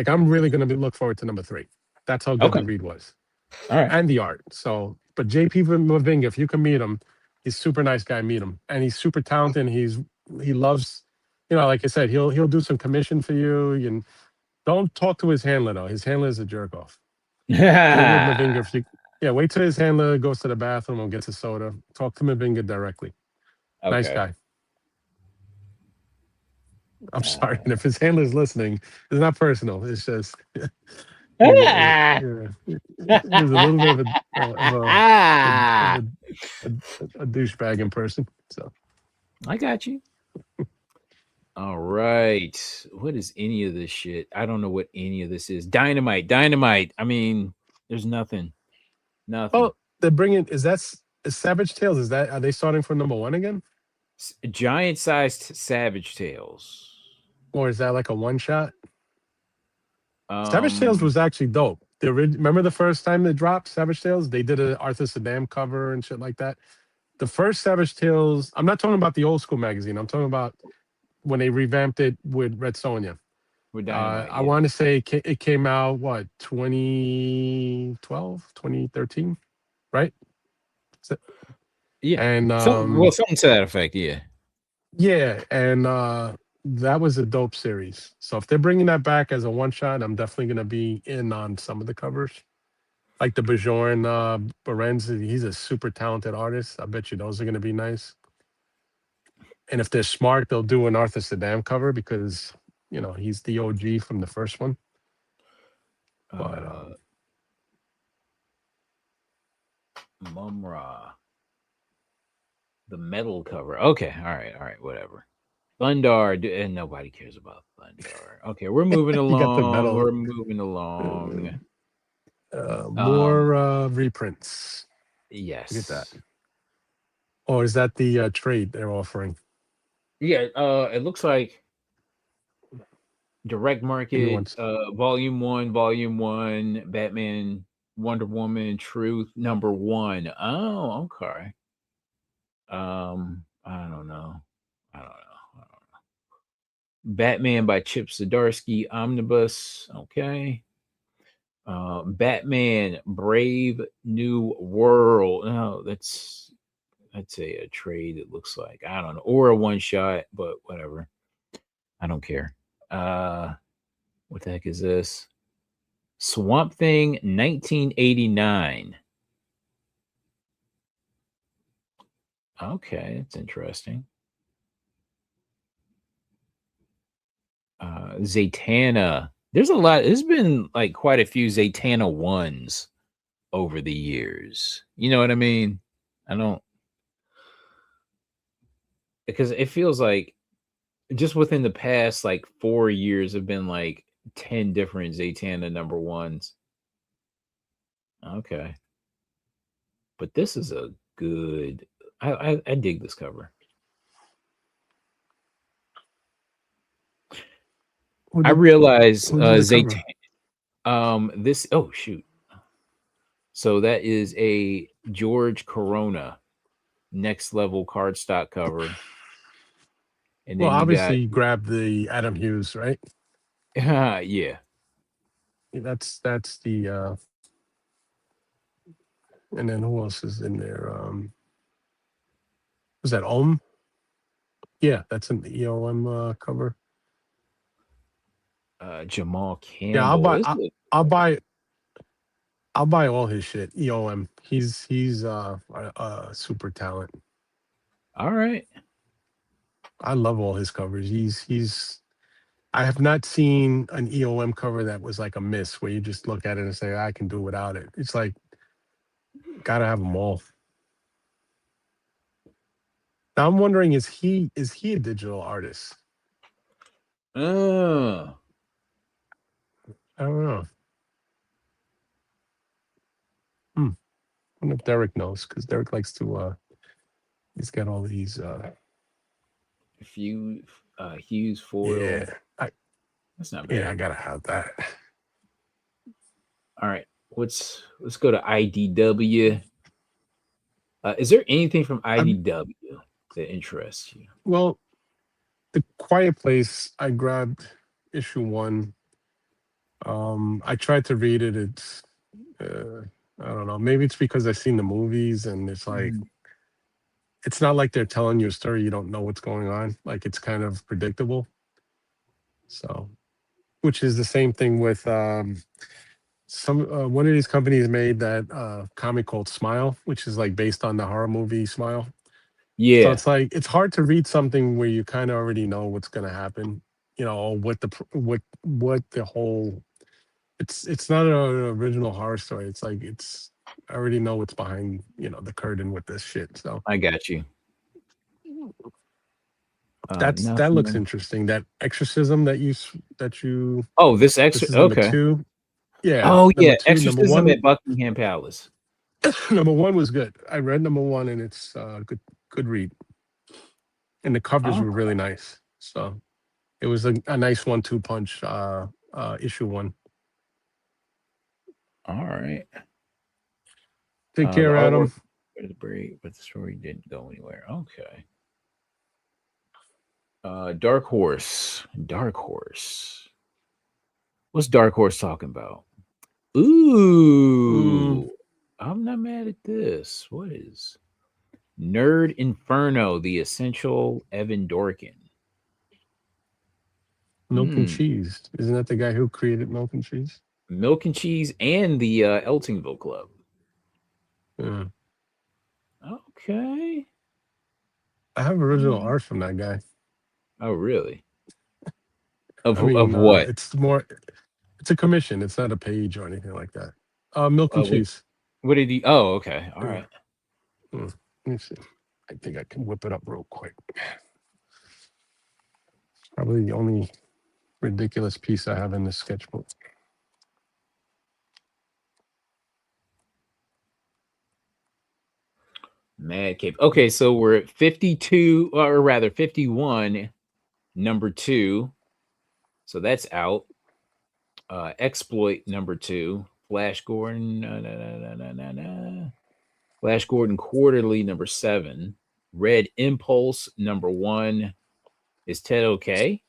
I'm really gonna look forward to number 3. That's how good Okay. the read was, All right. and the art. So, but JP Mavinga, if you can meet him, he's a super nice guy. Meet him, and he's super talented. And he loves, like I said, he'll do some commission for you. And don't talk to his handler though. His handler is a jerk off. Deal with Mavinga if you. Yeah, wait till his handler goes to the bathroom and gets a soda. Talk to Mavinga directly. Nice Okay. guy. I'm sorry, Uh, and if his handler's listening, it's not personal. It's just Ah! he was a little bit of of a, a, a douchebag in person. So I got you. All right. What is any of this shit? I don't know what any of this is. Dynamite. Dynamite. I mean, there's nothing. Nothing. oh, they're bringing is Savage Tales? Are they starting from number 1 again, Giant sized Savage Tales. or is that like a one shot? Savage Tales Um, was actually dope. Remember the first time they dropped Savage Tales? They did an Arthur Saddam cover and shit like that. The first Savage Tales. I'm not talking about the old school magazine. I'm talking about when they revamped it with Red Sonja. with Dynamite, I yeah. want to say it came out what 2012, 2013, right? So- Yeah. And Something to that effect, yeah. yeah, and that was a dope series. So if they're bringing that back as a one shot, I'm definitely gonna be in on some of the covers. Like the Bajorn Berens, he's a super talented artist. I bet you those are gonna be nice. And if they're smart, they'll do an Arthur Saddam cover because he's the OG from the first one. But Uh Mumra. The metal cover. Okay, all right, whatever. Thundar, and nobody cares about Thundar. Okay, we're moving You got the along. metal. We're moving along. Um, More reprints. Look at that. yes. Or is that the trade they're offering? Yeah, it looks like direct Give me market, one. volume one, Batman, Wonder Woman, Truth, number one. Oh, okay. I don't know. I don't know. Batman by Chip Zdarsky, Omnibus. Okay. Batman, Brave New World. No, that's a trade. It looks like I don't know, or a one shot, but whatever. I don't care. Uh, what the heck is this? Swamp Thing, 1989. Okay, that's interesting. Zatanna. There's a lot. There's been like quite a few Zatanna ones over the years. You know what I mean? I don't because it feels like just within the past like 4 years have been like 10 different Zatanna number ones. Okay. But this is a good I dig this cover. Who I did realize who did the Zaytan cover? this oh shoot. So that is a George Corona next level cardstock cover. And Well, then you got obviously you grabbed the Adam Hughes, right? yeah. That's the and then who else is in there? Was that Ohm? Yeah, that's an EOM cover. Jamal Yeah, Campbell. This is I'll buy I'll buy all his shit. EOM. He's a super talent. all right. I love all his covers. He's I have not seen an EOM cover that was like a miss where you just look at it and say I can do without it. It's like gotta have them all. Now I'm wondering is he a digital artist? Uh, I don't know. Hmm. I wonder if Derek knows because Derek likes to he's got all these few Hughes yeah. foil. I That's not yeah, I bad. gotta have that. All right. Let's go to IDW. Is there anything from I'm IDW that interests you? well, the Quiet Place, I grabbed issue one. I tried to read it. It's I don't know. Maybe it's because I've seen the movies and it's like Mhm. it's not like they're telling you a story. You don't know what's going on. Like it's kind of predictable. So, which is the same thing with some one of these companies made that comic called Smile, which is like based on the horror movie Smile. So Yeah, it's like it's hard to read something where you kind of already know what's going to happen, or what the whole. It's not an original horror story. It's like it's I already know what's behind the curtain with this shit. So I got you. that looks Nothing. interesting. That exorcism that you Oh, this extra. this is number Okay. two. Yeah, Oh number yeah, two. Number Exorcism one. at Buckingham Palace. Number one was good. I read number one and it's good read. And the covers Oh, were really nice. So it was a nice 1-2 punch issue one. all right. Take The care, artwork Adam. was the break, but the story didn't go anywhere. Okay. Dark Horse. Dark Horse. What's Dark Horse talking about? Mm, Ooh, I'm not mad at this. What is Nerd Inferno? The Essential Evan Dorkin. milk and Hmm. cheese. Isn't that the guy who created milk and cheese? Milk and Cheese and the Eltingville Club. Yeah. Okay. I have original Mm. art from that guy. Oh, really? I Of mean, what? it's a commission. It's not a page or anything like that. Milk and What? cheese. What did he? Oh, okay. All Yeah. right. Mm. Let me see. I think I can whip it up real quick. Probably the only ridiculous piece I have in this sketchbook. Mad Cape. Okay, so we're at 52, or rather 51, number 2. So that's out. Exploit number 2. Flash Gordon. Flash Gordon Quarterly number 7. Red Impulse number 1. Is Ted okay?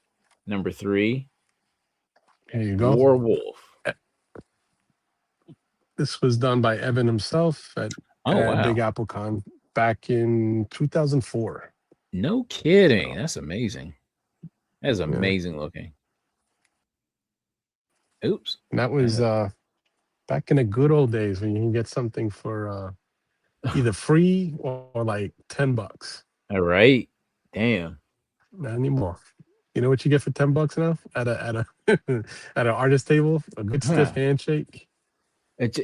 Number 3. Here you go. Warwolf. This was done by Evan himself Oh at Big wow. Apple Con back in 2004. No kidding. So, That's amazing. That's yeah. amazing looking. Oops. And that was back in the good old days when you can get something for either free or like $10. All right. Damn. Not anymore. You know what you get for $10 now at a at an artist table? A good stiff Huh. handshake. It,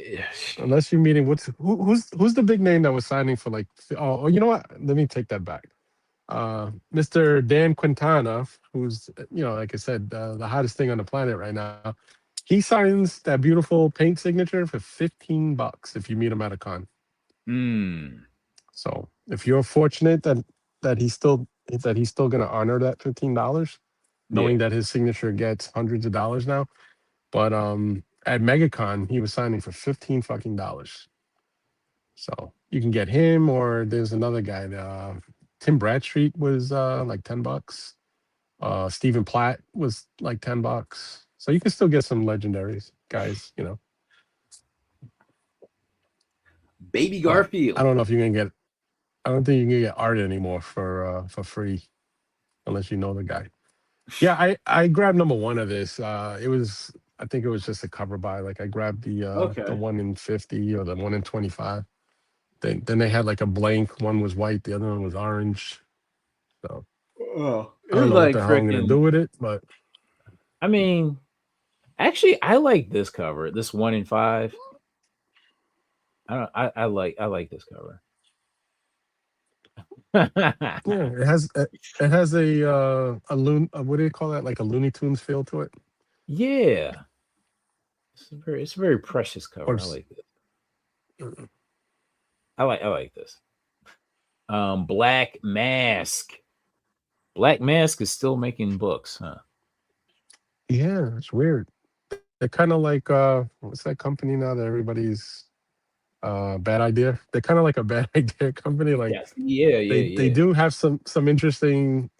Unless you're meeting who's the big name that was signing for like you know what? Let me take that back. Mr. Dan Quintana, who's like I said, the hottest thing on the planet right now. He signs that beautiful paint signature for $15 if you meet him at a con. mm, So if you're fortunate that he's still going to honor that $15, yeah. knowing that his signature gets hundreds of dollars now. But at MegaCon, he was signing for 15 fucking dollars. So you can get him, or there's another guy. Tim Bradstreet was like $10. Stephen Platt was like $10. So you can still get some legendaries, guys. Baby But I Garfield. don't know if you're gonna get. I don't think you can get art anymore for free, unless you know the guy. Yeah, I grabbed number one of this. I think it was just a cover buy. Like I grabbed the Okay. one in 50 or the one in 25. Then they had like a blank. One was white, the other one was orange. So Oh, I don't it's know what like the hell I'm gonna freaking. do with it, but I mean, actually, I like this cover. This 1 in 5. I don't. I like this cover. yeah, it has a what do you call that? Like a Looney Tunes feel to it, Yeah, it's a very precious or cover. I like this. I like this. Black Mask. Black Mask is still making books, huh? yeah, it's weird. They're kind of like what's that company now that everybody's bad idea? They're kind of like a bad idea company. Like Yes. Yeah, yeah, they yeah. do have some interesting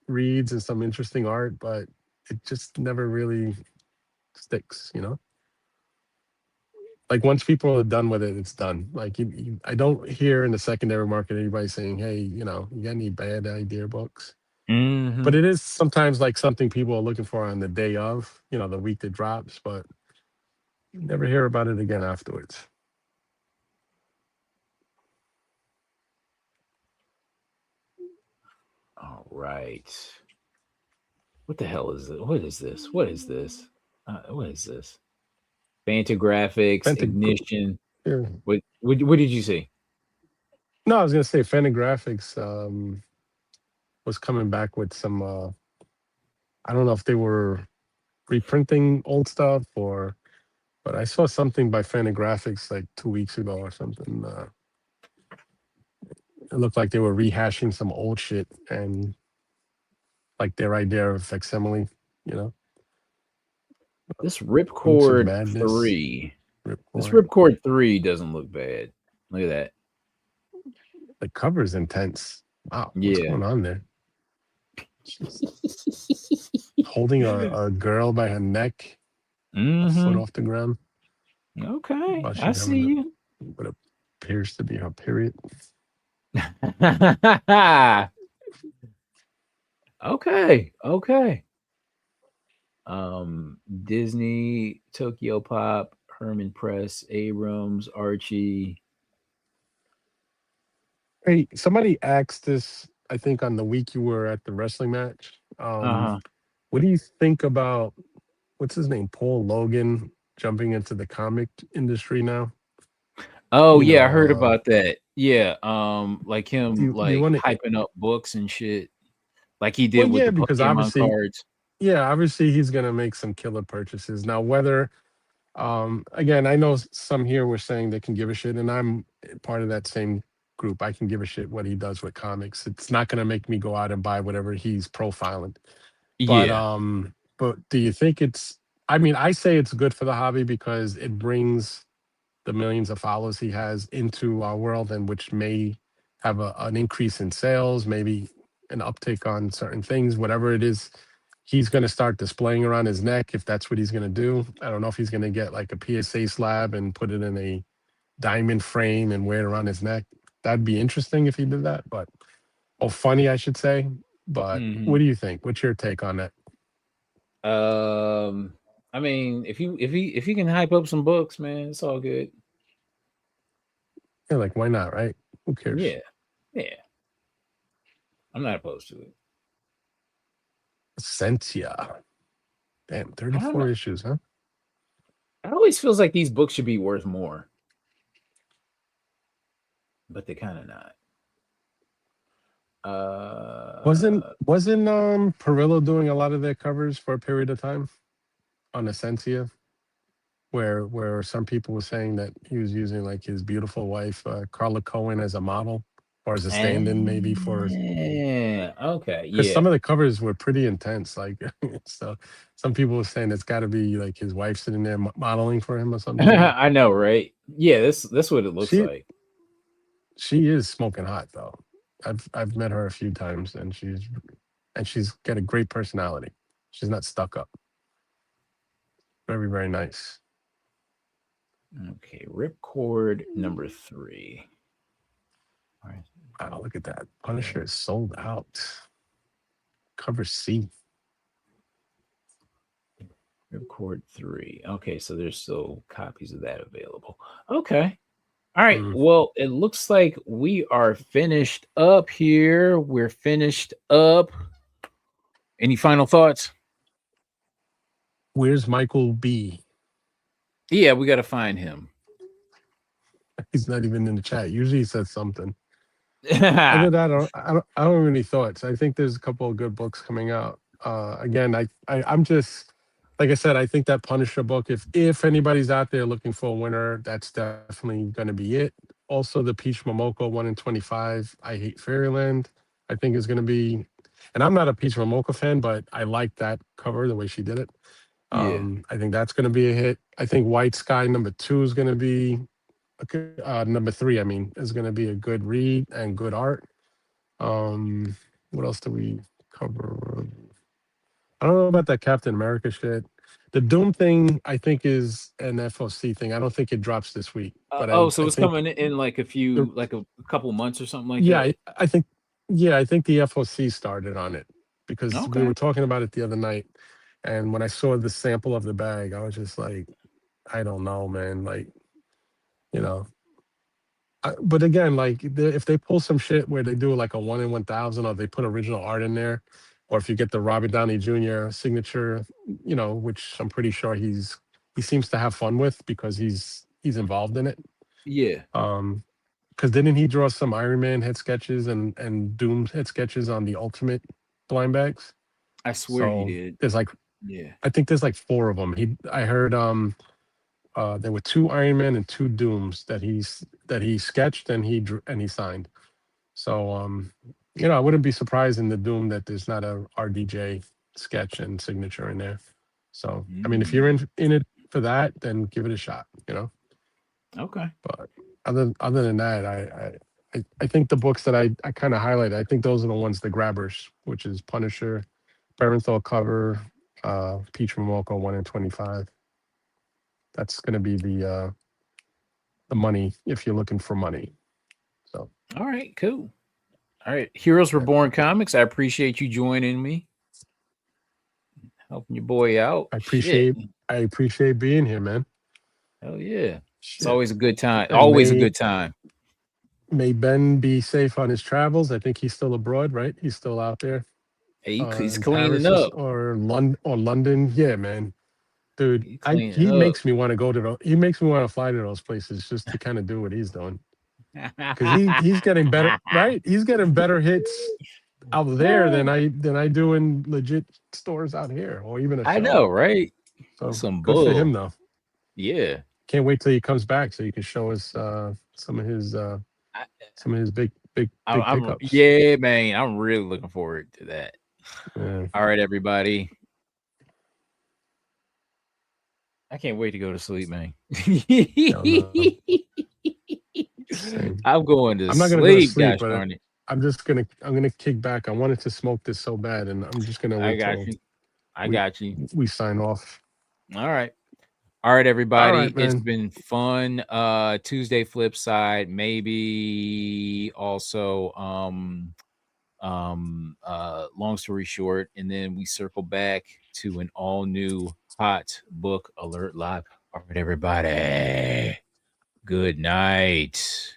reads and some interesting art, but it just never really sticks. Like once people are done with it, it's done. Like I don't hear in the secondary market anybody saying, "Hey, you got any bad idea books?" But Mm-hmm. it is sometimes like something people are looking for on the day of, the week it drops, but you never hear about it again afterwards. All right. What the hell is it? What is this? What is this? What is this? Fantagraphics, Fanta, Ignition. yeah. What did you see? No, I was gonna say Fantagraphics was coming back with some. I don't know if they were reprinting old stuff but I saw something by Fantagraphics like 2 weeks ago or something. It looked like they were rehashing some old shit and like their idea of facsimile, you know, This Roots of Ripcord Madness, 3. This Ripcord. Ripcord 3 doesn't look bad. Look at that. The cover is intense. Wow, what's Yeah. going on there? Jesus. Holding a girl by her neck, a foot Mm-hmm. off the ground, Okay. while I she's see having you. what appears to be her period. Okay. Okay. Disney, Tokyo Pop, Herman Press, Abrams, Archie. Hey, somebody asked this, I think, on the week you were at the wrestling match. Uh-huh. What do you think about what's his name, Paul Logan, jumping into the comic industry now? Oh You yeah, I know, heard about that. Yeah, like him you like want to hyping up books and shit. like he Well, did with yeah, the because Pokemon obviously, cards. yeah, obviously he's gonna make some killer purchases. Now, whether again, I know some here were saying they can give a shit, and I'm part of that same group. I can give a shit what he does with comics. It's not gonna make me go out and buy whatever he's profiling. Yeah, But do you think it's I mean, I say it's good for the hobby because it brings the millions of followers he has into our world, and which may have an increase in sales, maybe an uptick on certain things, whatever it is he's going to start displaying around his neck, if that's what he's going to do. I don't know if he's going to get like a PSA slab and put it in a diamond frame and wear it around his neck. That'd be interesting if he did that, but funny, I should say. But what hmm do you think? What's your take on that? um, I mean, if you can hype up some books, man, it's all good. Yeah, like why not, right? Who cares? Yeah, yeah, I'm not opposed to it. Sentia. Damn, I don't know. 34 issues, huh? It always feels like these books should be worth more, but they're kind of not. Wasn't Uh, wasn't Perillo doing a lot of their covers for a period of time on Essentia, where some people were saying that he was using like his beautiful wife, Carla Cohen, as a model or as a stand-in maybe for okay, because some yeah. of the covers were pretty intense. Like, so some people were saying it's got to be like his wife sitting there modeling for him or something. You know, I know, right? Yeah, this what it looks she like. she is smoking hot though. I've met her a few times, and she's got a great personality. She's not stuck up. Very very nice. Okay, Ripcord number 3. All right, Wow, look at that. Punisher is sold out. Cover C. Ripcord 3. Okay, so there's still copies of that available. Okay. All right. Mm. Well, it looks like we are finished up here. We're finished up. Any final thoughts? Where's Michael B? Yeah, we got to find him. He's not even in the chat. Usually he says something. Other than that, I don't have any thoughts. I think there's a couple of good books coming out. Again, I'm just like I said. I think that Punisher book. If anybody's out there looking for a winner, that's definitely going to be it. Also, the Peach Momoko 1 in 25. I Hate Fairyland. I think is going to be, and I'm not a Peach Momoko fan, but I like that cover the way she did it. Yeah, I think that's going to be a hit. I think White Sky #2 is going to be #3. I mean, is going to be a good read and good art. Um, what else do we cover? I don't know about that Captain America shit. The Doom thing, I think, is an FOC thing. I don't think it drops this week, but so I it's think coming in like the like a couple months or something like yeah, that. I think yeah, I think the FOC started on it because we Okay. were talking about it the other night, and when I saw the sample of the bag, I was just like, I don't know, man. Like, you know, but again, like if they pull some shit where they do like a 1 in 1,000, or they put original art in there, or if you get the Robert Downey Jr. signature, which I'm pretty sure he seems to have fun with because he's involved in it. Yeah, Um, because didn't he draw some Iron Man head sketches and Doom head sketches on the Ultimate blind bags? I swear he So did. there's like Yeah. I think there's like four of them. I heard there were two Iron Man and two Dooms that he sketched and he drew and he signed. So I wouldn't be surprised in the Doom that there's not a RDJ sketch and signature in there. So I mean, if you're Mm, in it for that, then give it a shot. okay. But other than that, I think the books that I kind of highlighted, I think those are the ones, the grabbers, which is Punisher, Parenthal cover, Peach Momoko 1 in 25. That's going to be the money if you're looking for money. So All right. Cool. All right. Heroes yeah, Reborn Comics. I appreciate you joining me, helping your boy out. I Shit. appreciate I appreciate being here, man. Hell yeah. It's Shit, always a good time. and Always a good time. may Ben be safe on his travels. I think he's still abroad, right? He's still out there He's in cleaning Paris up. or London. Yeah, man. Dude, He's I cleaning he up. makes me want to go to he makes me want to fly to those places just to kind of do what he's doing. Because he's getting better, right? He's getting better hits out there than I do in legit stores out here, or even a I show. know, right? So Some good for him bull. though. Yeah. Can't wait till he comes back so you can show us I, some of his big I'm pickups. yeah, man. I'm really looking forward to that. Yeah. All right, everybody. I can't wait to go to sleep, man. Hell no. Same. I'm going to I'm not gonna go to sleep, sleep, gosh but darn it. I'm gonna kick back. I wanted to smoke this so bad, and I'm just gonna I wait got till you. I we got you. we sign off. All right. All right, All everybody. right, It's man. been fun. Tuesday flip side, maybe also long story short, and then we circle back to an all new hot book alert live. All right, everybody. Good night.